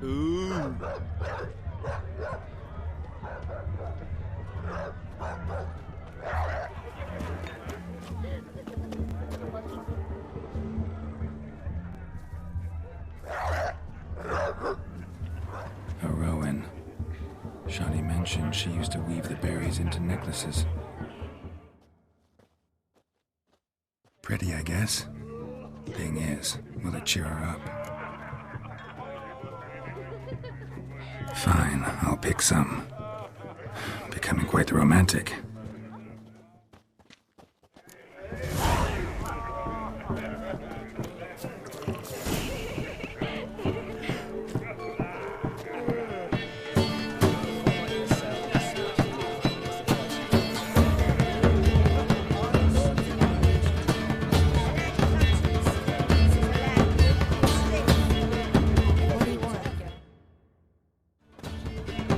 Ooh. A rowan. Shani mentioned she used to weave the berries into necklaces. Pretty, I guess. Thing is, will it cheer her up? Fine, I'll pick some. Becoming quite the romantic.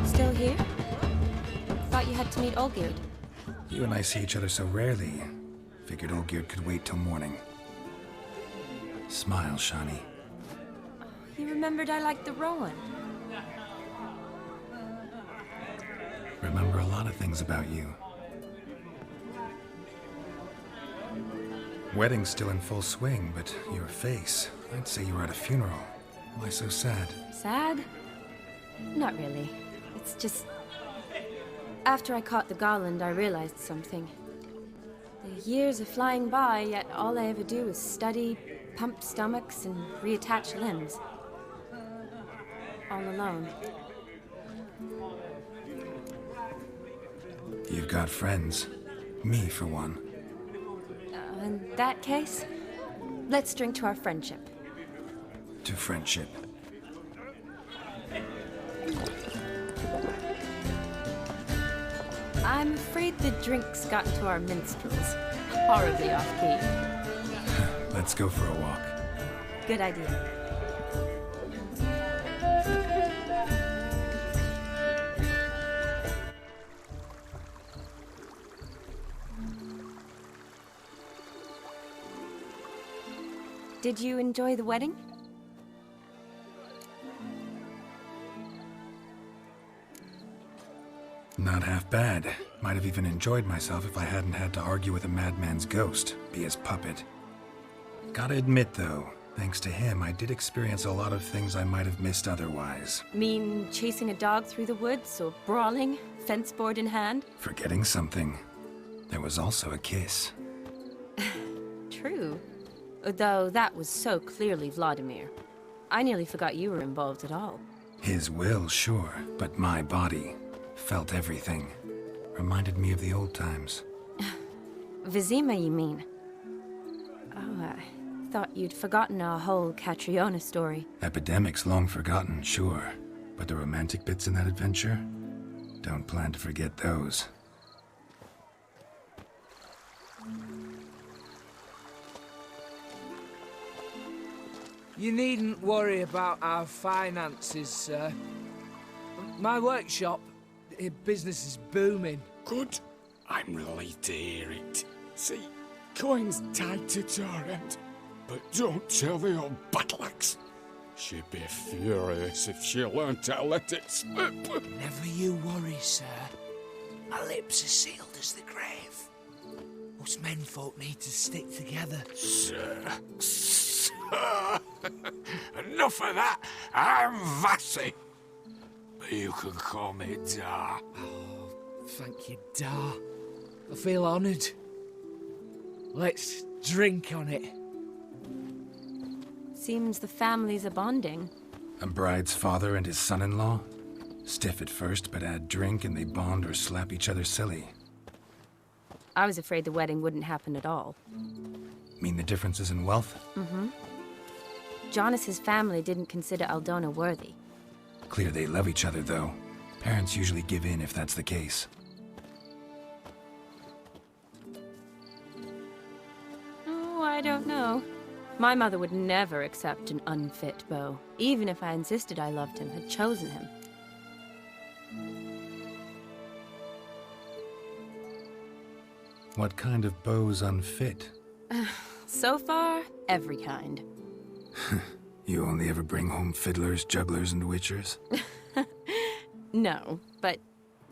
Still here? Thought you had to meet Olgierd. You and I see each other so rarely. Figured Olgierd could wait till morning. Smile, Shani. You remembered I liked the rowan. Remember a lot of things about you. Wedding's still in full swing, but your face, I'd say you were at a funeral. Why so sad? Sad? Not really. It's just... After I caught the garland, I realized something. The years are flying by, yet all I ever do is study, pump stomachs, and reattach limbs. All alone. You've got friends. Me, for one. In that case, let's drink to our friendship. To friendship. I'm afraid the drinks got to our minstrels. Horribly off-key. Let's go for a walk. Good idea. Did you enjoy the wedding? Not half bad. Might have even enjoyed myself if I hadn't had to argue with a madman's ghost, be his puppet. Gotta admit, though, thanks to him, I did experience a lot of things I might have missed otherwise. Mean chasing a dog through the woods, or brawling, fence board in hand? Forgetting something. There was also a kiss. True. Though that was so clearly Vladimir. I nearly forgot you were involved at all. His will, sure, but my body felt everything. Reminded me of the old times. Vizima, you mean? Oh, I thought you'd forgotten our whole Catriona story. Epidemics long forgotten, sure. But the romantic bits in that adventure? Don't plan to forget those. You needn't worry about our finances, sir. My workshop, business is booming. Good. I'm relieved to hear it. See, coin's tied to Torrent, but don't tell the old buttlax. She'd be furious if she learned to let it slip. Never you worry, sir. My lips are sealed as the grave. Us menfolk need to stick together. Sir. Enough of that. I'm Vassy. But you can call me Dar. Oh, thank you, Dar. I feel honoured. Let's drink on it. Seems the families are bonding. A bride's father and his son-in-law? Stiff at first, but add drink and they bond or slap each other silly. I was afraid the wedding wouldn't happen at all. Mean the differences in wealth? Mm-hmm. Jonas's family didn't consider Aldona worthy. Clear they love each other, though. Parents usually give in if that's the case. Oh, I don't know. My mother would never accept an unfit beau, even if I insisted I loved him, had chosen him. What kind of beau's unfit? So far, every kind. You only ever bring home fiddlers, jugglers, and witchers? No, but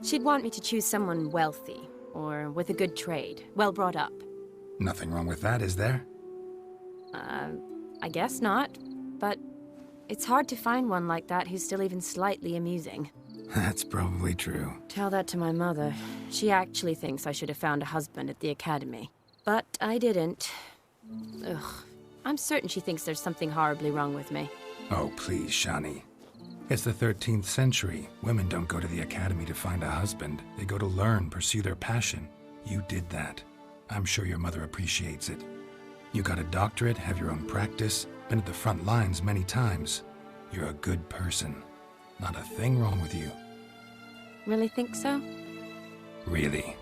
she'd want me to choose someone wealthy, or with a good trade, well brought up. Nothing wrong with that, is there? I guess not, but it's hard to find one like that who's still even slightly amusing. That's probably true. Tell that to my mother. She actually thinks I should have found a husband at the academy. But I didn't. Ugh. I'm certain she thinks there's something horribly wrong with me. Oh, please, Shani. It's the 13th century. Women don't go to the academy to find a husband. They go to learn, pursue their passion. You did that. I'm sure your mother appreciates it. You got a doctorate, have your own practice, been at the front lines many times. You're a good person. Not a thing wrong with you. Really think so? Really.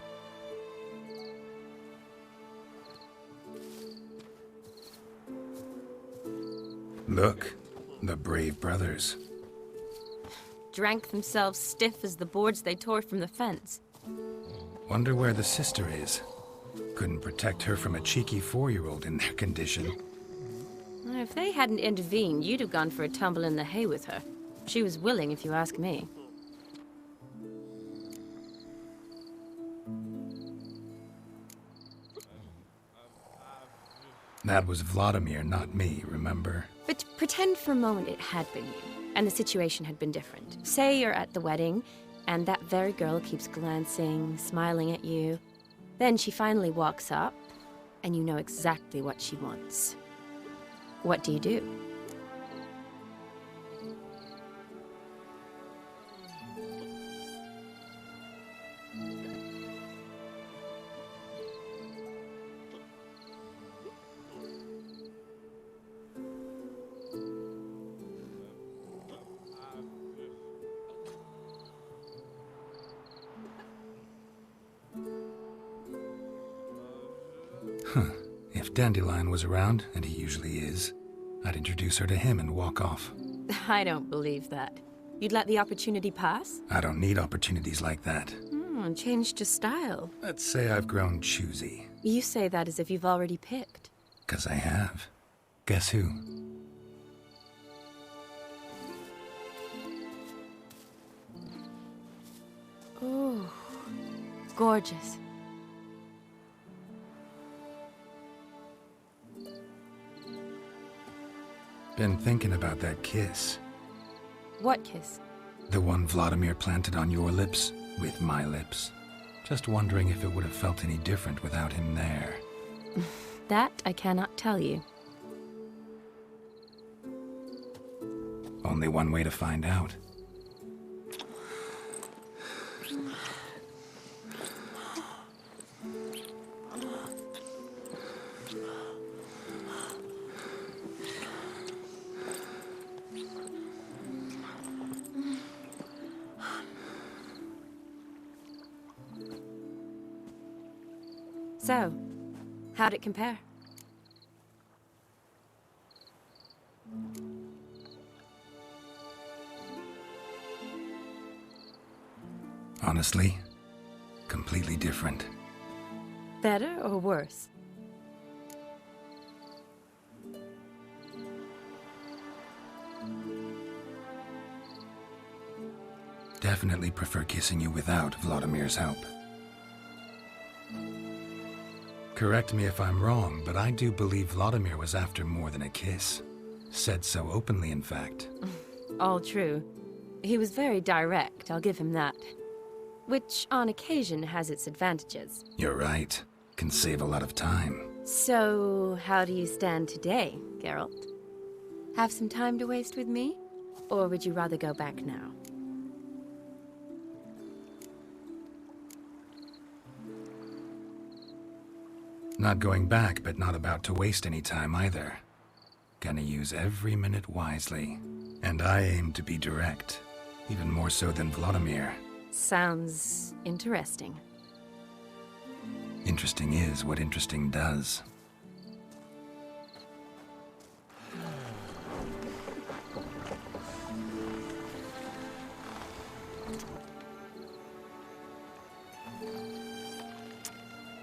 Look, the brave brothers. Drank themselves stiff as the boards they tore from the fence. Wonder where the sister is. Couldn't protect her from a cheeky 4-year-old in their condition. If they hadn't intervened, you'd have gone for a tumble in the hay with her. She was willing, if you ask me. That was Vladimir, not me, remember? But pretend for a moment it had been you, and the situation had been different. Say you're at the wedding, and that very girl keeps glancing, smiling at you. Then she finally walks up, and you know exactly what she wants. What do you do? Huh. If Dandelion was around, and he usually is, I'd introduce her to him and walk off. I don't believe that. You'd let the opportunity pass? I don't need opportunities like that. Changed your style. Let's say I've grown choosy. You say that as if you've already picked. 'Cause I have. Guess who? Oh, gorgeous. Been thinking about that kiss. What kiss? The one Vladimir planted on your lips, with my lips. Just wondering if it would have felt any different without him there. That I cannot tell you. Only one way to find out. So, how'd it compare? Honestly, completely different. Better or worse? Definitely prefer kissing you without Vladimir's help. Correct me if I'm wrong, but I do believe Vladimir was after more than a kiss. Said so openly, in fact. All true. He was very direct, I'll give him that. Which, on occasion, has its advantages. You're right. Can save a lot of time. So, how do you stand today, Geralt? Have some time to waste with me? Or would you rather go back now? Not going back, but not about to waste any time either. Gonna use every minute wisely. And I aim to be direct. Even more so than Vladimir. Sounds interesting. Interesting is what interesting does.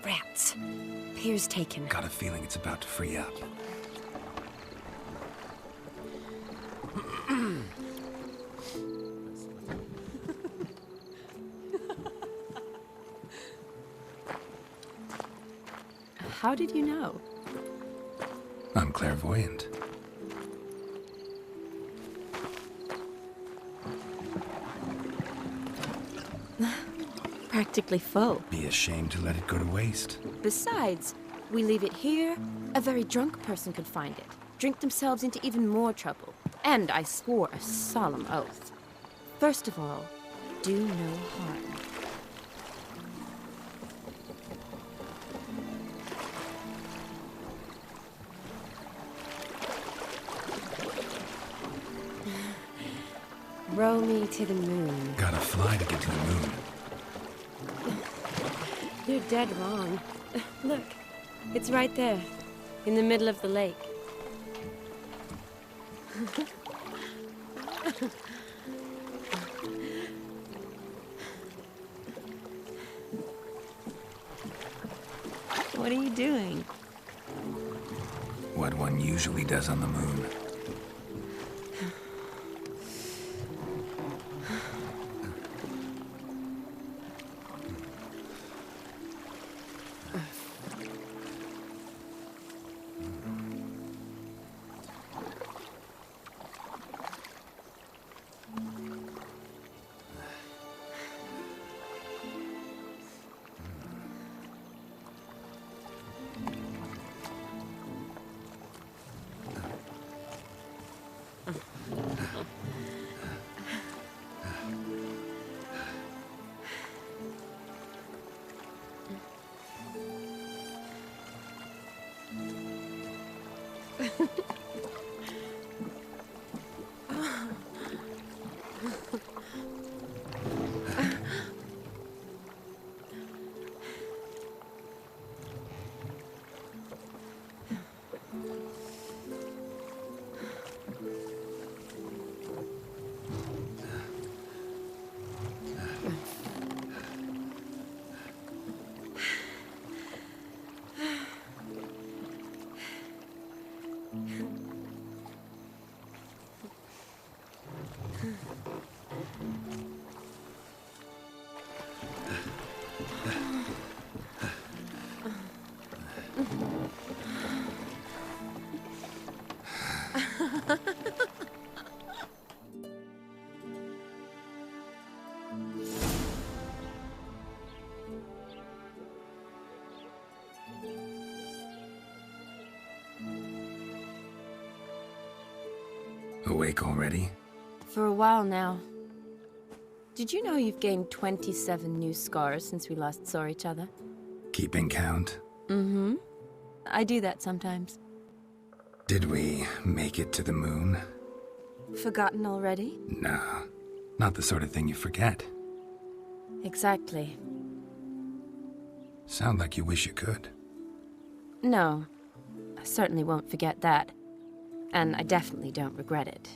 Rats. Pier's taken. Got a feeling it's about to free up. How did you know? I'm clairvoyant. Practically full. Be ashamed to let it go to waste. Besides, we leave it here, a very drunk person could find it, drink themselves into even more trouble. And I swore a solemn oath. First of all, do no harm. Row me to the moon. Gotta fly to get to the moon. You're dead wrong. Look, it's right there, in the middle of the lake. What are you doing? What one usually does on the moon. Awake already? For a while now. Did you know you've gained 27 new scars since we last saw each other? Keeping count? Mm-hmm. I do that sometimes. Did we make it to the moon? Forgotten already? No, not the sort of thing you forget. Exactly. Sound like you wish you could. No, I certainly won't forget that. And I definitely don't regret it.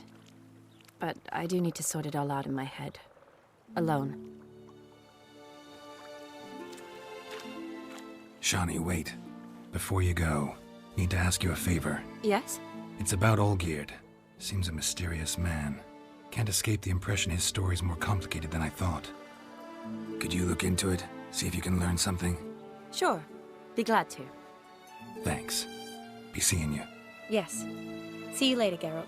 But I do need to sort it all out in my head. Alone. Shani, wait. Before you go, need to ask you a favor. Yes? It's about Olgierd. Seems a mysterious man. Can't escape the impression his story's more complicated than I thought. Could you look into it? See if you can learn something? Sure. Be glad to. Thanks. Be seeing you. Yes. See you later, Geralt.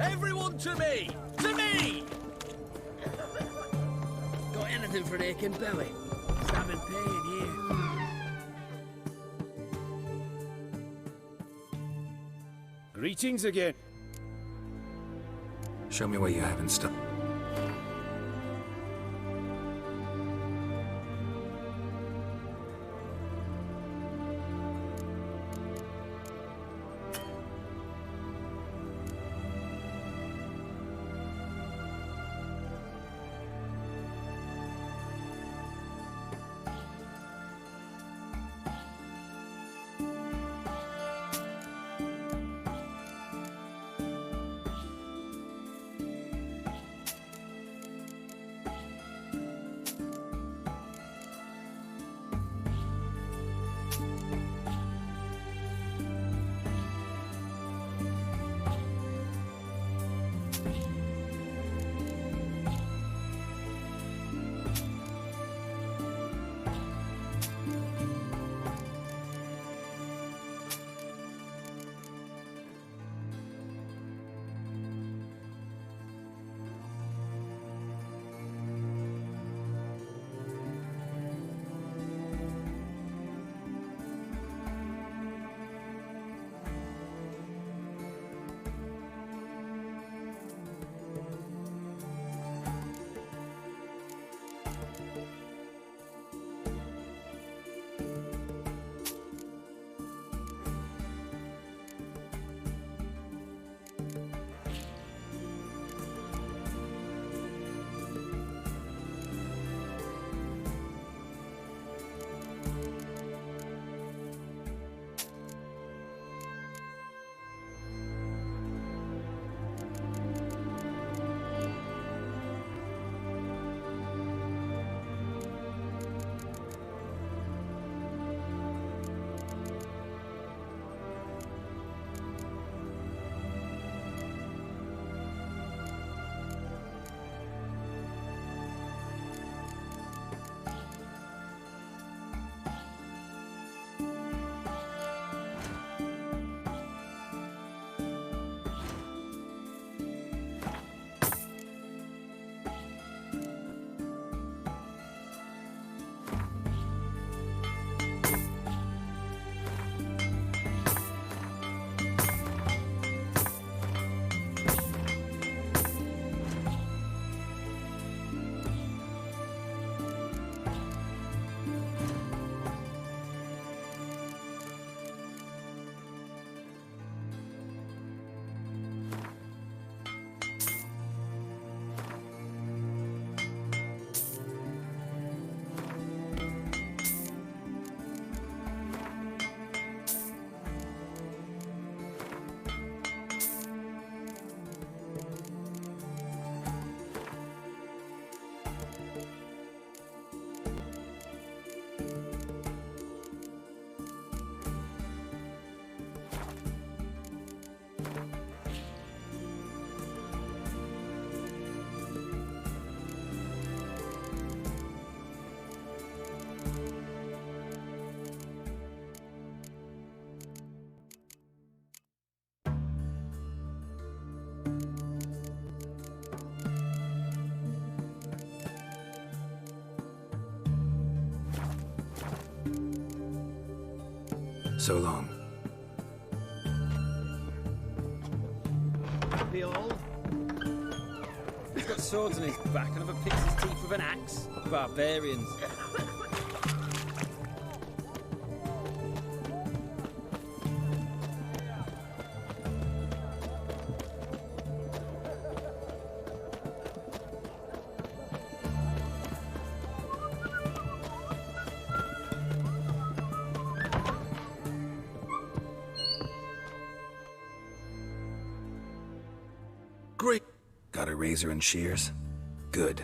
Everyone to me! To me! Got anything for an aching belly? Stabbing pain here. Greetings again. Show me what you have in stock. So long. Be old. He's got swords on his back and never picks his teeth with an axe. Barbarians. Great. Got a razor and shears? Good.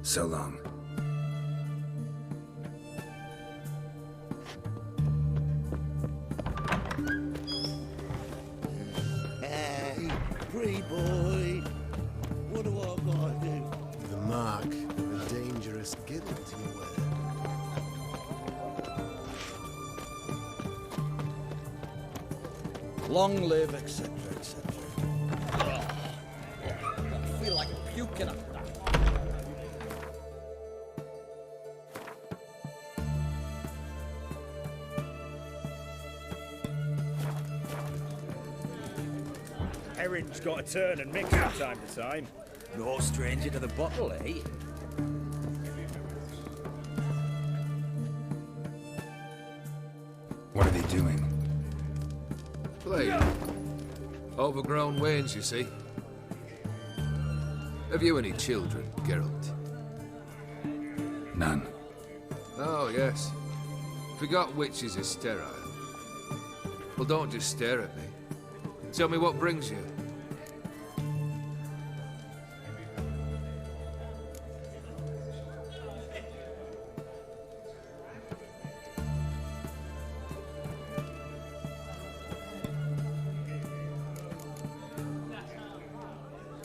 So long. Easy, boy. What do I gotta do? The mark of a dangerous guild you wear. Long live, etc., etc. I feel like puking after that. Erin's got to turn and mix from time to time. No stranger to the bottle, eh? What are they doing? Play. Overgrown wains, you see. Have you any children, Geralt? None. Oh, yes. Forgot witches are sterile. Well, don't just stare at me. Tell me what brings you.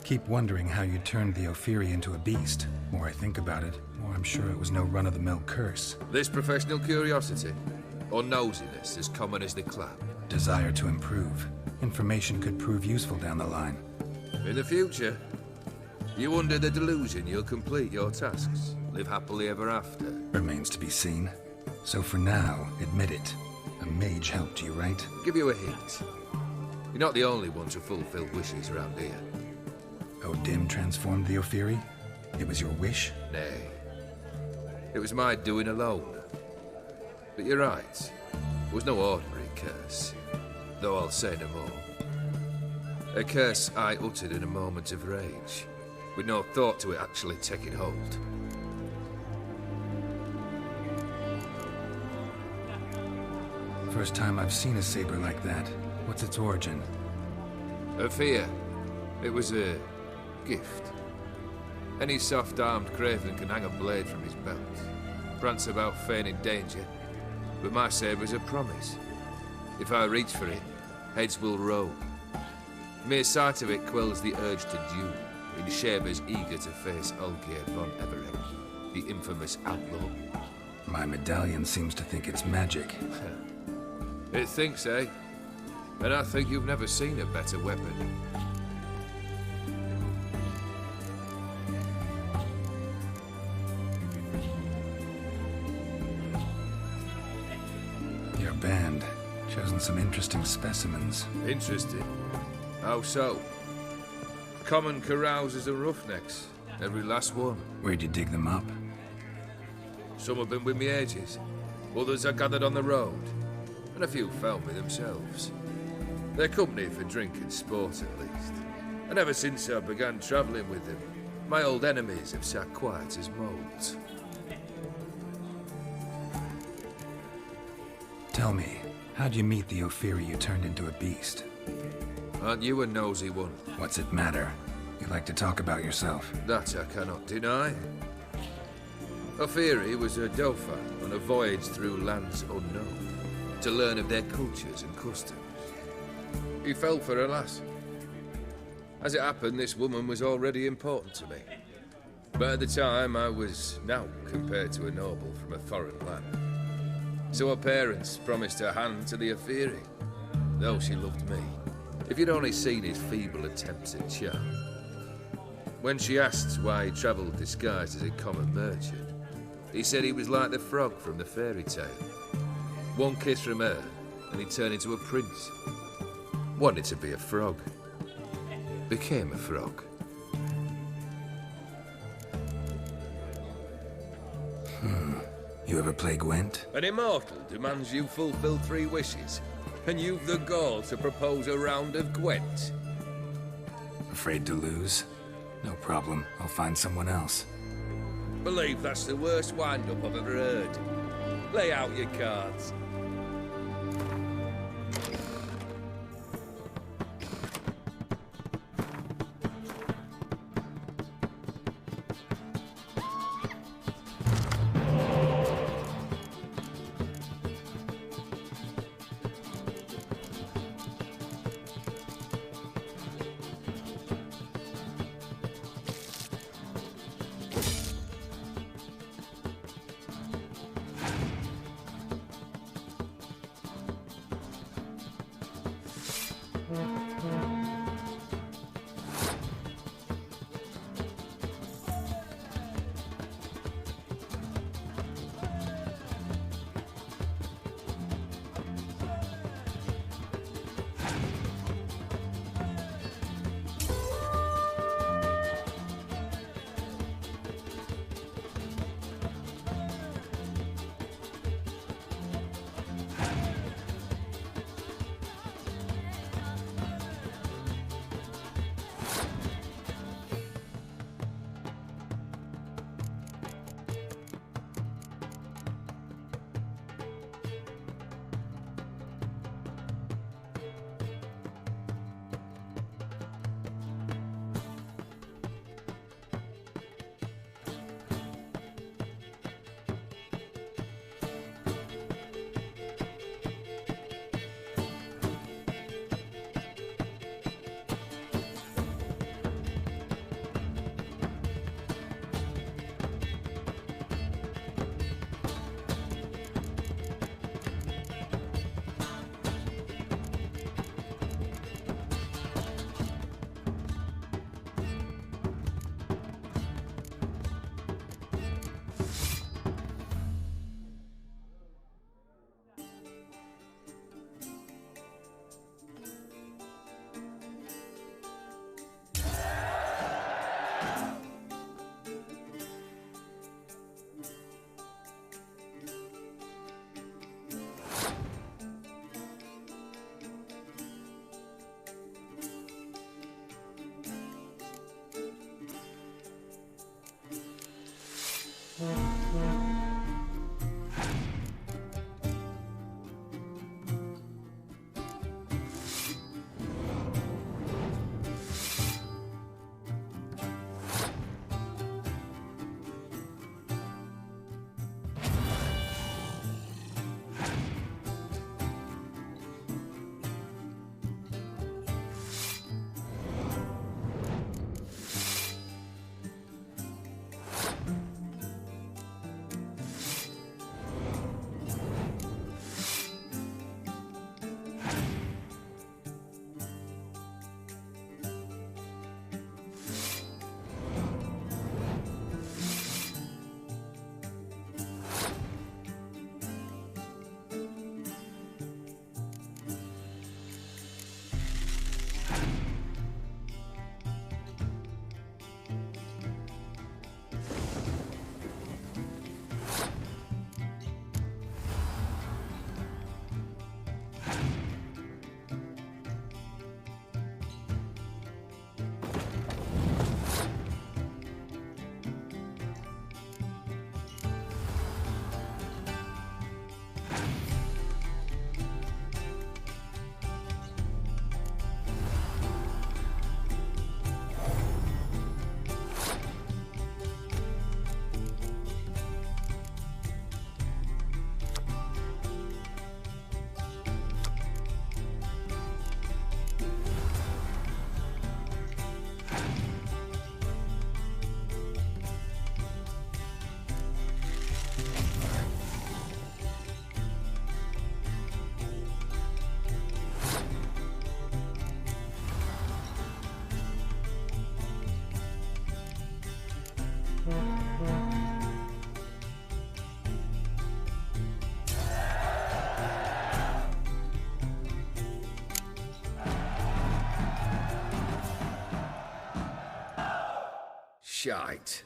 Keep wondering how you turned the Ophiri into a beast. The more I think about it, the more I'm sure it was no run-of-the-mill curse. This professional curiosity, or nosiness as common as the clap? Desire to improve. Information could prove useful down the line. In the future, you under the delusion you'll complete your tasks, live happily ever after. Remains to be seen. So for now, admit it. A mage helped you, right? Give you a hint. You're not the only one to fulfill wishes around here. Dim transformed the Ophiri? It was your wish? Nay. It was my doing alone. But you're right. It was no ordinary curse. Though I'll say no more. A curse I uttered in a moment of rage, with no thought to it actually taking hold. First time I've seen a saber like that. What's its origin? A fear. It was a gift. Any soft-armed craven can hang a blade from his belt, prance about feigning danger, but my saber's a promise. If I reach for it, heads will roll. Mere sight of it quells the urge to duel, in Shabers eager to face Olgierd von Everett, the infamous outlaw. My medallion seems to think it's magic. It thinks, eh? And I think you've never seen a better weapon. Your band. Chosen some interesting specimens. Interesting? How so? Common carousers and roughnecks. Every last one. Where'd you dig them up? Some have been with me ages. Others I gathered on the road. And a few found me themselves. They're company for drink and sport, at least. And ever since I began travelling with them, my old enemies have sat quiet as moles. Tell me, how'd you meet the Ophiri you turned into a beast? Aren't you a nosy one? What's it matter? You like to talk about yourself. That I cannot deny. Ophiri was a Dauphin on a voyage through lands unknown, to learn of their cultures and customs. He fell for a lass. As it happened, this woman was already important to me. But at the time, I was naught compared to a noble from a foreign land. So her parents promised her hand to the Ophiri, though she loved me. If you'd only seen his feeble attempts at charm. When she asked why he travelled disguised as a common merchant, he said he was like the frog from the fairy tale. One kiss from her, and he turned into a prince. Wanted to be a frog. Became a frog. You ever play Gwent? An immortal demands you fulfill 3 wishes, and you've the gall to propose a round of Gwent. Afraid to lose? No problem. I'll find someone else. Believe that's the worst wind-up I've ever heard. Lay out your cards. Shite.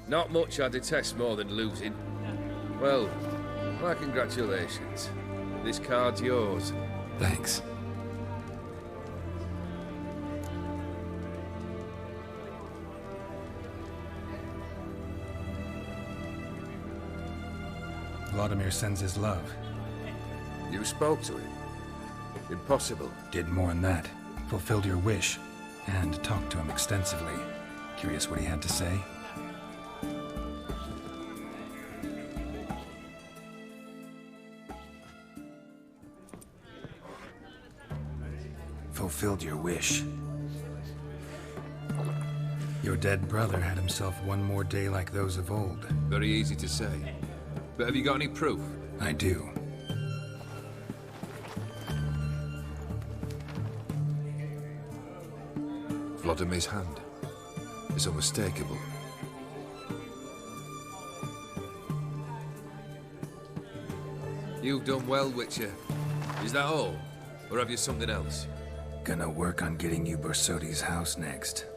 Not much I detest more than losing. Well, my congratulations. This card's yours. Thanks. Vladimir sends his love. You spoke to him? Impossible. Did more than that. Fulfilled your wish. And talked to him extensively. Curious what he had to say? Fulfilled your wish. Your dead brother had himself one more day like those of old. Very easy to say. But have you got any proof? I do. Vladimir's hand. It's unmistakable. You've done well, Witcher. Is that all? Or have you something else? Gonna work on getting you Borsodi's house next.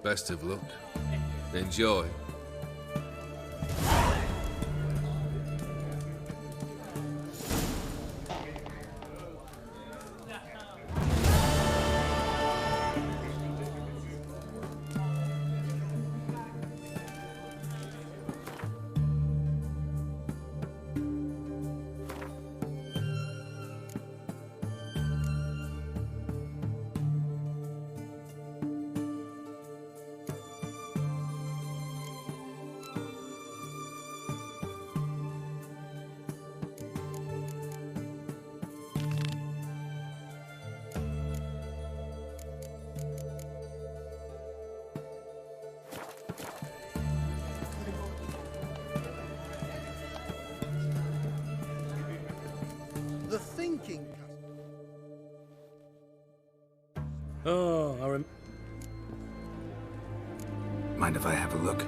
Best of luck. Enjoy. The thinking. Oh, Mind if I have a look?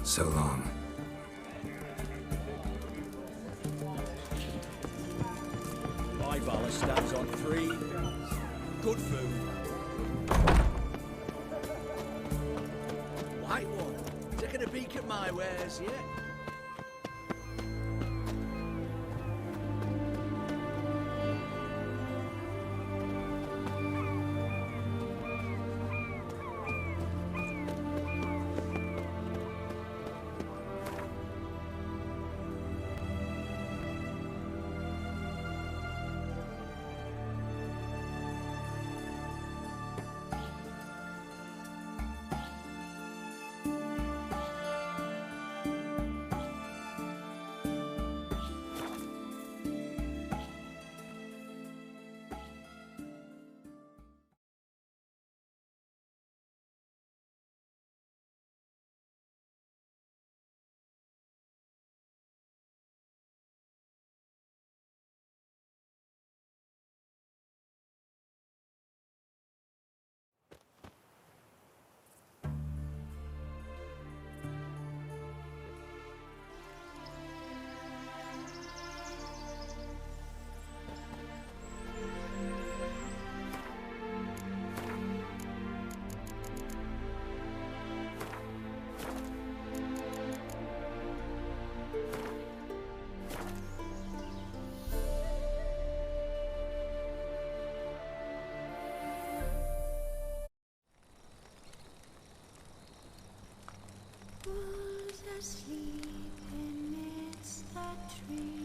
So long. My bar stands on 3. Good food. White one, taking a peek at my wares yet? a tree.